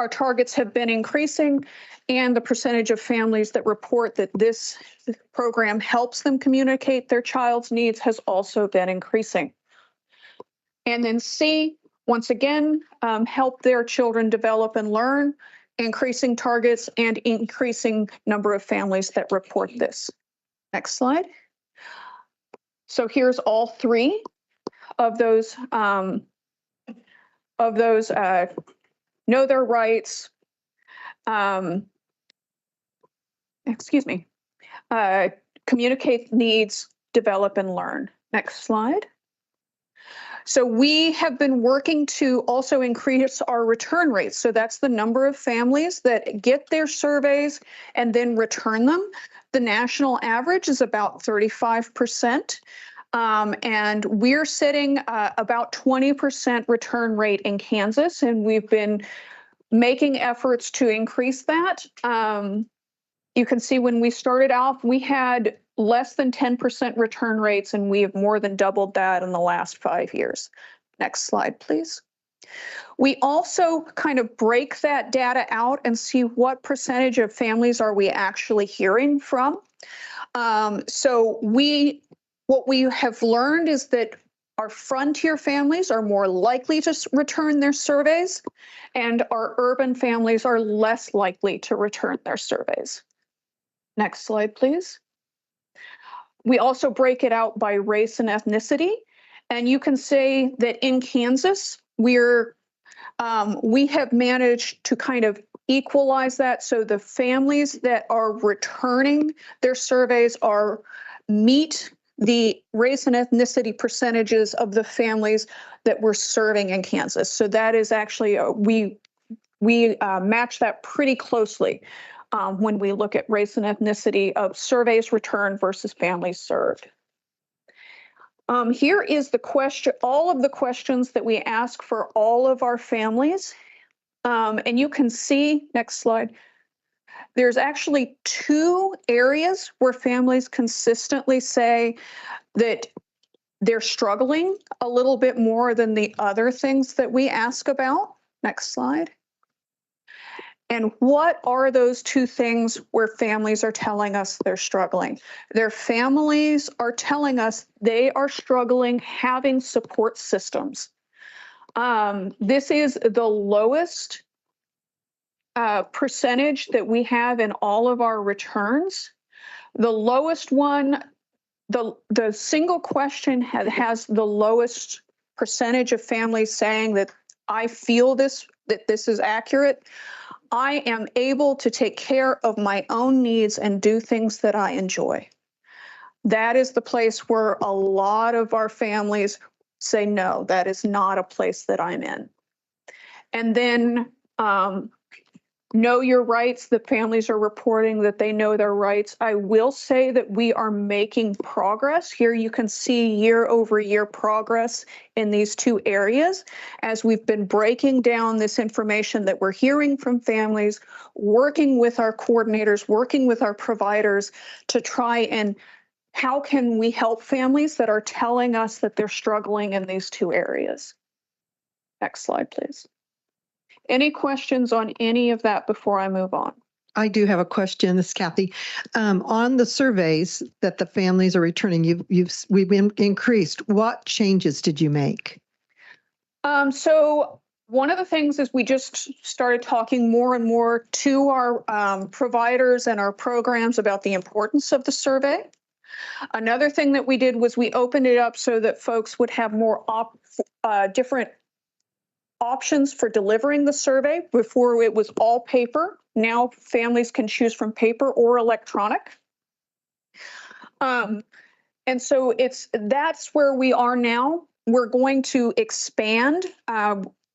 targets have been increasing, and the percentage of families that report that this program helps them communicate their child's needs has also been increasing. And then C, once again, help their children develop and learn, increasing targets and increasing number of families that report this. Next slide. So here's all three of those know their rights, communicate needs, develop and learn. Next slide. So we have been working to also increase our return rates. So that's the number of families that get their surveys and then return them. The national average is about 35%. And we're setting about 20% return rate in Kansas, and we've been making efforts to increase that. You can see when we started off, we had less than 10% return rates, and we have more than doubled that in the last 5 years. Next slide, please. We also kind of break that data out and see what percentage of families are we actually hearing from. What we have learned is that our frontier families are more likely to return their surveys, and our urban families are less likely to return their surveys. Next slide, please. We also break it out by race and ethnicity, and you can say that in Kansas, we have managed to kind of equalize that, so the families that are returning their surveys meet the race and ethnicity percentages of the families that we're serving in Kansas. So that is actually, we match that pretty closely when we look at race and ethnicity of surveys returned versus families served. Here is the question, all of the questions that we ask for all of our families. And you can see, next slide, there's actually 2 areas where families consistently say that they're struggling a little bit more than the other things that we ask about. Next slide. And what are those 2 things where families are telling us they're struggling? Their families are telling us they are struggling having support systems. This is the lowest percentage that we have in all of our returns. The lowest one, the single question has the lowest percentage of families saying that I feel that this is accurate. I am able to take care of my own needs and do things that I enjoy. That is the place where a lot of our families say, no, that is not a place that I'm in. And then know your rights. The families are reporting that they know their rights. I will say that we are making progress. Here you can see year over year progress in these 2 areas as we've been breaking down this information that we're hearing from families, working with our coordinators, working with our providers to try and how can we help families that are telling us that they're struggling in these 2 areas. Next slide, please. Any questions on any of that before I move on? I do have a question. This is Kathy. On the surveys that the families are returning, we've increased. What changes did you make? So one of the things is we just started talking more and more to our providers and our programs about the importance of the survey. Another thing that we did was we opened it up so that folks would have more different options for delivering the survey. Before it was all paper. Now families can choose from paper or electronic. And so that's where we are now. We're going to expand.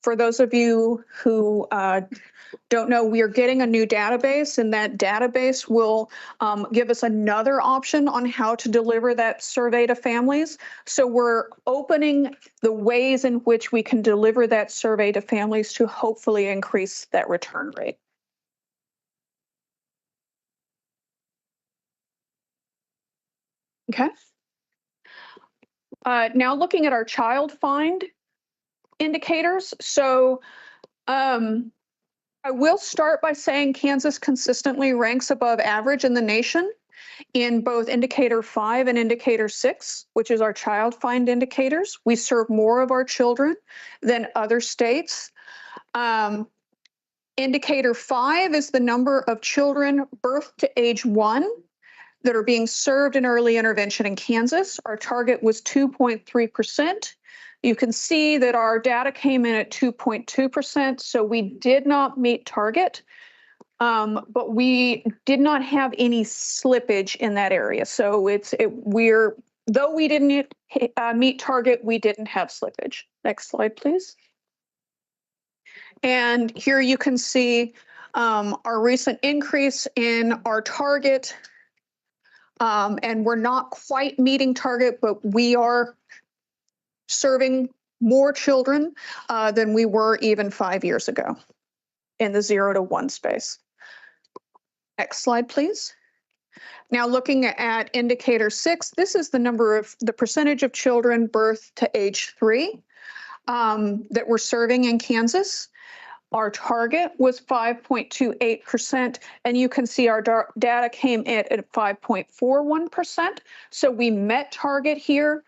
For those of you who don't know, we are getting a new database, and that database will give us another option on how to deliver that survey to families. So we're opening the ways in which we can deliver that survey to families to hopefully increase that return rate. Okay. Now looking at our child find indicators. So I will start by saying Kansas consistently ranks above average in the nation in both indicator 5 and indicator 6, which is our child find indicators. We serve more of our children than other states. Indicator 5 is the number of children birth to age 1 that are being served in early intervention in Kansas. Our target was 2.3%. You can see that our data came in at 2.2%, so we did not meet target, but we did not have any slippage in that area. So though we didn't meet target, we didn't have slippage. Next slide, please. And here you can see our recent increase in our target, and we're not quite meeting target, but we are serving more children than we were even 5 years ago in the 0 to 1 space. Next slide, please. Now looking at indicator 6, this is the percentage of children birth to age 3 that we're serving in Kansas. Our target was 5.28%, and you can see our data came in at 5.41%. So we met target here.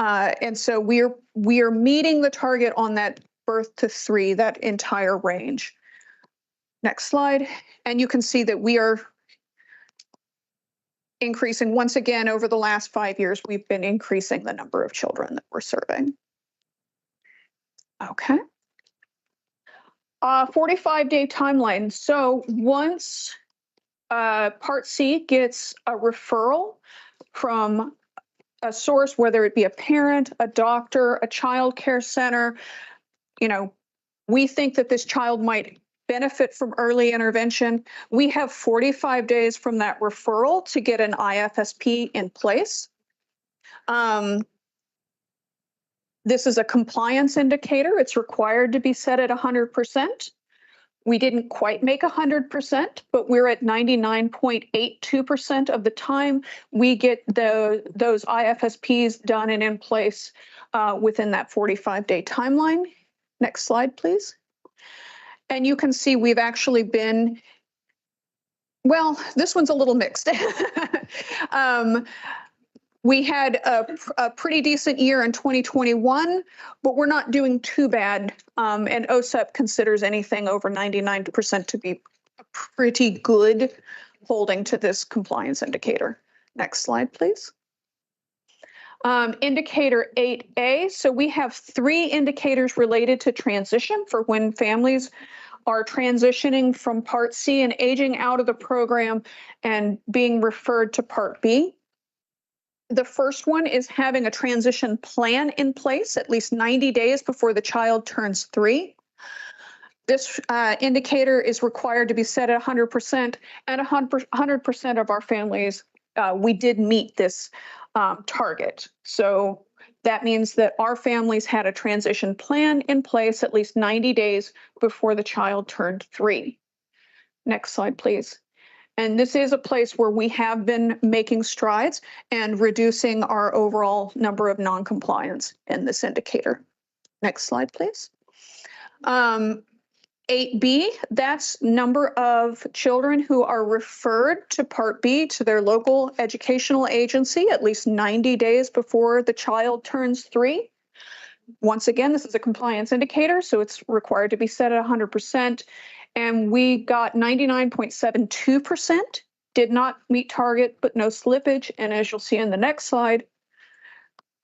And so we're meeting the target on that birth to 3, that entire range. Next slide. And you can see that we are increasing once again over the last 5 years. We've been increasing the number of children that we're serving. Okay. 45-day timeline. So once Part C gets a referral from a source, whether it be a parent, a doctor, a child care center, we think that this child might benefit from early intervention. We have 45 days from that referral to get an IFSP in place. This is a compliance indicator. It's required to be set at 100%. We didn't quite make 100%, but we're at 99.82% of the time we get those IFSPs done and in place within that 45-day timeline. Next slide, please. And you can see we've actually been, well, this one's a little mixed. We had a pretty decent year in 2021, but we're not doing too bad. And OSEP considers anything over 99% to be pretty good holding to this compliance indicator. Next slide, please. Indicator 8A. So we have 3 indicators related to transition for when families are transitioning from Part C and aging out of the program and being referred to Part B. The first one is having a transition plan in place at least 90 days before the child turns 3. This indicator is required to be set at 100%, and 100% of our families, we did meet this target. So that means that our families had a transition plan in place at least 90 days before the child turned 3. Next slide, please. And this is a place where we have been making strides and reducing our overall number of non-compliance in this indicator. Next slide, please. 8B, that's number of children who are referred to Part B to their local educational agency at least 90 days before the child turns 3. Once again, this is a compliance indicator, so it's required to be set at 100%. And we got 99.72%, did not meet target, but no slippage. And as you'll see in the next slide,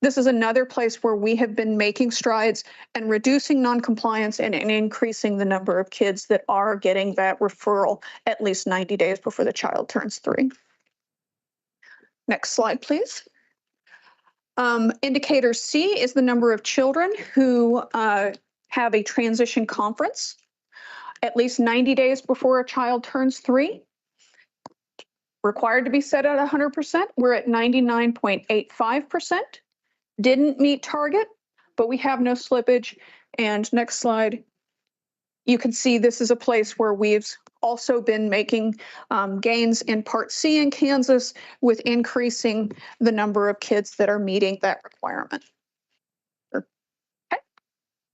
this is another place where we have been making strides and reducing noncompliance and increasing the number of kids that are getting that referral at least 90 days before the child turns 3. Next slide, please. Indicator C is the number of children who have a transition conference at least 90 days before a child turns 3. Required to be set at 100%. We're at 99.85%. Didn't meet target, but we have no slippage. And next slide, you can see this is a place where we've also been making gains in Part C in Kansas with increasing the number of kids that are meeting that requirement. Okay.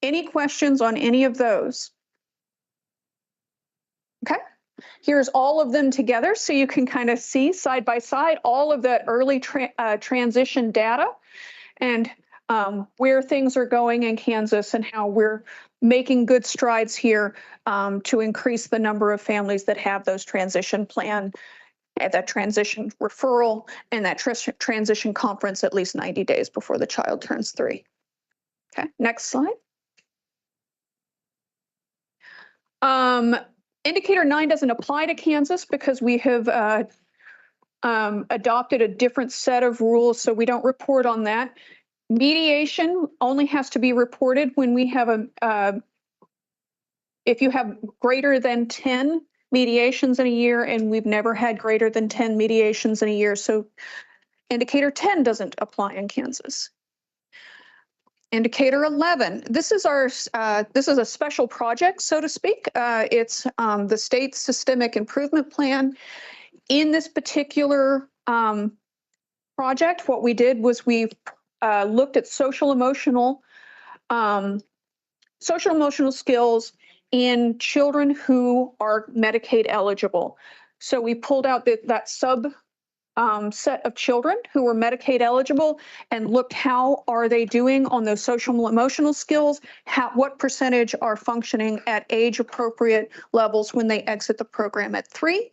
Any questions on any of those? Okay, here's all of them together so you can kind of see side by side all of that early transition data and where things are going in Kansas and how we're making good strides here to increase the number of families that have those transition plan, that transition referral, and that transition conference at least 90 days before the child turns 3. Okay, next slide. Indicator 9 doesn't apply to Kansas because we have adopted a different set of rules, so we don't report on that. Mediation only has to be reported when we have if you have greater than 10 mediations in a year, and we've never had greater than 10 mediations in a year, so indicator 10 doesn't apply in Kansas. Indicator 11, this is a special project, so to speak. It's the state's systemic improvement plan. In this particular project, what we did was we looked at social emotional skills in children who are Medicaid eligible. So we pulled out that sub set of children who were Medicaid eligible and looked how are they doing on those social emotional skills, what percentage are functioning at age appropriate levels when they exit the program at 3.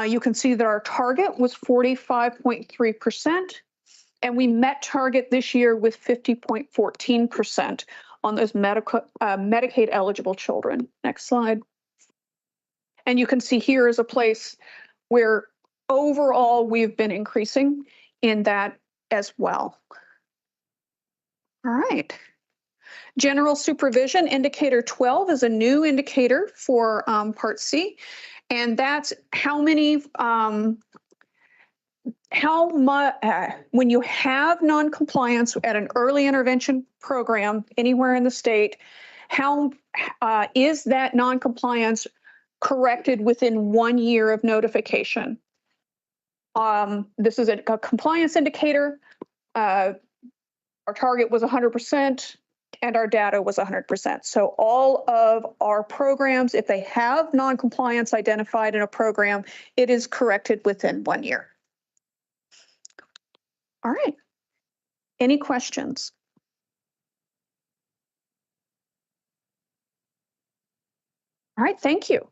You can see that our target was 45.3%, and we met target this year with 50.14% on those Medicaid eligible children. Next slide. And you can see here is a place where overall, we've been increasing in that as well. All right. General supervision, indicator 12 is a new indicator for Part C, and that's how many, when you have noncompliance at an early intervention program anywhere in the state, how is that noncompliance corrected within 1 year of notification? This is a compliance indicator. Our target was 100% and our data was 100%. So all of our programs, if they have noncompliance identified in a program, it is corrected within 1 year. All right. Any questions? All right, thank you.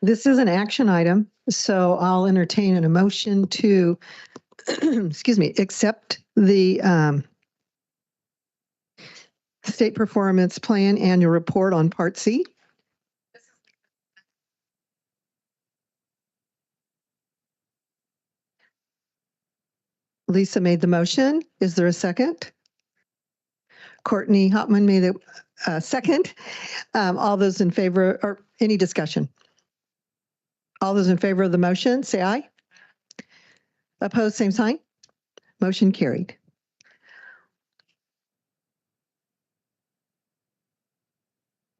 This is an action item, so I'll entertain an emotion to, excuse me, accept the State Performance Plan Annual Report on Part C. Lisa made the motion. Is there a second? Courtney Hopman made a second. All those in favor, or any discussion? All those in favor of the motion, say aye. Opposed, same sign. Motion carried.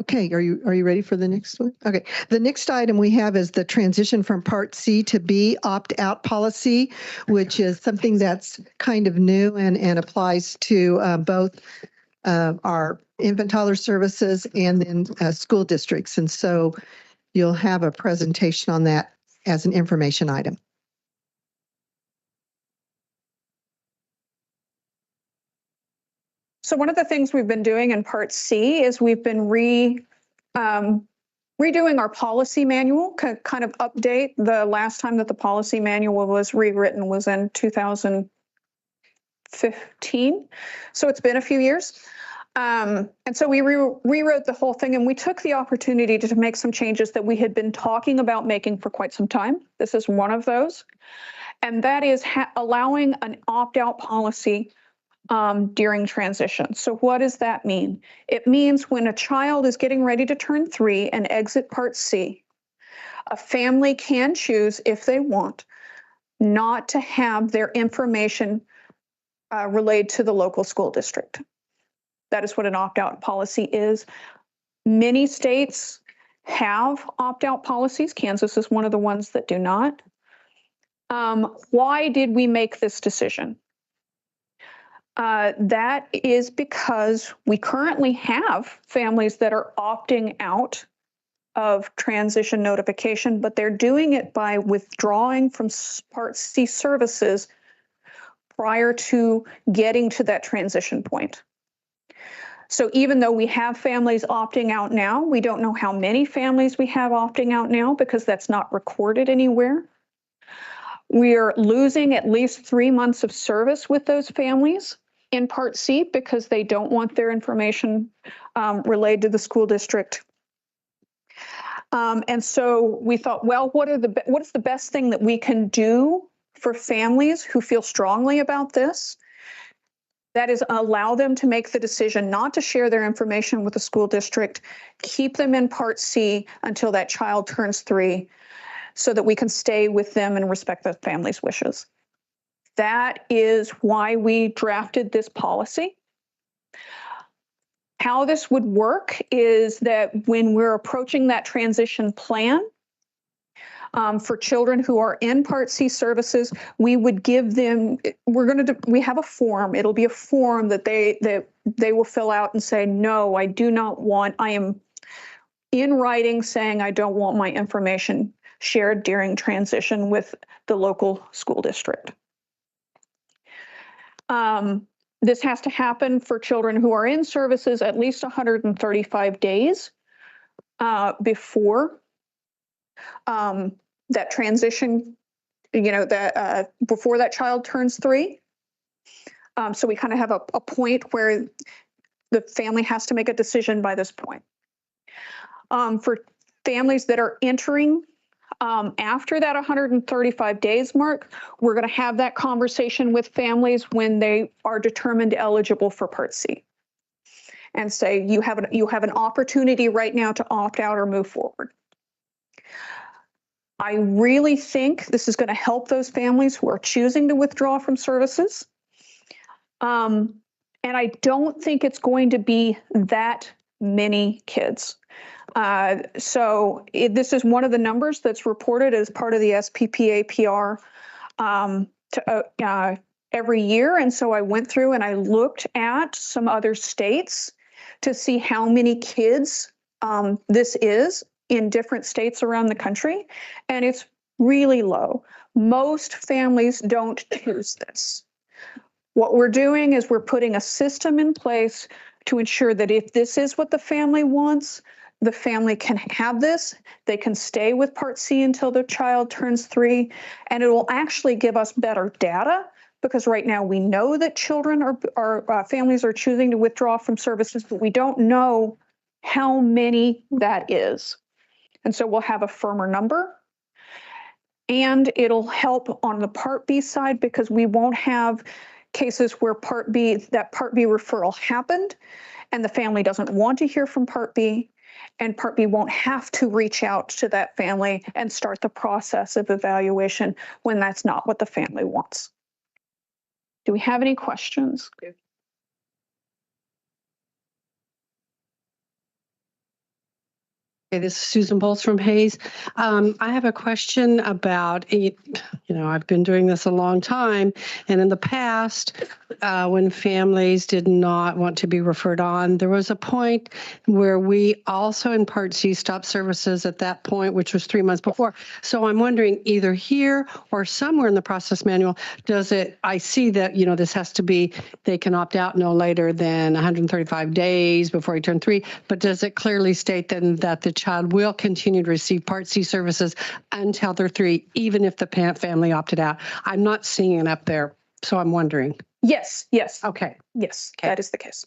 Okay, are you ready for the next one? Okay, the next item we have is the transition from Part C to B opt-out policy, which is something that's kind of new and applies to both our infant toddler services and then school districts. And so you'll have a presentation on that as an information item. So one of the things we've been doing in Part C is we've been redoing our policy manual, kind of update. The last time that the policy manual was rewritten was in 2015. So it's been a few years. And so we rewrote the whole thing, and we took the opportunity to make some changes that we had been talking about making for quite some time. This is one of those. And that is allowing an opt-out policy during transition. So what does that mean? It means when a child is getting ready to turn 3 and exit Part C, a family can choose, if they want, not to have their information relayed to the local school district. That is what an opt-out policy is. Many states have opt-out policies. Kansas is one of the ones that do not. Why did we make this decision? That is because we currently have families that are opting out of transition notification, but they're doing it by withdrawing from Part C services prior to getting to that transition point. So even though we have families opting out now, we don't know how many families we have opting out now because that's not recorded anywhere. We're losing at least 3 months of service with those families in Part C because they don't want their information relayed to the school district. And so we thought, well, what is the best thing that we can do for families who feel strongly about this? That is allow them to make the decision not to share their information with the school district, keep them in Part C until that child turns 3 so that we can stay with them and respect the family's wishes. That is why we drafted this policy. How this would work is that when we're approaching that transition plan, for children who are in Part C services, we would give them, we have a form. It'll be a form that they will fill out and say, no, I do not want, I am in writing saying I don't want my information shared during transition with the local school district. This has to happen for children who are in services at least 135 days before that transition, before that child turns 3. So we kind of have a point where the family has to make a decision by this point. For families that are entering after that 135 days mark, we're going to have that conversation with families when they are determined eligible for Part C and say, you have an opportunity right now to opt out or move forward. I really think this is going to help those families who are choosing to withdraw from services. And I don't think it's going to be that many kids. This is one of the numbers that's reported as part of the SPPA PR every year. And so I went through and I looked at some other states to see how many kids this is in different states around the country. And it's really low. Most families don't choose this. What we're doing is we're putting a system in place to ensure that if this is what the family wants, the family can have this. They can stay with Part C until their child turns 3, and it will actually give us better data, because right now we know that families are choosing to withdraw from services, but we don't know how many that is. And so we'll have a firmer number, and it'll help on the Part B side, because we won't have cases where Part B referral happened and the family doesn't want to hear from Part B, and Part B won't have to reach out to that family and start the process of evaluation when that's not what the family wants. Do we have any questions? Okay, this is Susan Bowles from Hayes. I have a question about, I've been doing this a long time, and in the past, when families did not want to be referred on, there was a point where we also in Part C stopped services at that point, which was 3 months before. So I'm wondering, either here or somewhere in the process manual, I see that, this has to be, they can opt out no later than 135 days before he turned 3, but does it clearly state then that the child will continue to receive Part C services until they're 3, even if the family opted out? I'm not seeing it up there, so I'm wondering. Yes. Okay. Yes, that is the case.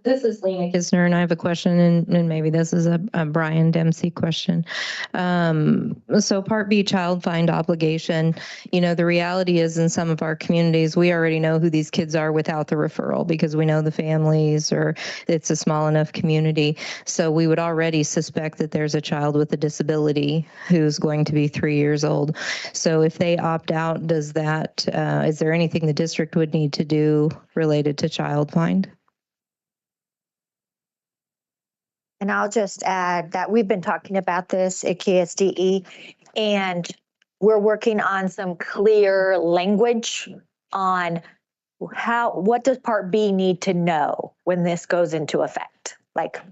This is Lena Kisner, and I have a question, and maybe this is a Brian Dempsey question. So Part B child find obligation, the reality is in some of our communities, we already know who these kids are without the referral, because we know the families, or it's a small enough community. So we would already suspect that there's a child with a disability who's going to be 3 years old. So if they opt out, is there anything the district would need to do related to child find? And I'll just add that we've been talking about this at KSDE, and we're working on some clear language on what does Part B need to know when this goes into effect? Like,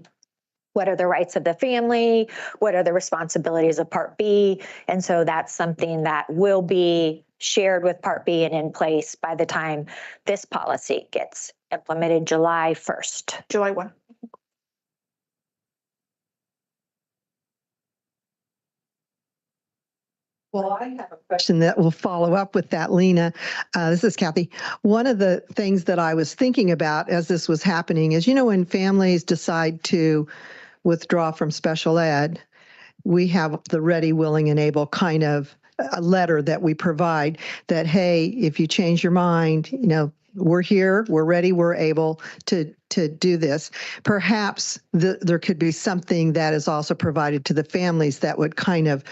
what are the rights of the family? What are the responsibilities of Part B? And so that's something that will be shared with Part B and in place by the time this policy gets implemented July 1st. July 1. Well, I have a question that will follow up with that, Lena. This is Kathy. One of the things that I was thinking about as this was happening is, when families decide to withdraw from special ed, we have the ready, willing, and able kind of a letter that we provide that, hey, if you change your mind, we're here, we're ready, we're able to do this. Perhaps there could be something that is also provided to the families that would kind of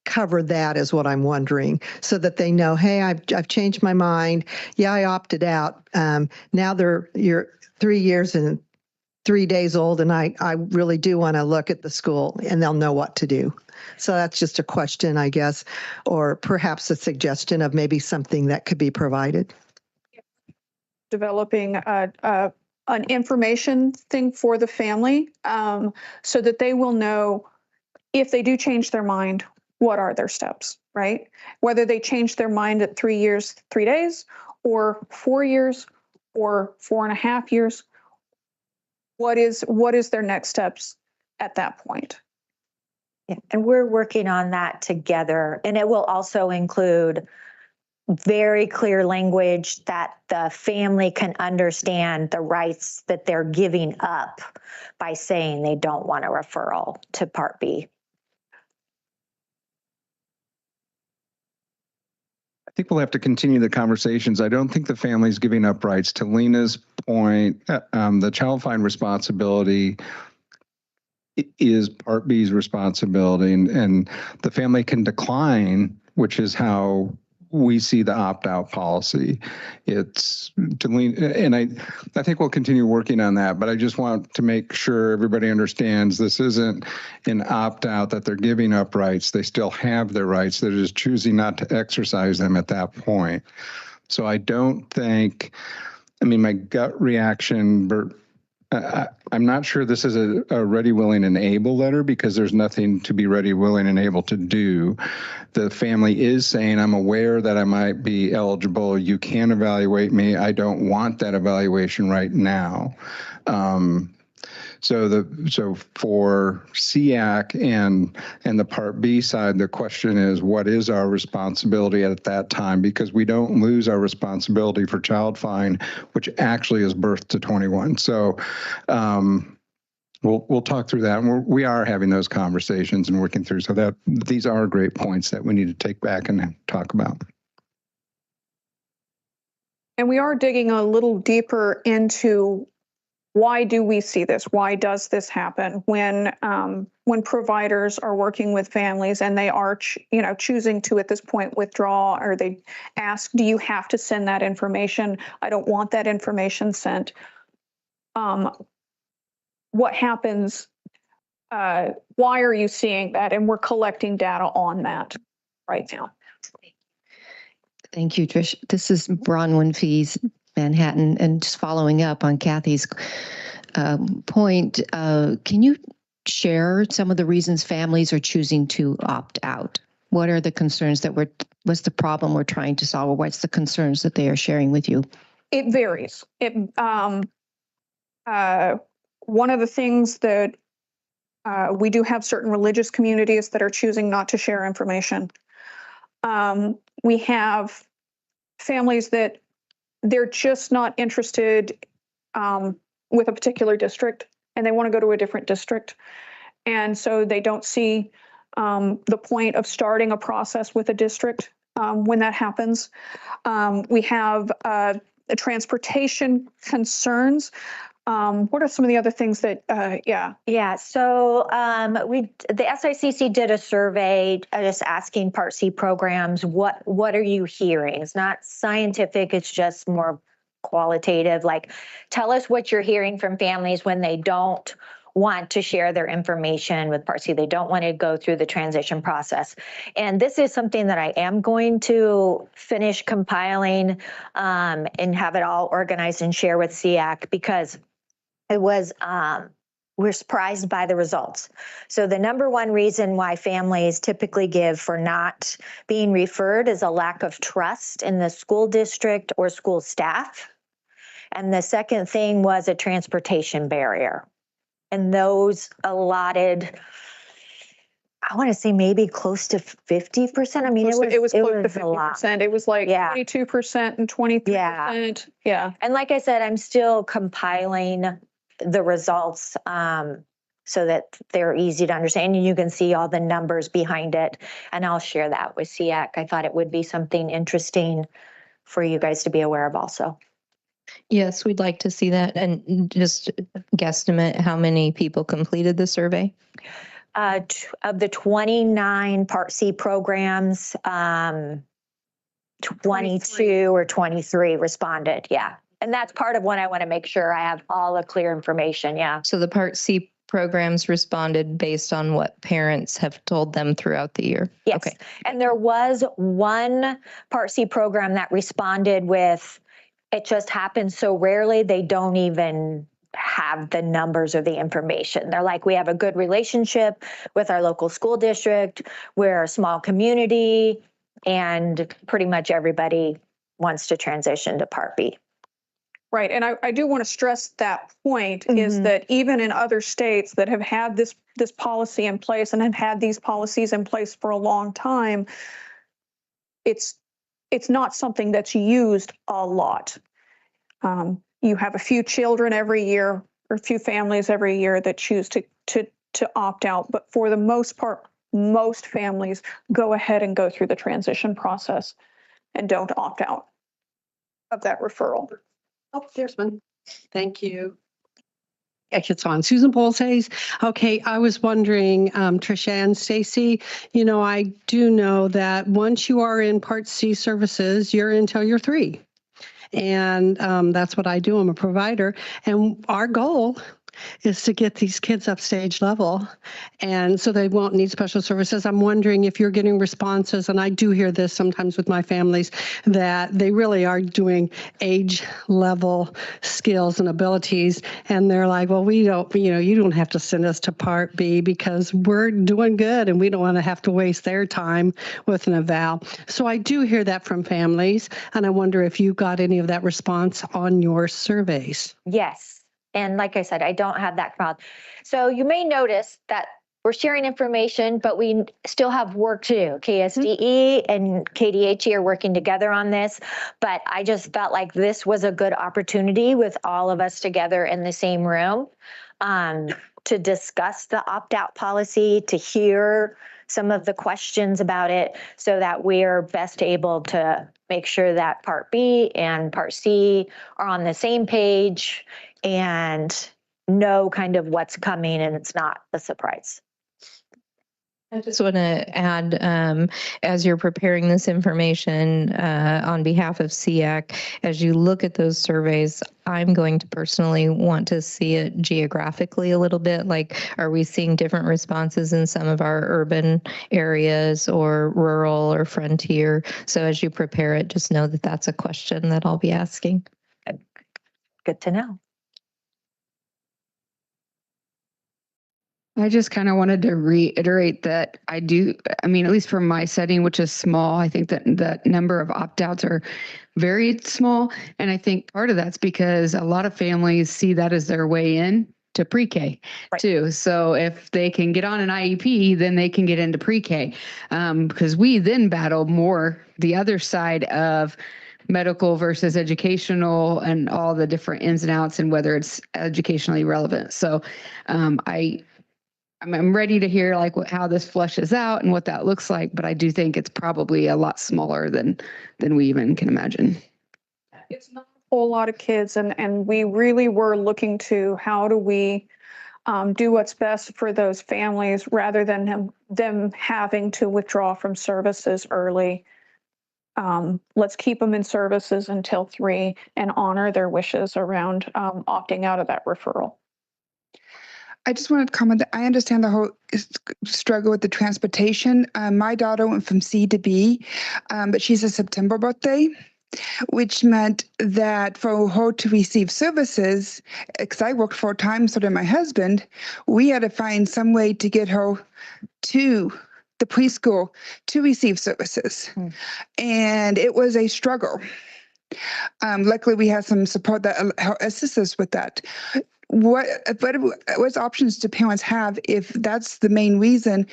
cover that, is what I'm wondering, so that they know, hey, I've changed my mind. Yeah, I opted out. Now you're 3 years and 3 days old, and I really do want to look at the school, and they'll know what to do. So that's just a question, I guess, or perhaps a suggestion of maybe something that could be provided. Developing an information thing for the family, so that they will know if they do change their mind, what are their steps, right? Whether they change their mind at 3 years, 3 days, or 4 years, or 4.5 years, what is their next steps at that point? Yeah, and we're working on that together, and it will also include very clear language that the family can understand the rights that they're giving up by saying they don't want a referral to Part B. I think we'll have to continue the conversations. I don't think the family's giving up rights. To Lena's point, the child find responsibility is Part B's responsibility, and the family can decline, which is how we see the opt-out policy. It's to lean, and I think we'll continue working on that, but I just want to make sure everybody understands this isn't an opt-out that they're giving up rights. They still have their rights. They're just choosing not to exercise them at that point. So I don't think, I mean, my gut reaction, I'm not sure this is a ready, willing, and able letter because there's nothing to be ready, willing, and able to do. The family is saying, I'm aware that I might be eligible. You can evaluate me. I don't want that evaluation right now. So for SEAC and the Part B side, the question is, what is our responsibility at that time? Because we don't lose our responsibility for child find, which actually is birth to 21. So we'll talk through that. And we are having those conversations and working through. So that these are great points that we need to take back and talk about. And we are digging a little deeper into why do we see this? Why does this happen when providers are working with families and they are, choosing to at this point withdraw, or they ask, do you have to send that information? I don't want that information sent. What happens? Why are you seeing that? And we're collecting data on that right now. Thank you, Trish. This is Bronwyn Fees, Manhattan, and just following up on Kathy's point, can you share some of the reasons families are choosing to opt out? What are the concerns what's the problem we're trying to solve, or what's the concerns that they are sharing with you? It varies. One of the things that we do have certain religious communities that are choosing not to share information. We have families that they're just not interested with a particular district, and they want to go to a different district. And so they don't see the point of starting a process with a district when that happens. We have transportation concerns. What are some of the other things that, Yeah, so the SICC did a survey just asking Part C programs, what are you hearing? It's not scientific, it's just more qualitative. Like, tell us what you're hearing from families when they don't want to share their information with Part C. They don't want to go through the transition process. And this is something that I am going to finish compiling and have it all organized and share with SEAC, because it was, we're surprised by the results. So the number one reason why families typically give for not being referred is a lack of trust in the school district or school staff. And the second thing was a transportation barrier. And those allotted, I want to say maybe close to 50%. I mean, it was close to 50%. It was like 22% and 23%. Yeah. And like I said, I'm still compiling the results so that they're easy to understand, and you can see all the numbers behind it. And I'll share that with SEAC. I thought it would be something interesting for you guys to be aware of also. Yes, we'd like to see that. And just guesstimate how many people completed the survey? Of the 29 Part C programs, 22 or 23 responded. Yeah. And that's part of what I want to make sure I have all the clear information. Yeah. So the Part C programs responded based on what parents have told them throughout the year? Yes. Okay. And there was one Part C program that responded with, it just happens so rarely, they don't even have the numbers or the information. They're like, we have a good relationship with our local school district. We're a small community, and pretty much everybody wants to transition to Part B. Right. And I do want to stress that point is that even in other states that have had this policy in place and have had these policies in place for a long time, it's not something that's used a lot. You have a few children every year or a few families every year that choose to opt out. But for the most part, most families go ahead and go through the transition process and don't opt out of that referral. Oh, there's one. Thank you. It's on. Susan Bowles Hayes. Okay, I was wondering, Tricia and Stacy, you know, I do know that once you are in Part C services, you're until you're 3. And that's what I do. I'm a provider. And our goal is to get these kids up stage level, and so they won't need special services. I'm wondering if you're getting responses, and I do hear this sometimes with my families, that they really are doing age level skills and abilities, and they're like, well, we don't, you know, you don't have to send us to Part B because we're doing good and we don't want to have to waste their time with an eval. So I do hear that from families, and I wonder if you got any of that response on your surveys. Yes. And like I said, I don't have that crowd. So you may notice that we're sharing information, but we still have work to do. KSDE and KDHE are working together on this, but I just felt like this was a good opportunity with all of us together in the same room to discuss the opt-out policy, to hear some of the questions about it so that we're best able to make sure that Part B and Part C are on the same page and know kind of what's coming and it's not a surprise. I just want to add, as you're preparing this information on behalf of SEAC, as you look at those surveys, I'm going to personally want to see it geographically a little bit. Like, are we seeing different responses in some of our urban areas or rural or frontier? So as you prepare it, just know that that's a question that I'll be asking. Good to know. I just kind of wanted to reiterate that I mean, at least for my setting, which is small, I think that the number of opt-outs are very small. And I think part of that's because a lot of families see that as their way in to pre-K too. So if they can get on an IEP, then they can get into pre-K. Because we then battle more the other side of medical versus educational and all the different ins and outs and whether it's educationally relevant. So I'm ready to hear like how this flushes out and what that looks like, but I do think it's probably a lot smaller than we even can imagine. It's not a whole lot of kids, and we really were looking to how do we do what's best for those families rather than them having to withdraw from services early. Let's keep them in services until 3 and honor their wishes around opting out of that referral. I just wanted to comment that I understand the whole struggle with the transportation. My daughter went from C to B, but she's a September birthday, which meant that for her to receive services, because I worked full-time, so did my husband, we had to find some way to get her to the preschool to receive services. And it was a struggle. Luckily, we had some support that assist us with that. What options do parents have if that's the main reason?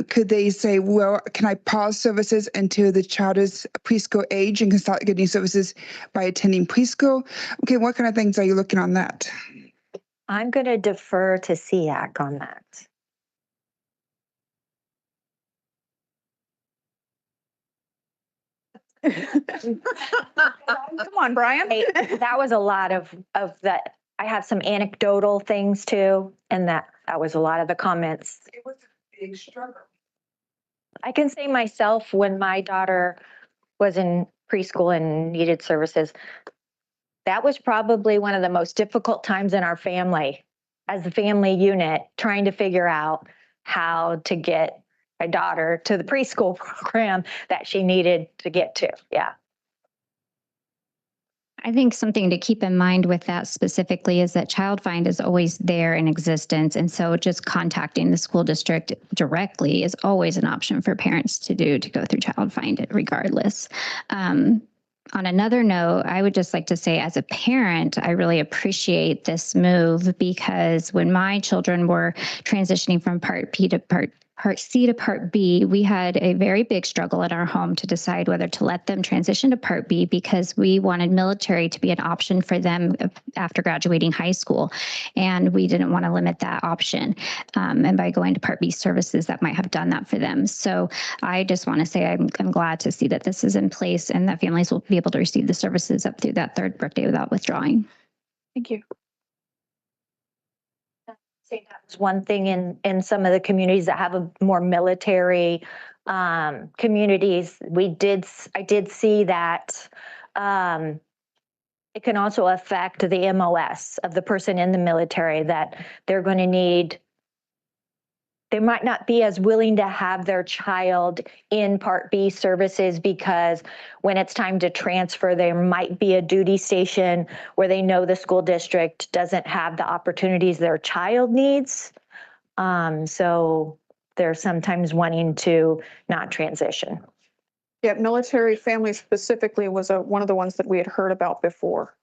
Could they say, well, can I pause services until the child is preschool age and can start getting services by attending preschool? Okay, what kind of things are you looking on that? I'm going to defer to SEAC on that. Come on, Brian. That was a lot of that. I have some anecdotal things too, and that was a lot of the comments. It was a big struggle. I can say myself, when my daughter was in preschool and needed services, that was probably one of the most difficult times in our family as a family unit, trying to figure out how to get my daughter to the preschool program that she needed to get to. Yeah. I think something to keep in mind with that specifically is that Child Find is always there in existence. And so just contacting the school district directly is always an option for parents to do, to go through Child Find regardless. On another note, I would just like to say as a parent, I really appreciate this move because when my children were transitioning from Part C to Part B, we had a very big struggle in our home to decide whether to let them transition to Part B because we wanted military to be an option for them after graduating high school. And we didn't want to limit that option. And by going to Part B services, that might have done that for them. So I just want to say I'm glad to see that this is in place and that families will be able to receive the services up through that 3rd birthday without withdrawing. Thank you. Say that's one thing in some of the communities that have a more military communities. I did see that it can also affect the MOS of the person in the military, that they're going to need, they might not be as willing to have their child in Part B services, because when it's time to transfer, there might be a duty station where they know the school district doesn't have the opportunities their child needs. So they're sometimes wanting to not transition. Yeah, military families specifically was one of the ones that we had heard about before.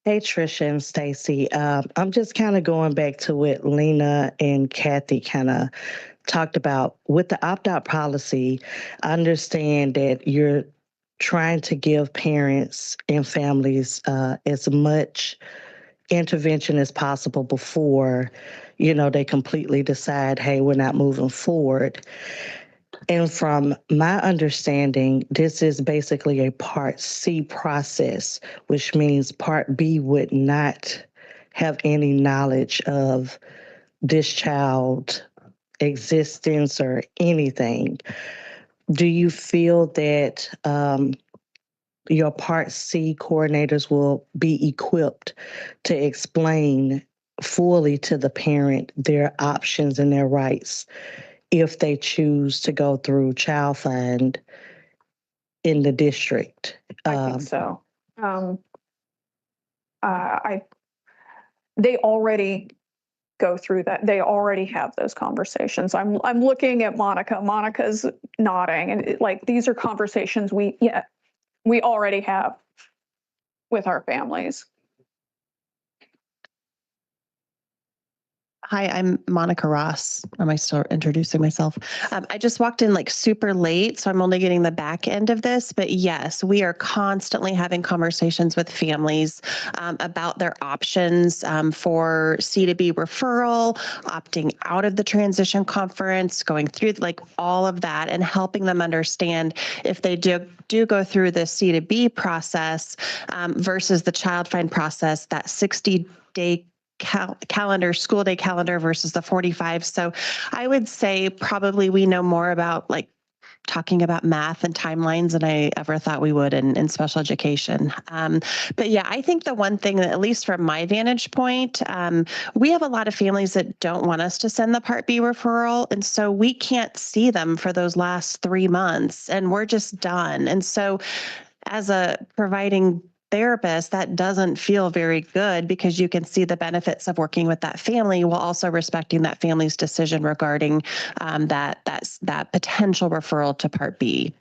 Hey, Trisha and Stacy. I'm just kind of going back to what Lena and Kathy kind of talked about. With the opt-out policy, I understand that you're trying to give parents and families as much intervention as possible before, they completely decide, hey, we're not moving forward. And from my understanding, this is basically a Part C process, which means Part B would not have any knowledge of this child's existence or anything. Do you feel that your Part C coordinators will be equipped to explain fully to the parent their options and their rights if they choose to go through Child Find in the district? I think so. They already go through that. They already have those conversations. I'm looking at Monica. Monica's nodding, and these are conversations we already have with our families. Hi, I'm Monica Ross. Am I still introducing myself? I just walked in super late, so I'm only getting the back end of this. But yes, we are constantly having conversations with families about their options for C2B referral, opting out of the transition conference, going through all of that, and helping them understand if they do go through the C2B process versus the Child Find process, that 60-day calendar, school day calendar versus the 45. So I would say probably we know more about talking about math and timelines than I ever thought we would in special education. But yeah, I think the one thing that, at least from my vantage point, we have a lot of families that don't want us to send the Part B referral. And so we can't see them for those last 3 months, and we're just done. And so as a providing therapist, that doesn't feel very good, because you can see the benefits of working with that family while also respecting that family's decision regarding that potential referral to Part B.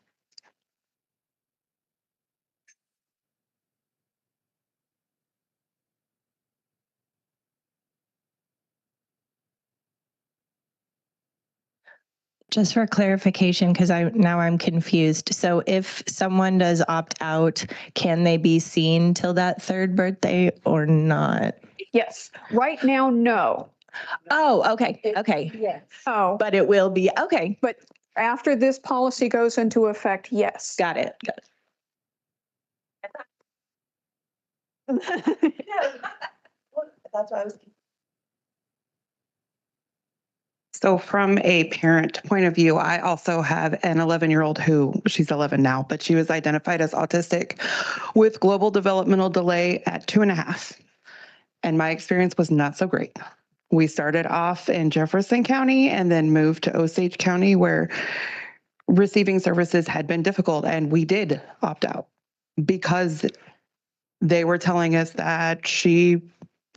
Just for clarification, because now I'm confused. So if someone does opt out, can they be seen till that 3rd birthday or not? Yes. Right now, no. Oh, okay. Okay. Yes. Oh, But it will be, okay. but after this policy goes into effect, yes. Got it. That's what I was. So from a parent point of view, I also have an 11-year-old who, she's 11 now, but she was identified as autistic with global developmental delay at 2.5. And my experience was not so great. We started off in Jefferson County and then moved to Osage County, where receiving services had been difficult, and we did opt out because they were telling us that she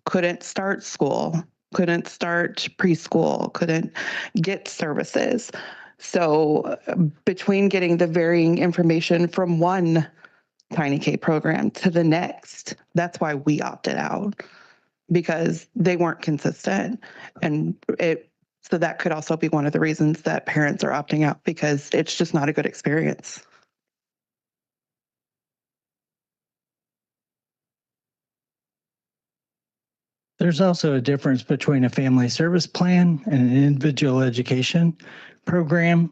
couldn't start school, couldn't start preschool, couldn't get services. So between getting the varying information from one Tiny K program to the next, that's why we opted out, because they weren't consistent. And so that could also be one of the reasons that parents are opting out, because it's just not a good experience. There's also a difference between a family service plan and an individual education program.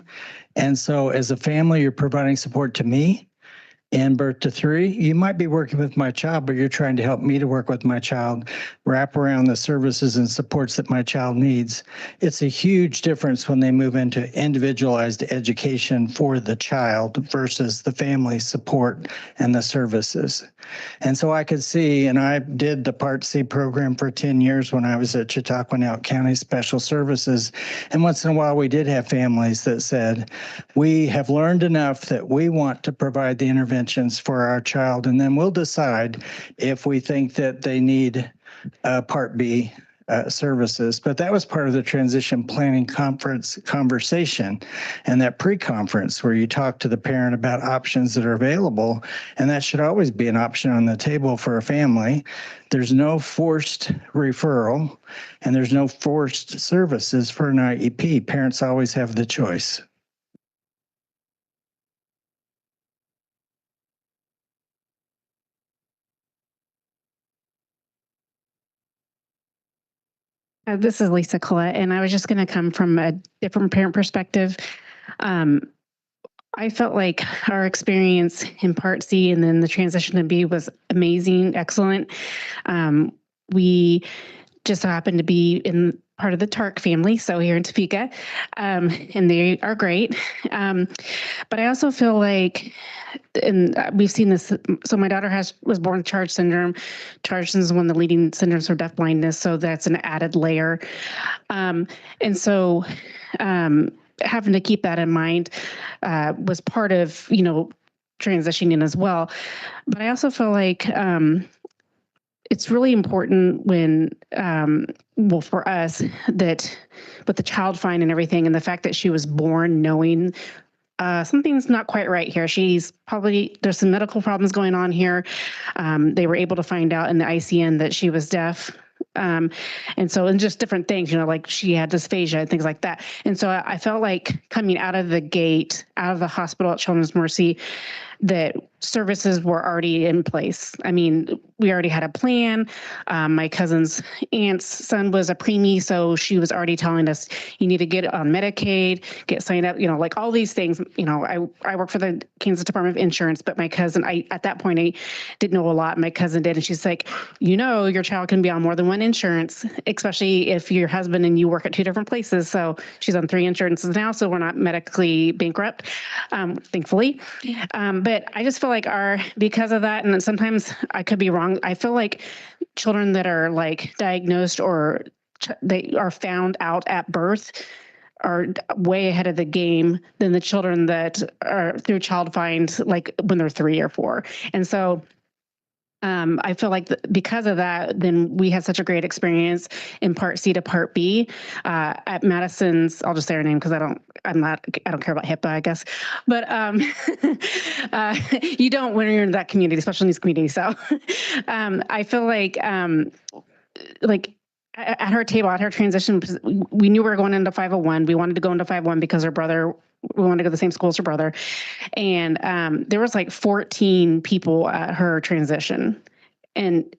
And so as a family, you're providing support to me, and birth to 3, you might be working with my child, but you're trying to help me to work with my child, wrap around the services and supports that my child needs. It's a huge difference when they move into individualized education for the child versus the family support and the services. And so I could see, and I did the Part C program for 10 years when I was at Chautauqua County Special Services. And once in a while, we did have families that said, we have learned enough that we want to provide the interventions for our child, and then we'll decide if we think that they need Part B services. But that was part of the transition planning conference conversation and that pre-conference where you talk to the parent about options that are available. And that should always be an option on the table for a family. There's no forced referral and there's no forced services for an IEP. Parents always have the choice. This is Lisa Collette, and I was just going to come from a different parent perspective. I felt like our experience in Part C and then the transition to B was amazing, excellent. We just so happened to be in part of the Tark family, so here in Topeka, and they are great. But I also feel like, and we've seen this, so my daughter was born with CHARGE syndrome. CHARGE is one of the leading syndromes for deaf blindness, so that's an added layer. And so having to keep that in mind was part of, transitioning as well. But I also feel like it's really important when, well, for us, that with the child find and everything, and the fact that she was born knowing something's not quite right here. There's some medical problems going on here. They were able to find out in the ICN that she was deaf. And just different things, like she had dysphagia and things like that. And so I felt like coming out of the gate, out of the hospital at Children's Mercy, that services were already in place. I mean, we already had a plan. My cousin's aunt's son was a preemie, so she was already telling us, you need to get on Medicaid, get signed up, like all these things. I work for the Kansas Department of Insurance, but my cousin, at that point, I didn't know a lot. My cousin did, and she's like, your child can be on more than one insurance, especially if your husband and you work at 2 different places. So she's on 3 insurances now, so we're not medically bankrupt, thankfully. But I just feel like because of that, and then sometimes I could be wrong, I feel like children that are like diagnosed or they are found out at birth are way ahead of the game than the children that are through child find, like when they're 3 or 4. And so I feel like because of that, then we had such a great experience in Part C to Part B at Madison's. I'll just say her name because I don't care about HIPAA, I guess. But you don't when you're in that community, especially in these communities. So I feel like at her table, at her transition, we knew we were going into 501. We wanted to go into 501 because we wanted to go to the same school as her brother. And there was like 14 people at her transition. And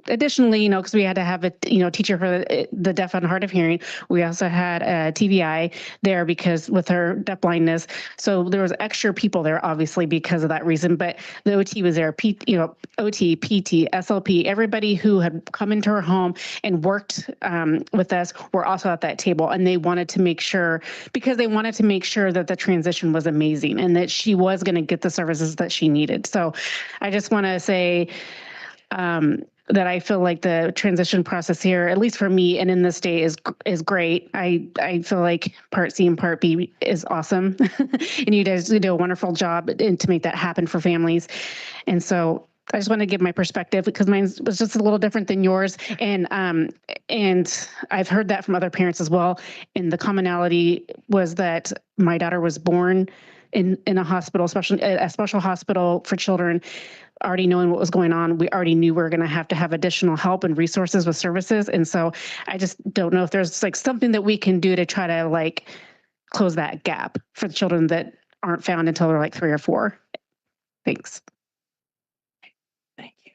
additionally, because we had to have a, teacher for the deaf and hard of hearing. We also had a TVI there because with her deaf blindness. So there was extra people there, obviously, because of that reason. But the OT was there, OT, PT, SLP, everybody who had come into her home and worked with us were also at that table. And they wanted to make sure, because they wanted to make sure that the transition was amazing and that she was going to get the services that she needed. So I just want to say, that I feel like the transition process here, at least for me and in this state, is great. I feel like Part C and Part B is awesome, and you guys do a wonderful job to make that happen for families. And so I just want to give my perspective because mine was just a little different than yours, and I've heard that from other parents as well. And the commonality was that my daughter was born in a hospital, especially a special hospital for children. Already knowing what was going on, we already knew we were going to have additional help and resources with services. And so I just don't know if there's like something that we can do to try to like close that gap for the children that aren't found until they're like 3 or 4. Thanks. Thank you.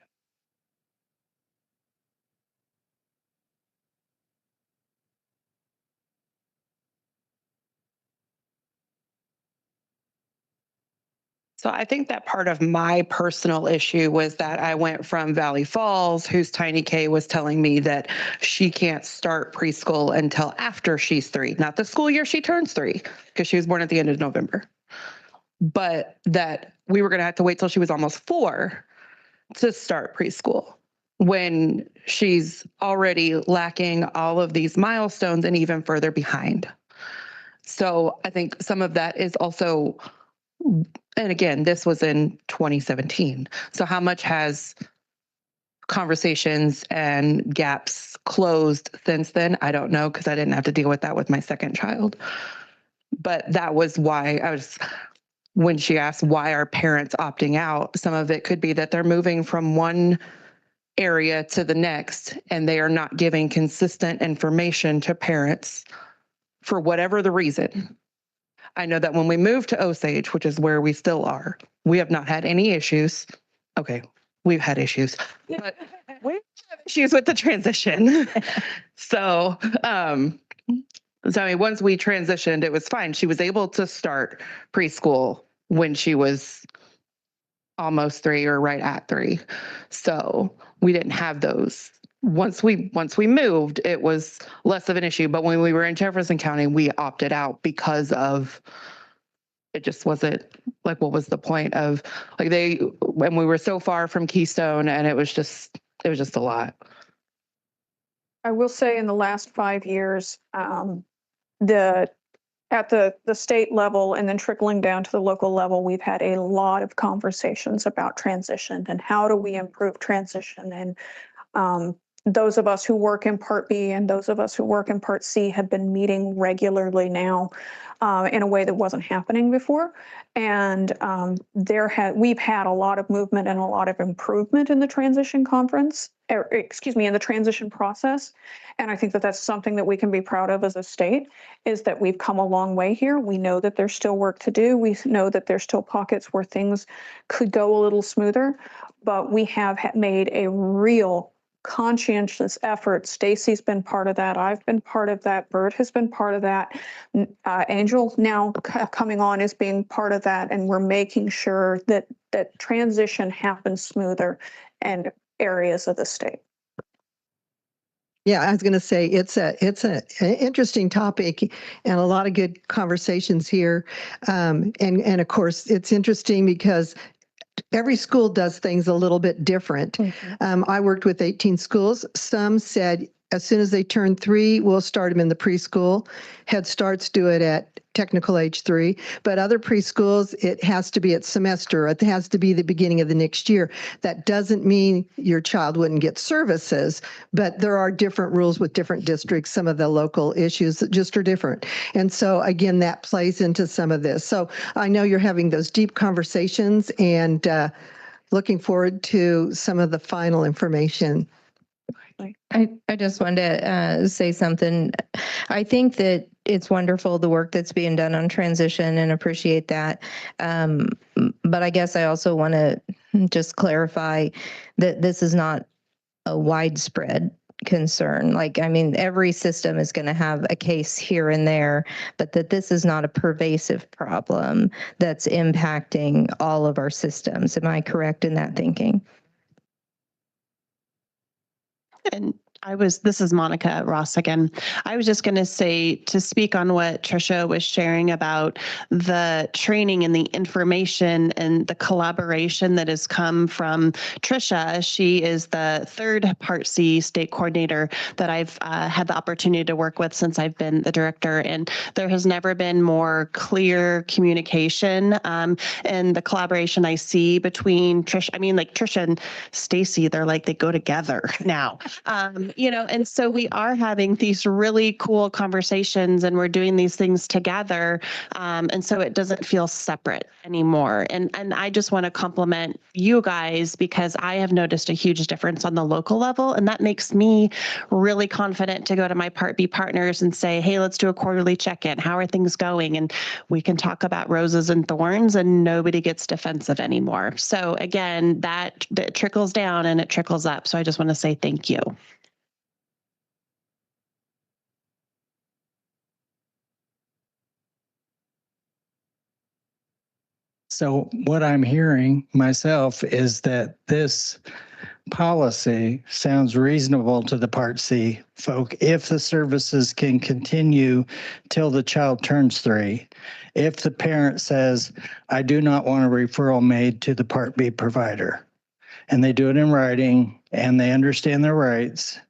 So I think that part of my personal issue was that I went from Valley Falls, whose Tiny K was telling me that she can't start preschool until after she's 3, not the school year she turns 3, because she was born at the end of November. But that we were going to have to wait till she was almost 4 to start preschool, when she's already lacking all of these milestones and even further behind. So I think some of that is also, and again, this was in 2017. So how much has conversations and gaps closed since then? I don't know, because I didn't have to deal with that with my second child. But that was why when she asked why are parents opting out, some of it could be that they're moving from one area to the next and they are not giving consistent information to parents for whatever the reason. I know that when we moved to Osage, which is where we still are, we have not had any issues. Okay, we've had issues, but we have issues with the transition. So I mean, once we transitioned, it was fine. She was able to start preschool when she was almost 3 or right at 3. So we didn't have those. Once we moved, it was less of an issue. But when we were in Jefferson County, we opted out because of it just wasn't like, what was the point of like when we were so far from Keystone, and it was just a lot. I will say in the last 5 years, at the state level and then trickling down to the local level, we've had a lot of conversations about transition and how do we improve transition. And those of us who work in Part B and those of us who work in Part C have been meeting regularly now in a way that wasn't happening before. And we've had a lot of movement and a lot of improvement in the transition conference, in the transition process. And I think that that's something that we can be proud of as a state, is that we've come a long way here. We know that there's still work to do. We know that there's still pockets where things could go a little smoother, but we have made a real conscientious effort. Stacy's been part of that. I've been part of that. Bert has been part of that. Angel now coming on is being part of that. And we're making sure that transition happens smoother in areas of the state. Yeah, I was going to say it's an interesting topic and a lot of good conversations here. And of course, it's interesting because every school does things a little bit different. Mm-hmm. I worked with 18 schools. Some said as soon as they turn 3, we'll start them in the preschool. Head Starts do it at technical age 3, but other preschools, it has to be at semester. It has to be the beginning of the next year. That doesn't mean your child wouldn't get services, but there are different rules with different districts. Some of the local issues that just are different. And so again, that plays into some of this. So I know you're having those deep conversations and looking forward to some of the final information. I just wanted to say something. I think that it's wonderful, the work that's being done on transition, and appreciate that. But I guess I also want to just clarify that this is not a widespread concern. Like, I mean, every system is going to have a case here and there, but that this is not a pervasive problem that's impacting all of our systems. Am I correct in that thinking? And this is Monica Ross again. I was just going to say, to speak on what Tricia was sharing about the training and the information and the collaboration that has come from Tricia. She is the 3rd Part C state coordinator that I've had the opportunity to work with since I've been the director. And there has never been more clear communication and the collaboration I see between Tricia. I mean, like Tricia and Stacy, they go together now. And so we are having these really cool conversations and we're doing these things together. And so it doesn't feel separate anymore. And I just want to compliment you guys, because I have noticed a huge difference on the local level. And that makes me really confident to go to my Part B partners and say, hey, let's do a quarterly check-in. How are things going? And we can talk about roses and thorns and nobody gets defensive anymore. So again, that trickles down and it trickles up. So I just want to say thank you. So what I'm hearing myself is that this policy sounds reasonable to the Part C folk if the services can continue till the child turns 3. If the parent says, I do not want a referral made to the Part B provider, and they do it in writing and they understand their rights,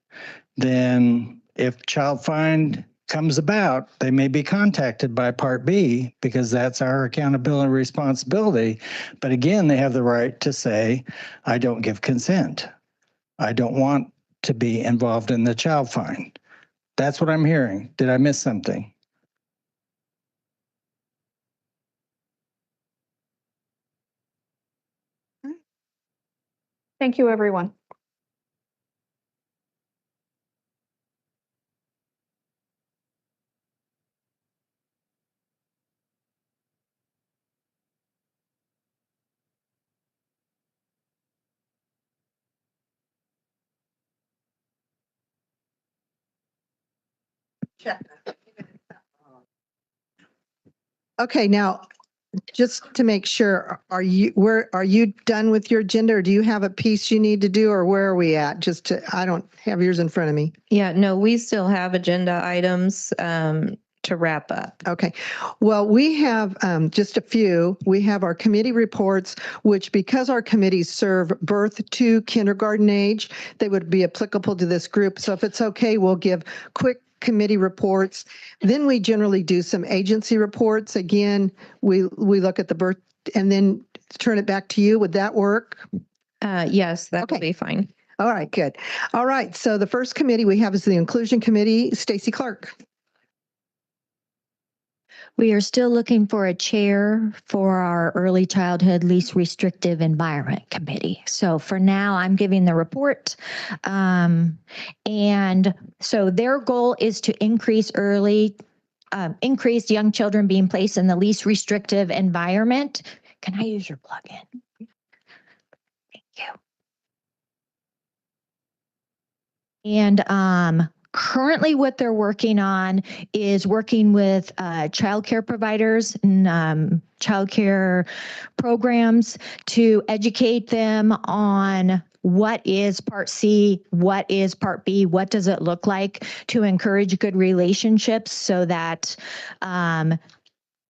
then if child find comes about, they may be contacted by Part B because that's our accountability and responsibility. But again, they have the right to say, I don't give consent. I don't want to be involved in the child find. That's what I'm hearing. Did I miss something? Thank you, everyone. Okay, now, just to make sure, are you done with your agenda, or do you have a piece you need to do, or where are we at? I don't have yours in front of me. Yeah, no, we still have agenda items to wrap up. Okay. Well, we have just a few. We have our committee reports, which because our committees serve birth to kindergarten age, they would be applicable to this group. So if it's okay, we'll give quick committee reports. Then we generally do some agency reports. Again, we look at the birth and then turn it back to you. Would that work? Yes, that would be fine. All right, good. All right. So the first committee we have is the Inclusion Committee. Stacy Clark. We are still looking for a chair for our Early Childhood Least Restrictive Environment Committee. So for now, I'm giving the report. And so their goal is to increase young children being placed in the least restrictive environment. Can I use your plug-in? Thank you. And currently what they're working on is working with childcare providers and childcare programs to educate them on what is Part C, what is Part B, what does it look like to encourage good relationships so that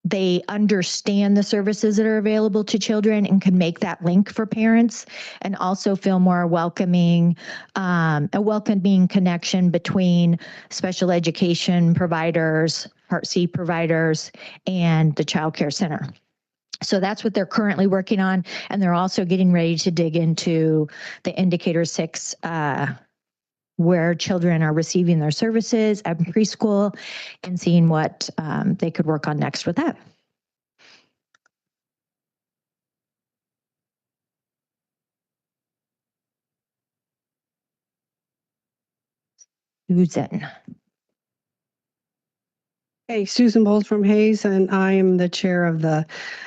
they understand the services that are available to children and can make that link for parents, and also feel more welcoming, a welcoming connection between special education providers, Part C providers, and the child care center. So that's what they're currently working on. And they're also getting ready to dig into the Indicator 6, where children are receiving their services at preschool, and seeing what they could work on next with that. Susan. Hey, Susan Bowles from Hayes, and I am the chair of the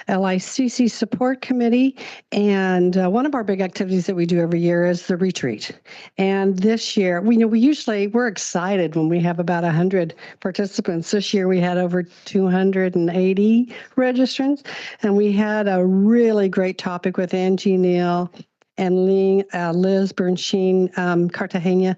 LICC Support Committee. And one of our big activities that we do every year is the retreat. And this year, we're excited when we have about 100 participants. This year we had over 280 registrants, and we had a really great topic with Angie Neal and Liz Bernstein Cartagena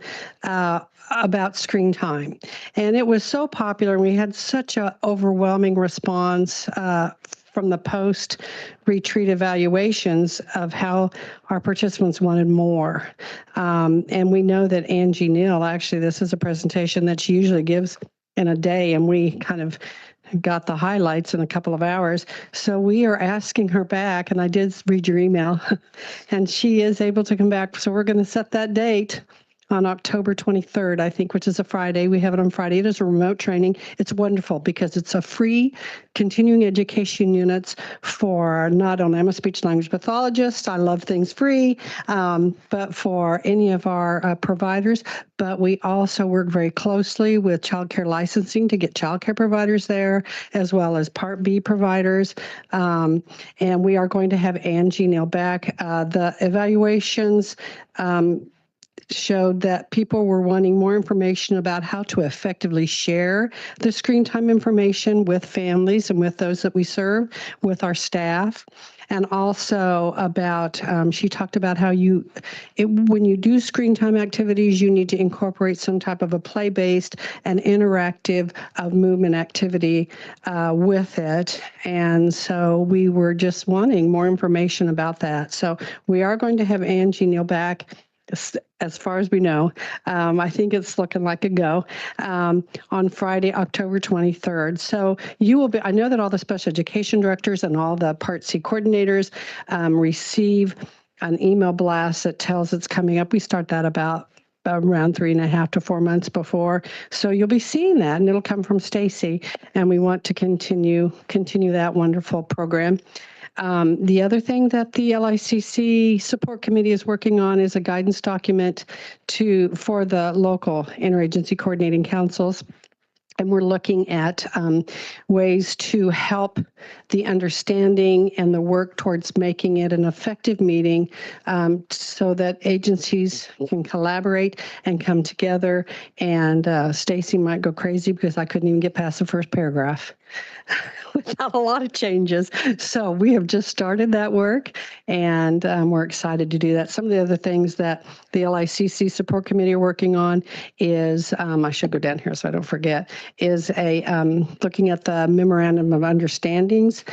about screen time. And it was so popular. We had such an overwhelming response from the post-retreat evaluations of how our participants wanted more. And we know that Angie Neal, actually, this is a presentation that she usually gives in a day, and we kind of got the highlights in a couple of hours. So we are asking her back, and I did read your email, and she is able to come back. So we're going to set that date on October 23rd, I think, which is a Friday. We have it on Friday. It is a remote training. It's wonderful because it's a free continuing education units for not only, I'm a speech language pathologist, I love things free, but for any of our providers. But we also work very closely with childcare licensing to get childcare providers there, as well as Part B providers. And we are going to have Angie Neal back. The evaluations showed that people were wanting more information about how to effectively share the screen time information with families and with those that we serve, with our staff. And also about, she talked about how when you do screen time activities, you need to incorporate some type of a play-based and interactive movement activity with it. And so we were just wanting more information about that. So we are going to have Angie Neal back as far as we know. I think it's looking like a go on Friday, October 23rd. So you will be, I know that all the special education directors and all the Part C coordinators receive an email blast that tells it's coming up. We start that about around 3.5 to 4 months before. So you'll be seeing that, and it'll come from Stacy, and we want to continue that wonderful program. The other thing that the LICC support committee is working on is a guidance document for the local interagency coordinating councils. And we're looking at ways to help the understanding and the work towards making it an effective meeting so that agencies can collaborate and come together. And Stacy might go crazy because I couldn't even get past the first paragraph without a lot of changes. So we have just started that work, and we're excited to do that. Some of the other things that the LICC support committee are working on is, I should go down here so I don't forget, is looking at the memorandum of understandings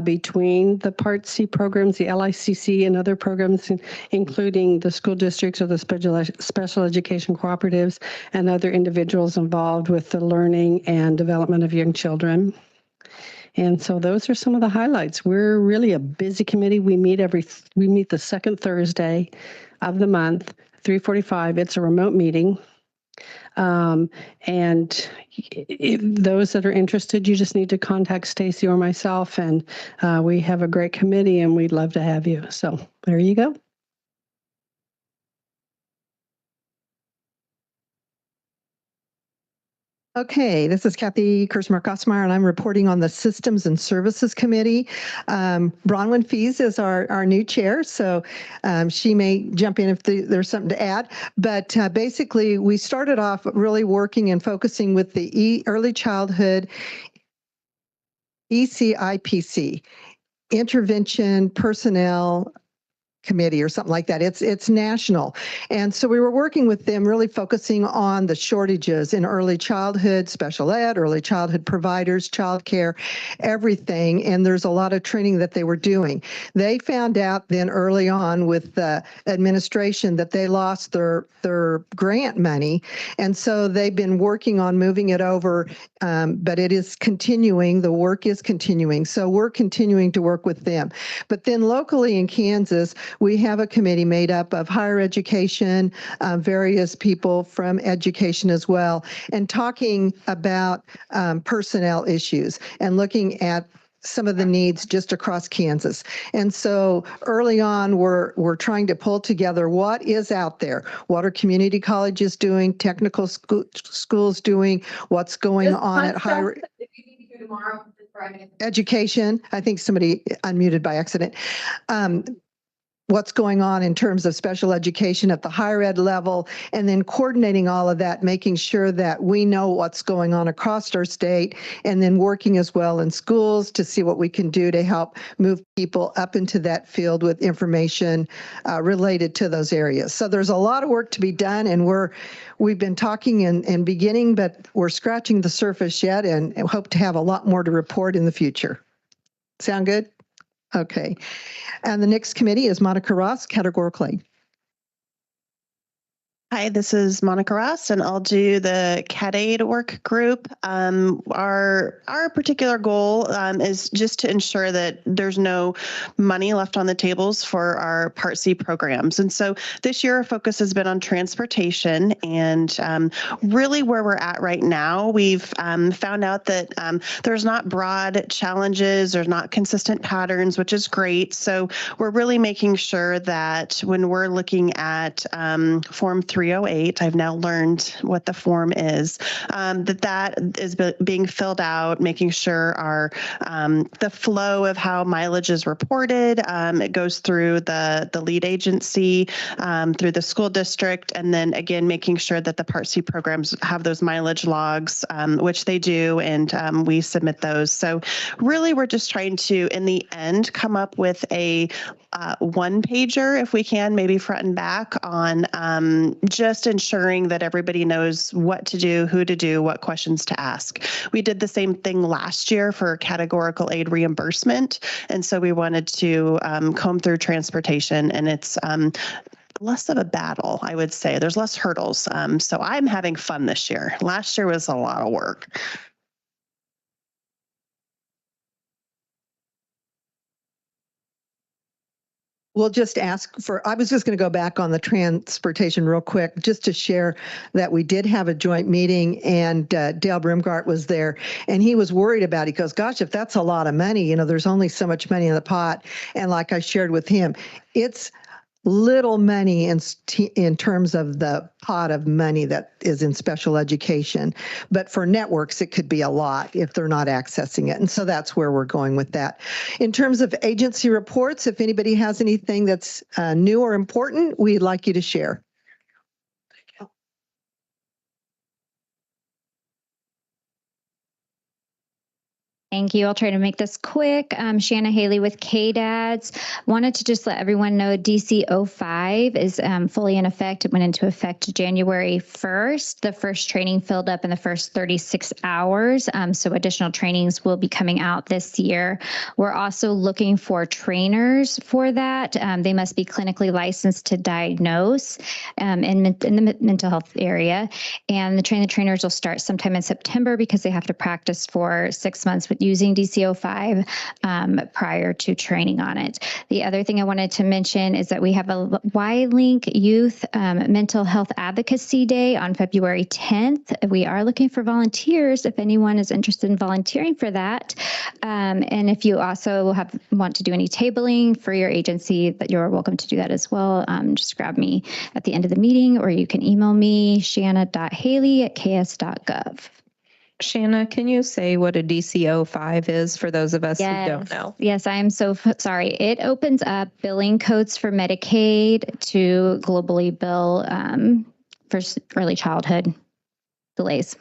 between the Part C programs, the LICC and other programs, including the school districts or the special education cooperatives and other individuals involved with the learning and development of young children. And so those are some of the highlights. We're really a busy committee. We meet the second Thursday of the month, 3:45. It's a remote meeting. And if those that are interested, you just need to contact Stacy or myself, and we have a great committee and we'd love to have you. So there you go. Okay, this is Kathy Kersmark-Osmeyer, and I'm reporting on the Systems and Services Committee. Bronwyn Fees is our new chair, so she may jump in if there's something to add. But basically, we started off really working and focusing with the early childhood ECIPC, Intervention Personnel Committee or something like that. It's national. And so we were working with them, really focusing on the shortages in early childhood, special ed, early childhood providers, childcare, everything. And there's a lot of training that they were doing. They found out then early on with the administration that they lost their grant money. And so they've been working on moving it over, but it is continuing. The work is continuing. So we're continuing to work with them. But then locally in Kansas, we have a committee made up of higher education, various people from education as well, and talking about personnel issues and looking at some of the needs just across Kansas. And so early on, we're trying to pull together what is out there. What are community colleges doing, technical schools doing, what's going on at higher education. I think somebody unmuted by accident. What's going on in terms of special education at the higher ed level, and then coordinating all of that, making sure that we know what's going on across our state, and then working as well in schools to see what we can do to help move people up into that field with information related to those areas. So there's a lot of work to be done, and we've been talking and beginning, but we're scratching the surface yet, and hope to have a lot more to report in the future. Sound good? Okay. And the next committee is Monica Ross, categorically. Hi, this is Monica Ross, and I'll do the CAT-AID work group. Our particular goal is just to ensure that there's no money left on the tables for our Part C programs. And so this year, our focus has been on transportation, and really where we're at right now, we've found out that there's not broad challenges, there's not consistent patterns, which is great. So we're really making sure that when we're looking at Form 3 308. I've now learned what the form is. That is being filled out, making sure our the flow of how mileage is reported. It goes through the lead agency, through the school district, and then again making sure that the Part C programs have those mileage logs, which they do, and we submit those. So really, we're just trying to, in the end, come up with a one pager, if we can, maybe front and back, on just ensuring that everybody knows what to do, who to do, what questions to ask. We did the same thing last year for categorical aid reimbursement, and so we wanted to comb through transportation, and it's less of a battle, I would say. There's less hurdles. So I'm having fun this year. Last year was a lot of work. We'll just ask for, I was just going to go back on the transportation real quick, just to share that we did have a joint meeting, and Dale Brimgart was there, and he was worried about it. He goes, gosh, if that's a lot of money, there's only so much money in the pot. And like I shared with him, it's little money in terms of the pot of money that is in special education. But for networks, it could be a lot if they're not accessing it. And so that's where we're going with that. In terms of agency reports, if anybody has anything that's new or important, we'd like you to share. Thank you. I'll try to make this quick. Shanna Haley with KDADS. Wanted to just let everyone know DC 05 is fully in effect. It went into effect January 1st. The first training filled up in the first 36 hours. So additional trainings will be coming out this year. We're also looking for trainers for that. They must be clinically licensed to diagnose in the mental health area. And the trainers will start sometime in September because they have to practice for 6 months with using DC-05 prior to training on it. The other thing I wanted to mention is that we have a Y-Link Youth Mental Health Advocacy Day on February 10th. We are looking for volunteers if anyone is interested in volunteering for that. And if you also want to do any tabling for your agency, that you're welcome to do that as well. Just grab me at the end of the meeting, or you can email me, shanna.haley@ks.gov. Shanna, can you say what a DC-05 is for those of us who don't know? Yes, I am so sorry. It opens up billing codes for Medicaid to globally bill for early childhood delays.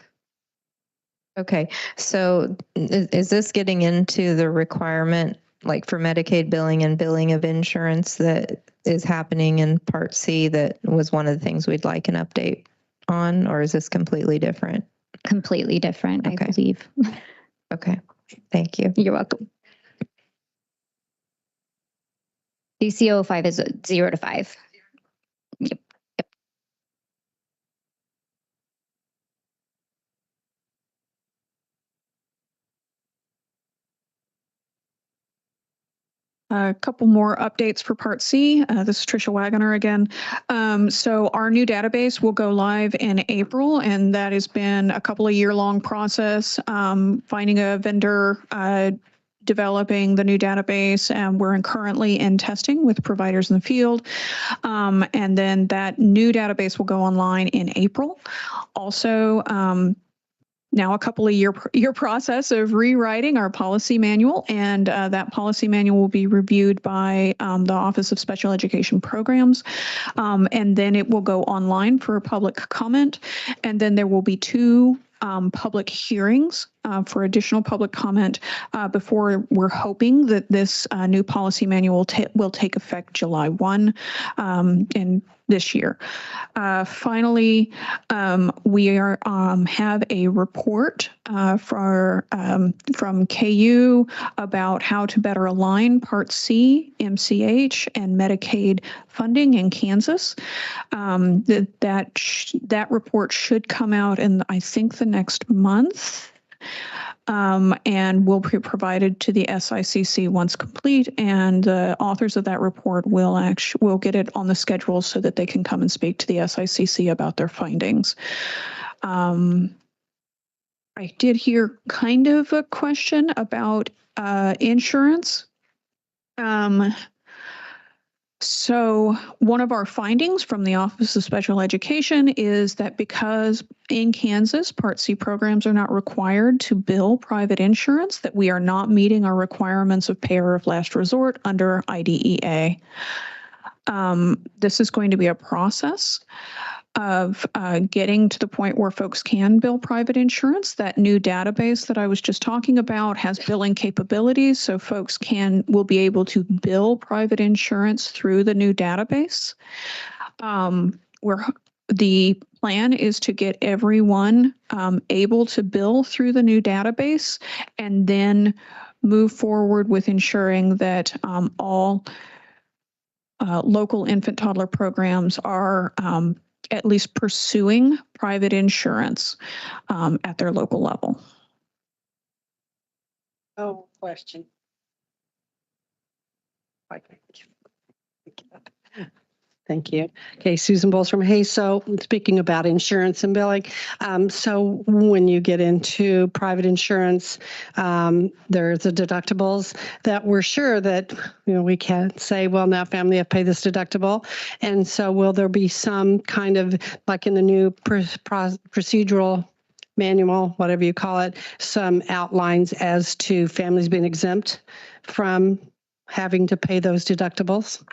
Okay, so is this getting into the requirement, like for Medicaid billing and billing of insurance, that is happening in Part C? That was one of the things we'd like an update on, or is this completely different? Completely different, Okay. I believe. Okay, thank you. You're welcome. DC-05 is 0 to 5. Yep. A couple more updates for Part C. This is Tricia Wagoner again. So our new database will go live in April, and that has been a couple of year-long process, finding a vendor, developing the new database, and we're currently in testing with providers in the field. And then that new database will go online in April. Also, now a couple of year process of rewriting our policy manual, and that policy manual will be reviewed by the Office of Special Education Programs, and then it will go online for public comment, and then there will be 2 public hearings for additional public comment before we're hoping that this new policy manual will take effect July 1 in this year. Finally, we have a report from KU about how to better align Part C, MCH, and Medicaid funding in Kansas. That report should come out in, I think, the next month. And will be provided to the SICC once complete, and the authors of that report will get it on the schedule so that they can come and speak to the SICC about their findings. I did hear kind of a question about insurance. So one of our findings from the Office of Special Education is that because in Kansas, Part C programs are not required to bill private insurance, that we are not meeting our requirements of payer of last resort under IDEA. This is going to be a process of getting to the point where folks can bill private insurance. That new database that I was just talking about has billing capabilities, so folks will be able to bill private insurance through the new database. The plan is to get everyone able to bill through the new database and then move forward with ensuring that all local infant toddler programs are at least pursuing private insurance at their local level. Oh, question. Thank you. Okay, Susan Bowles from Hayes. So speaking about insurance and billing, so when you get into private insurance, there's the deductibles that we're sure that, we can't say, well, now family have paid this deductible. And so will there be some kind of, like in the new procedural manual, whatever you call it, some outlines as to families being exempt from having to pay those deductibles?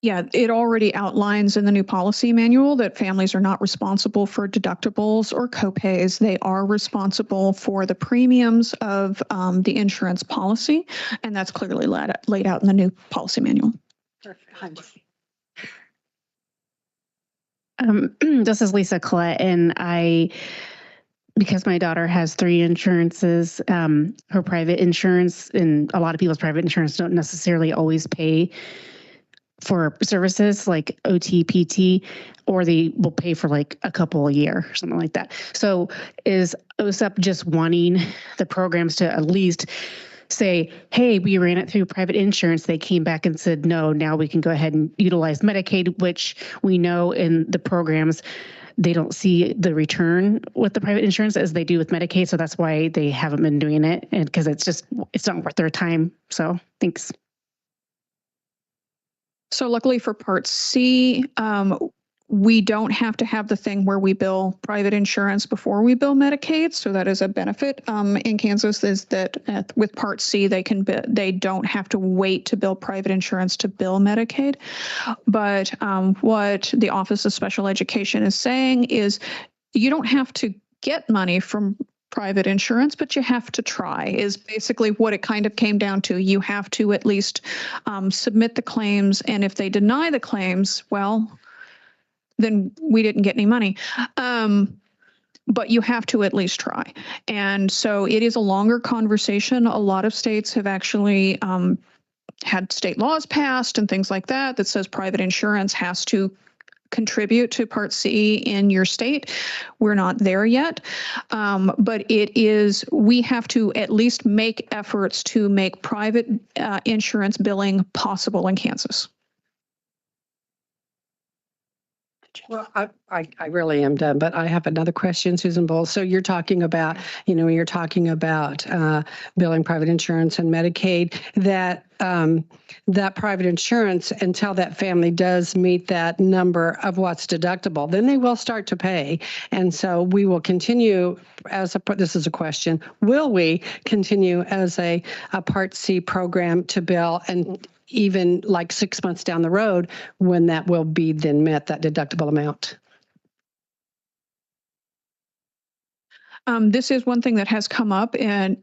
Yeah, it already outlines in the new policy manual that families are not responsible for deductibles or copays. They are responsible for the premiums of the insurance policy, and that's clearly laid out in the new policy manual. Perfect. This is Lisa Collette, and because my daughter has 3 insurances, her private insurance and a lot of people's private insurance don't necessarily always pay for services like OT, PT, or they will pay for like a couple a year or something like that. So is OSEP just wanting the programs to at least say, hey, we ran it through private insurance. They came back and said, no, now we can go ahead and utilize Medicaid, which we know in the programs, they don't see the return with the private insurance as they do with Medicaid. So that's why they haven't been doing it. And because it's not worth their time. So thanks. So luckily for Part C, we don't have to have the thing where we bill private insurance before we bill Medicaid. So that is a benefit in Kansas, is that with Part C, they don't have to wait to bill private insurance to bill Medicaid. But what the Office of Special Education is saying is you don't have to get money from private insurance, but you have to try, is basically what it kind of came down to. You have to at least submit the claims, and if they deny the claims, well, then we didn't get any money. But you have to at least try. And so it is a longer conversation. A lot of states have actually had state laws passed and things like that that says private insurance has to contribute to Part C in your state. We're not there yet, but we have to at least make efforts to make private insurance billing possible in Kansas. Well, I really am done, but I have another question, Susan Bowles. So you're talking about, billing private insurance and Medicaid, that private insurance, until that family does meet that number of what's deductible, then they will start to pay. And so we will continue this is a question, will we continue as a Part C program to bill, and even like 6 months down the road when that will be then met, that deductible amount? This is one thing that has come up, and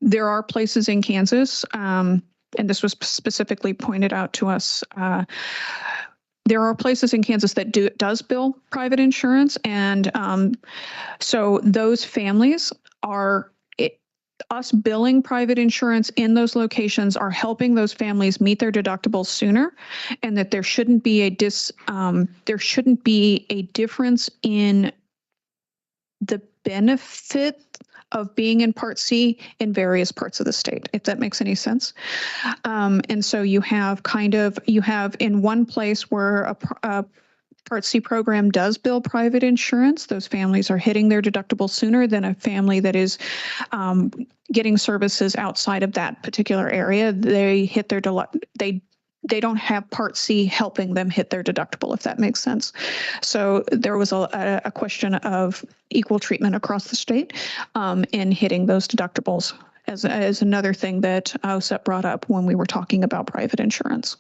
there are places in Kansas, and this was specifically pointed out to us. There are places in Kansas that does bill private insurance, and so those families are. Us billing private insurance in those locations are helping those families meet their deductibles sooner, and that there shouldn't be a difference in the benefit of being in Part C in various parts of the state, if that makes any sense. And so you have in one place where Part C program does bill private insurance. Those families are hitting their deductible sooner than a family that is getting services outside of that particular area. They hit their they don't have Part C helping them hit their deductible, if that makes sense. So there was a question of equal treatment across the state in hitting those deductibles as another thing that OSEP brought up when we were talking about private insurance.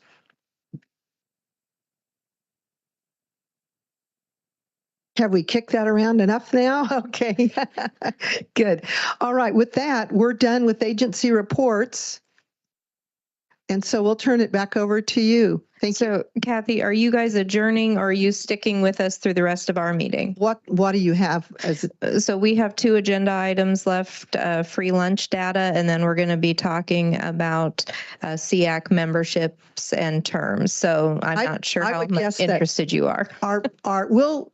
Have we kicked that around enough now? Okay, good. All right, with that, we're done with agency reports. And so we'll turn it back over to you. Thank you. So Kathy, are you guys adjourning or are you sticking with us through the rest of our meeting? What do you have as? So we have 2 agenda items left, free lunch data, and then we're going to be talking about SEAC memberships and terms. So I'm not sure how much interested you are.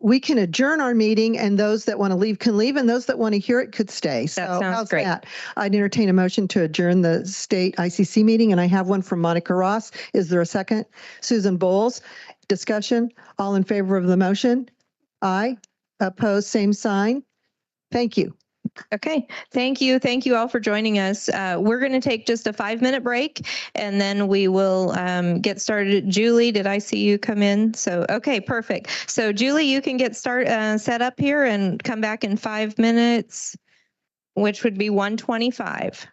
We can adjourn our meeting, and those that want to leave can leave, and those that want to hear it could stay. So That sounds great. that? I'd entertain a motion to adjourn the state ICC meeting, and I have one from Monica Ross. Is there a second? Susan Bowles, discussion. All in favor of the motion? Aye. Opposed, same sign. Thank you. Okay, thank you. Thank you all for joining us. We're going to take just a 5-minute break and then we will get started. Julie, did I see you come in? So, okay, perfect. So Julie, you can get set up here and come back in 5 minutes, which would be 1:25.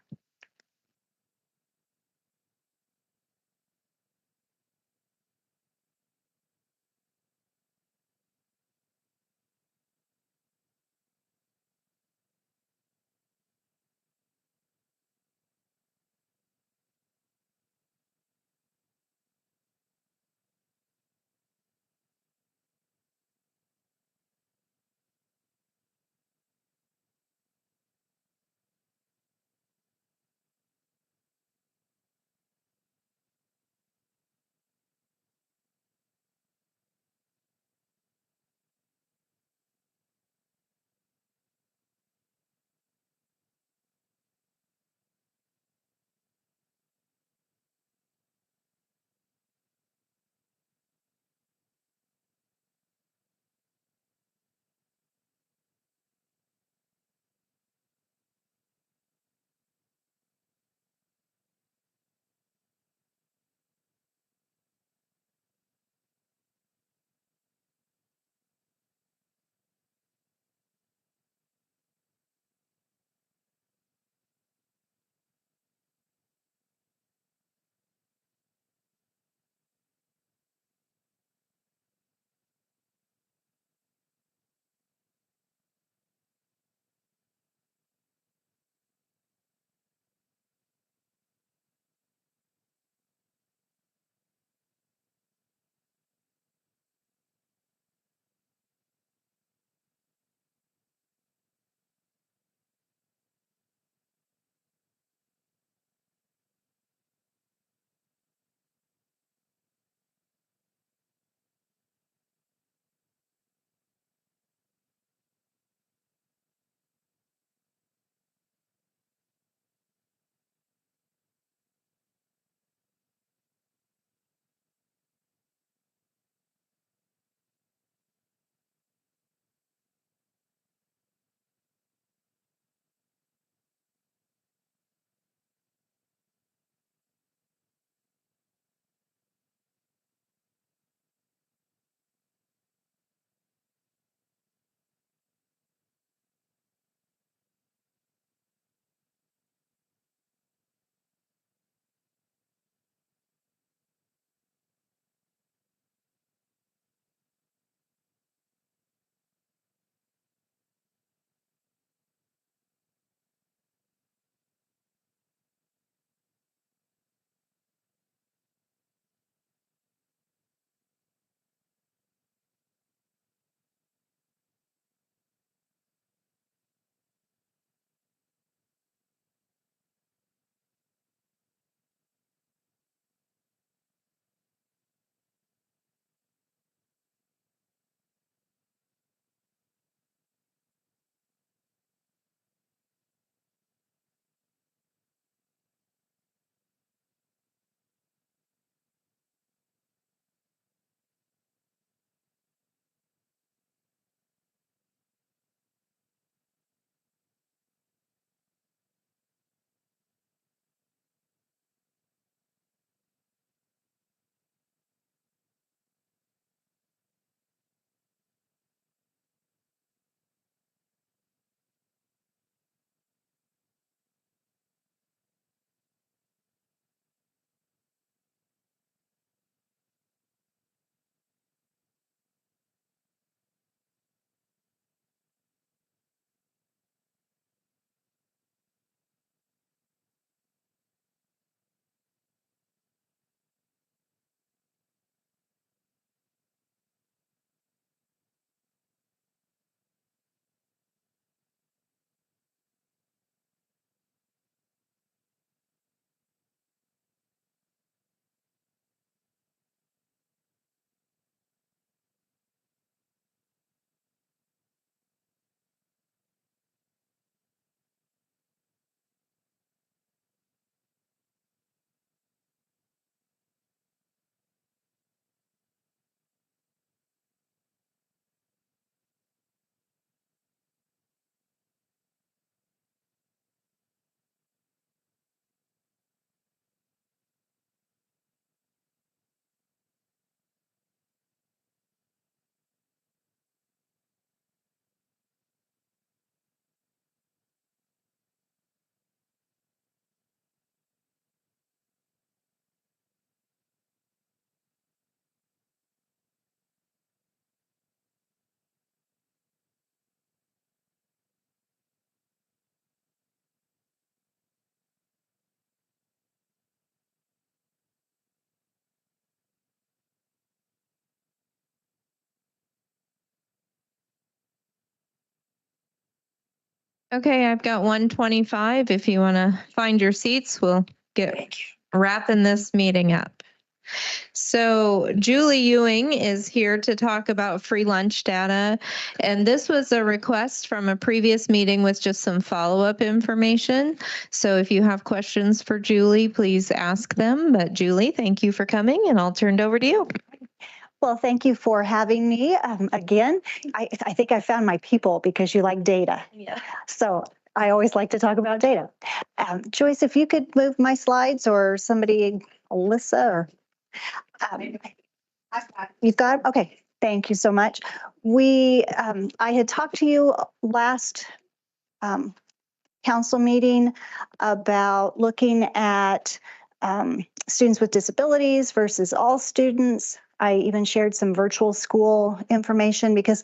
Okay, I've got 125. If you want to find your seats, we'll get wrapping this meeting up. So Julie Ewing is here to talk about free lunch data. And this was a request from a previous meeting with just some follow-up information. So if you have questions for Julie, please ask them. But Julie, thank you for coming, and I'll turn it over to you. Well, thank you for having me again. I think I found my people because you like data. Yeah. So I always like to talk about data. Joyce, if you could move my slides, or somebody, Alyssa, or you've got, okay, thank you so much. I had talked to you last council meeting about looking at students with disabilities versus all students. I even shared some virtual school information because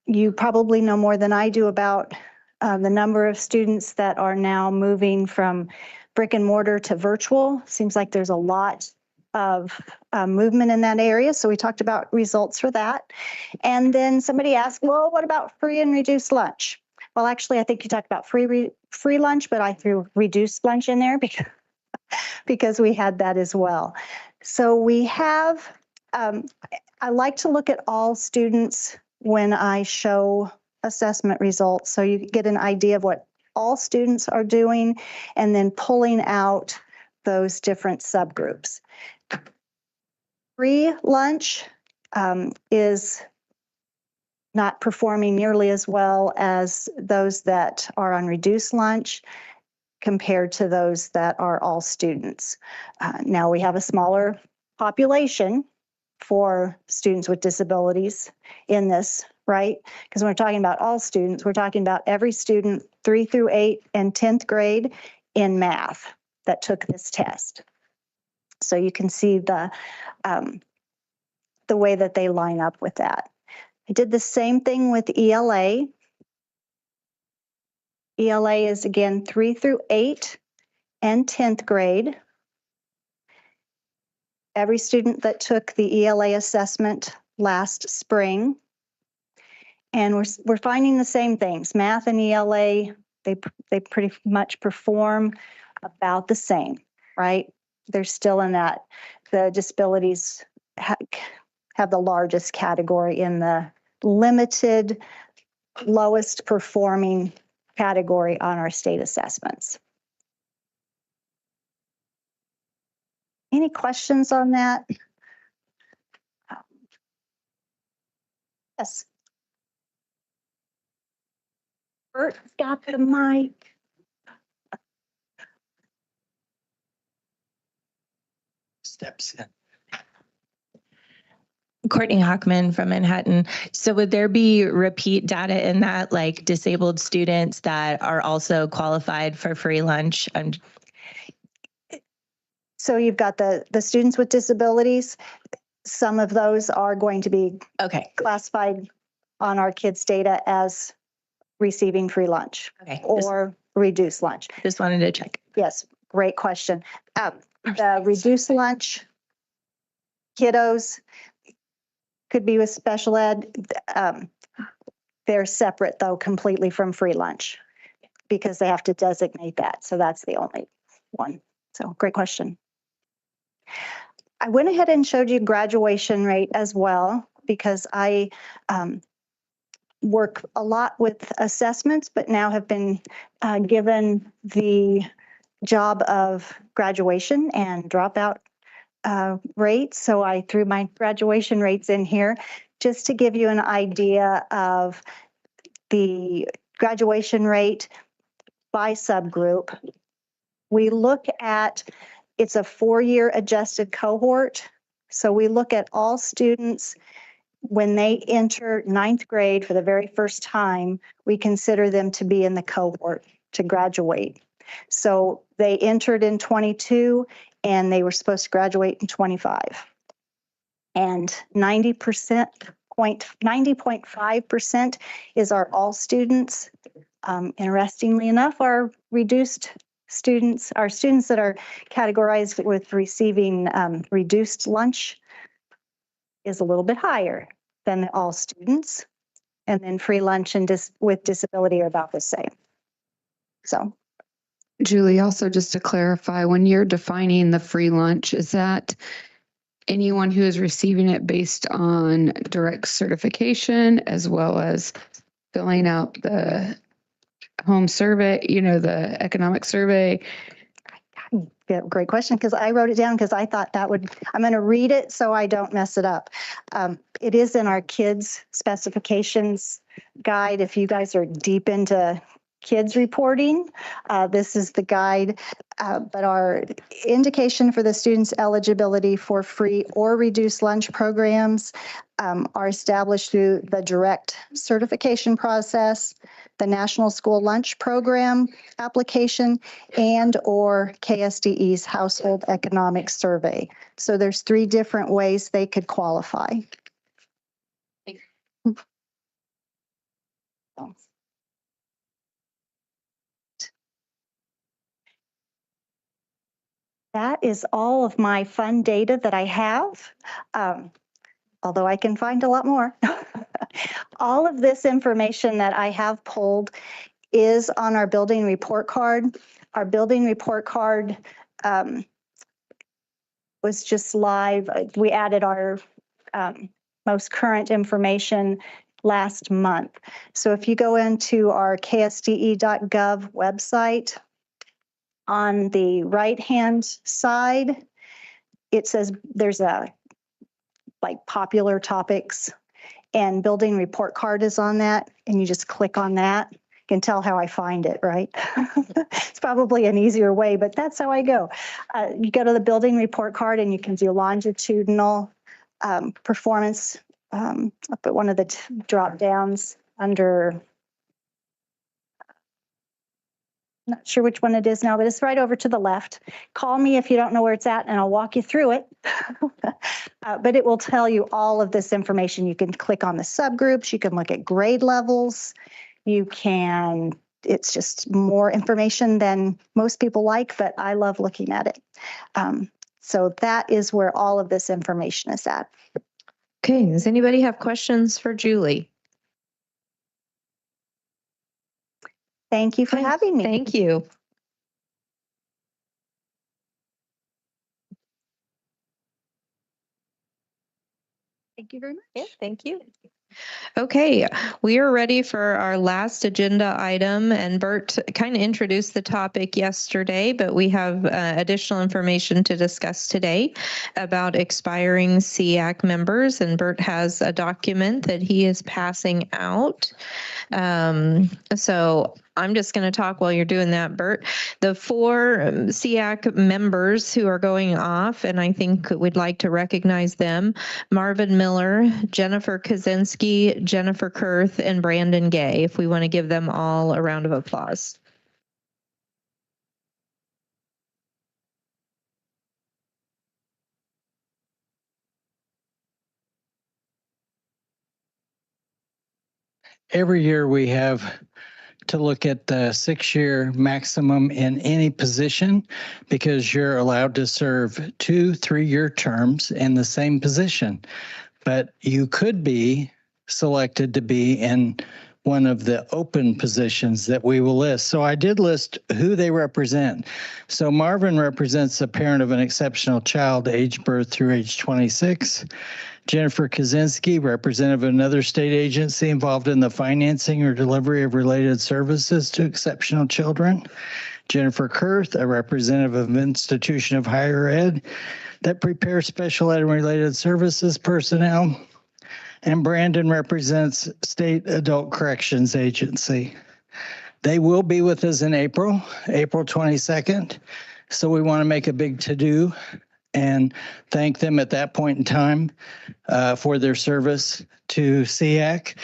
you probably know more than I do about the number of students that are now moving from brick and mortar to virtual. Seems like there's a lot of movement in that area. So we talked about results for that. And then somebody asked, well, what about free and reduced lunch? Well, actually, I think you talked about free lunch, but I threw reduced lunch in there because we had that as well. So we have, I like to look at all students when I show assessment results, so you get an idea of what all students are doing, and then pulling out those different subgroups. Free lunch is not performing nearly as well as those that are on reduced lunch compared to those that are all students. Now we have a smaller population for students with disabilities in this, right? Because when we're talking about all students, we're talking about every student 3 through 8 and 10th grade in math that took this test. So you can see the way that they line up with that. I did the same thing with ELA. ELA is again 3 through 8 and 10th grade. Every student that took the ELA assessment last spring. And we're finding the same things. Math and ELA, they pretty much perform about the same, right? They're still in that. The disabilities have the largest category in the limited, lowest performing category on our state assessments. Any questions on that? Yes. Bert's got the mic. Steps in. Courtney Hockman from Manhattan. So would there be repeat data in that, like disabled students that are also qualified for free lunch? So you've got the students with disabilities. Some of those are going to be classified on our kids' data as receiving free lunch or reduced lunch. Just wanted to check. Yes, great question. The reduced lunch kiddos could be with special ed. They're separate though completely from free lunch because they have to designate that. So that's the only one. So great question. I went ahead and showed you graduation rate as well because I work a lot with assessments, but now have been given the job of graduation and dropout rates. So I threw my graduation rates in here just to give you an idea of the graduation rate by subgroup. We look at, it's a 4-year adjusted cohort. So we look at all students when they enter 9th grade for the very first time, we consider them to be in the cohort to graduate. So they entered in 22 and they were supposed to graduate in 25. And 90.5% is our all students. Interestingly enough, our reduced students, our students that are categorized with receiving reduced lunch is a little bit higher than the all students. And then free lunch and with disability are about the same. So. Julie, also just to clarify, when you're defining the free lunch, is that anyone who is receiving it based on direct certification as well as filling out the home survey, the economic survey? Yeah, great question, because I wrote it down because I thought I'm going to read it so I don't mess it up. It is in our kids specifications guide. If you guys are deep into kids reporting, this is the guide, but our indication for the students' eligibility for free or reduced lunch programs are established through the direct certification process, the National School Lunch Program application, and or KSDE's Household Economic Survey. So there's 3 different ways they could qualify. That is all of my fun data that I have, although I can find a lot more. All of this information that I have pulled is on our building report card. Our building report card was just live. We added our most current information last month. So if you go into our ksde.gov website, on the right-hand side, it says there's a popular topics, and building report card is on that, and you just click on that. You can tell how I find it, right? It's probably an easier way, but that's how I go. You go to the building report card and you can do longitudinal performance up at one of the drop downs under, not sure which one it is now, but it's right over to the left. Call me if you don't know where it's at and I'll walk you through it. But it will tell you all of this information. You can click on the subgroups, you can look at grade levels, it's just more information than most people like, but I love looking at it. So that is where all of this information is at. Okay, does anybody have questions for Julie? Thank you for having me. Thank you. Thank you very much. Yeah, thank you. Okay, we are ready for our last agenda item, and Bert kind of introduced the topic yesterday, but we have additional information to discuss today about expiring SEAC members, and Bert has a document that he is passing out. So I'm just going to talk while you're doing that, Bert. The 4 SEAC members who are going off, and I think we'd like to recognize them: Marvin Miller, Jennifer Kaczynski, Jennifer Kurth, and Brandon Gay, if we want to give them all a round of applause. Every year we have to look at the 6-year maximum in any position, because you're allowed to serve 2 3-year terms in the same position. But you could be selected to be in one of the open positions that we will list. So I did list who they represent. So Marvin represents a parent of an exceptional child, age birth through age 26. Jennifer Kaczynski, representative of another state agency involved in the financing or delivery of related services to exceptional children. Jennifer Kurth, a representative of an institution of higher ed that prepares special ed and related services personnel. And Brandon represents State Adult Corrections Agency. They will be with us in April 22nd. So we want to make a big to-do and thank them at that point in time for their service to SEAC.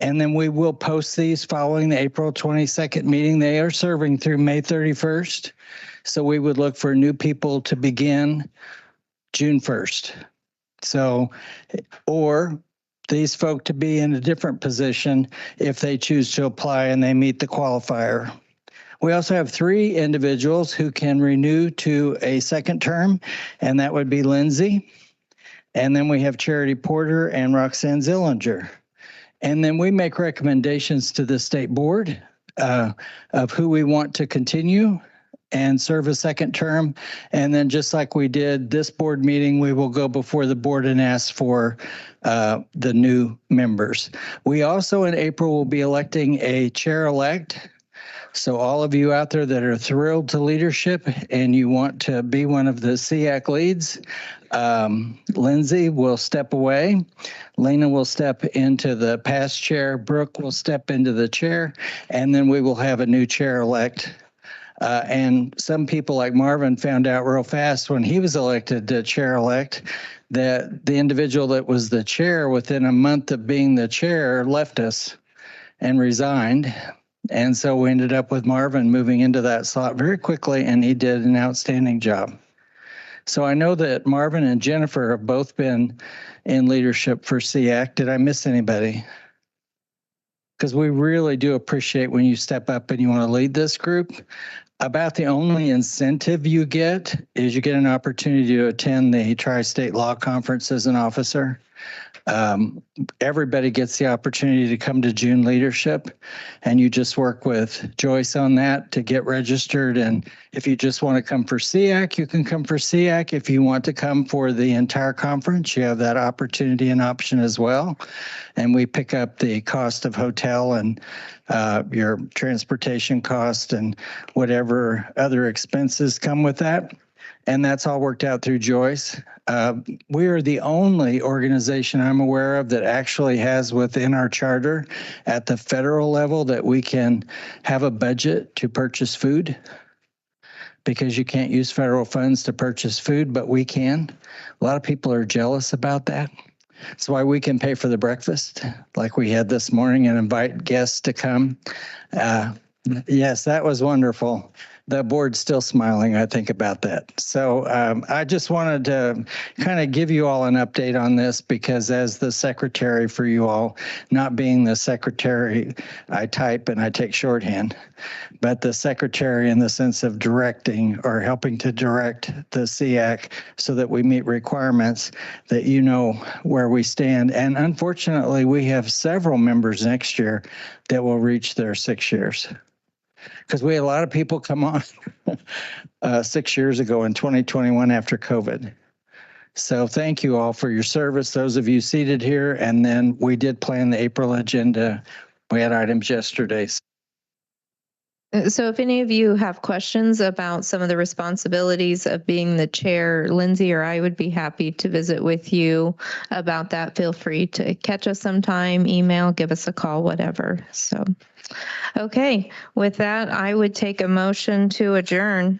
And then we will post these following the April 22nd meeting. They are serving through May 31st. So we would look for new people to begin June 1st. So, or these folk to be in a different position if they choose to apply and they meet the qualifier. We also have 3 individuals who can renew to a second term, and that would be Lindsay. And then we have Charity Porter and Roxanne Zillinger. And then we make recommendations to the state board of who we want to continue and serve a second term. And then just like we did this board meeting, we will go before the board and ask for the new members. We also in April will be electing a chair-elect. So all of you out there that are thrilled to leadership and you want to be one of the SEAC leads, Lindsay will step away. Lena will step into the past chair. Brooke will step into the chair, and then we will have a new chair-elect. And some people like Marvin found out real fast when he was elected to chair-elect that the individual that was the chair within a month of being the chair left us and resigned. And so we ended up with Marvin moving into that slot very quickly, and he did an outstanding job. So I know that Marvin and Jennifer have both been in leadership for SEAC. Did I miss anybody? Because we really do appreciate when you step up and you want to lead this group. About the only incentive you get is you get an opportunity to attend the Tri-State Law Conference as an officer. Everybody gets the opportunity to come to June leadership, and you just work with Joyce on that to get registered. And if you just want to come for SEAC, you can come for SEAC. If you want to come for the entire conference, you have that opportunity and option as well. And we pick up the cost of hotel and your transportation cost and whatever other expenses come with that. And that's all worked out through Joyce. We are the only organization I'm aware of that actually has within our charter at the federal level that we can have a budget to purchase food, because you can't use federal funds to purchase food, but we can. A lot of people are jealous about that. That's why we can pay for the breakfast like we had this morning and invite guests to come. Yes, that was wonderful. The board's still smiling, I think, about that. So I just wanted to kind of give you all an update on this, because as the secretary for you all, not being the secretary, I type and I take shorthand, but the secretary in the sense of directing or helping to direct the SEAC so that we meet requirements, that you know where we stand. And unfortunately, we have several members next year that will reach their 6 years. Because we had a lot of people come on 6 years ago in 2021 after COVID. So thank you all for your service, those of you seated here. And then we did plan the April agenda. We had items yesterday. So if any of you have questions about some of the responsibilities of being the chair, Lindsay or I would be happy to visit with you about that. Feel free to catch us sometime, email, give us a call, whatever. So, okay, with that, I would take a motion to adjourn.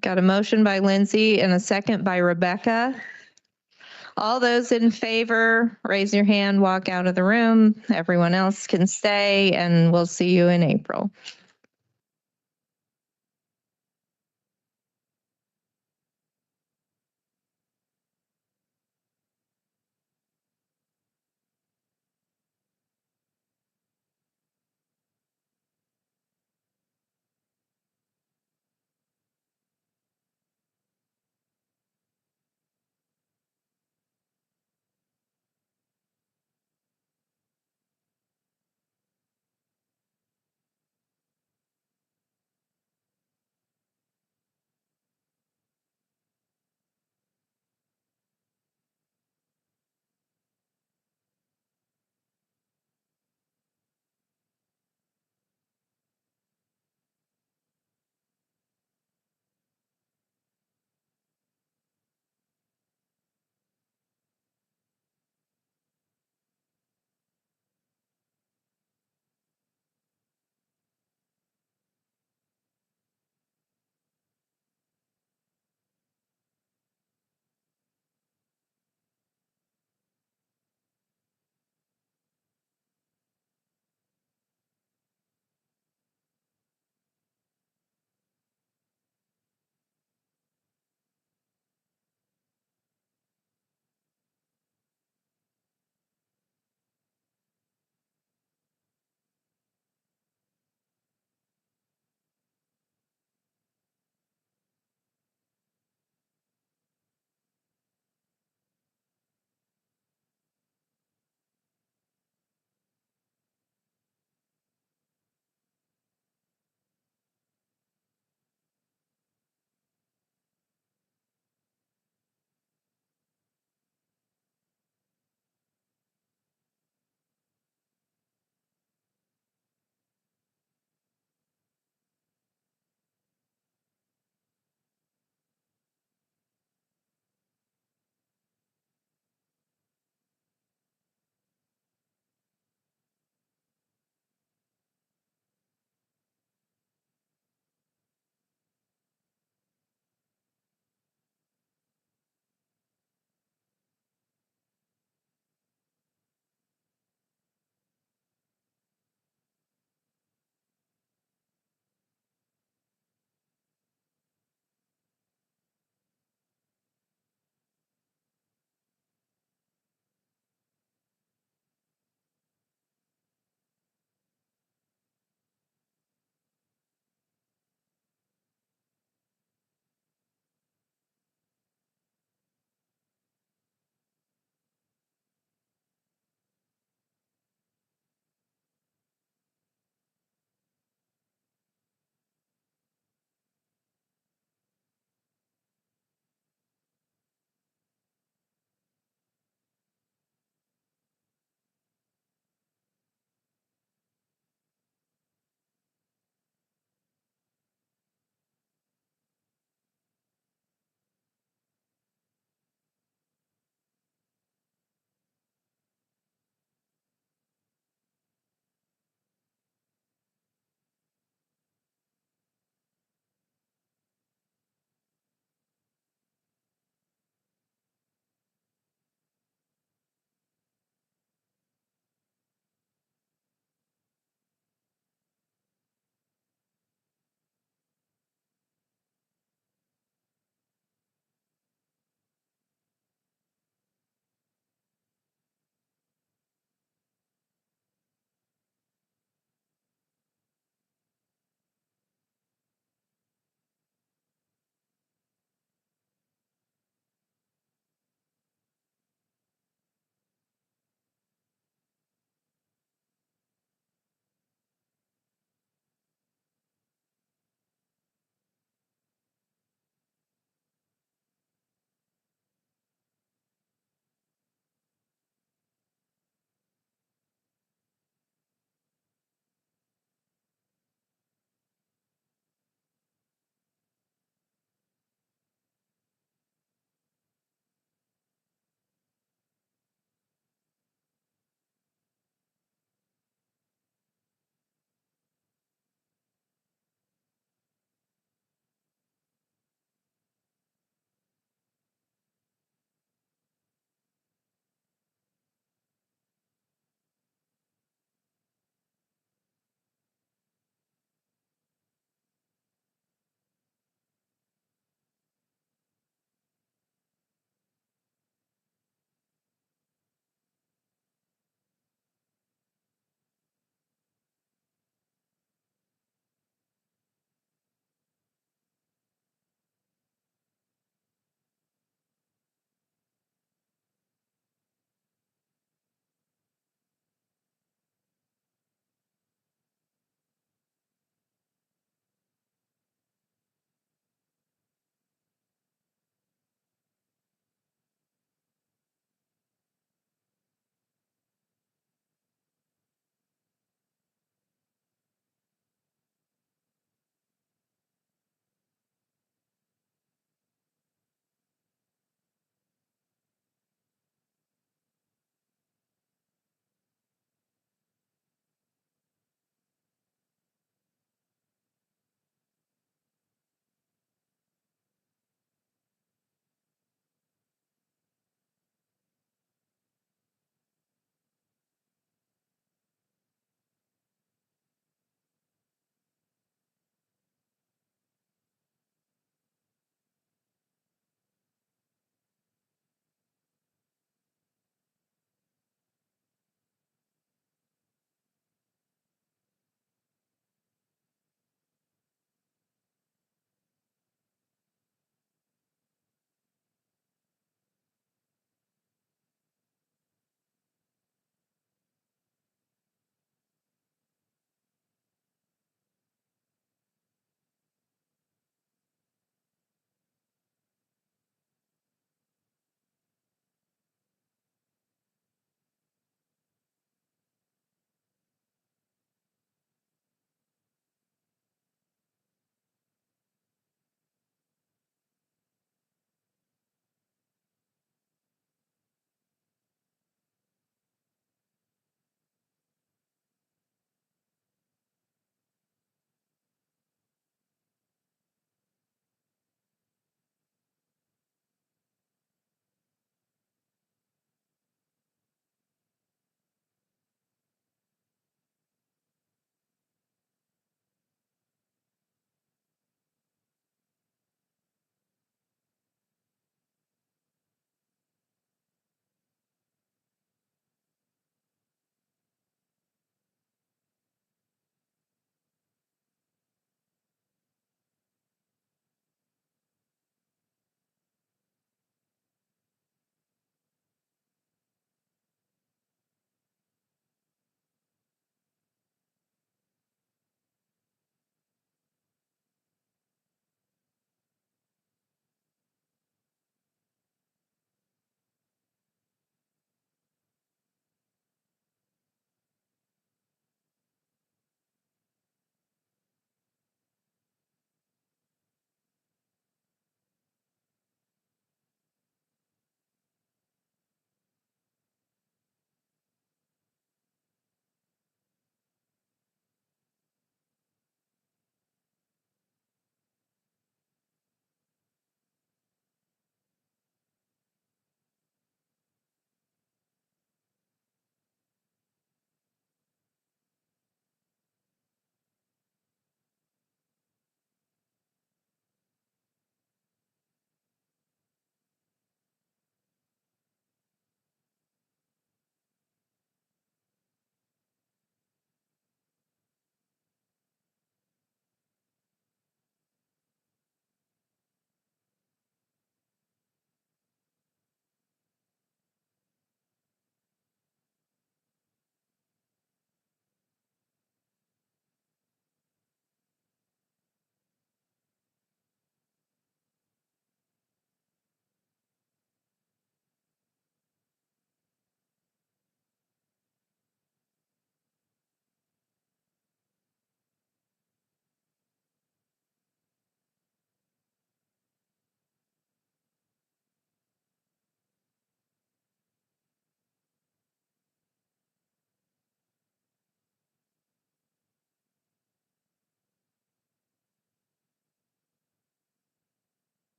Got a motion by Lindsay and a second by Rebecca. All those in favor, raise your hand, walk out of the room. Everyone else can stay, and we'll see you in April.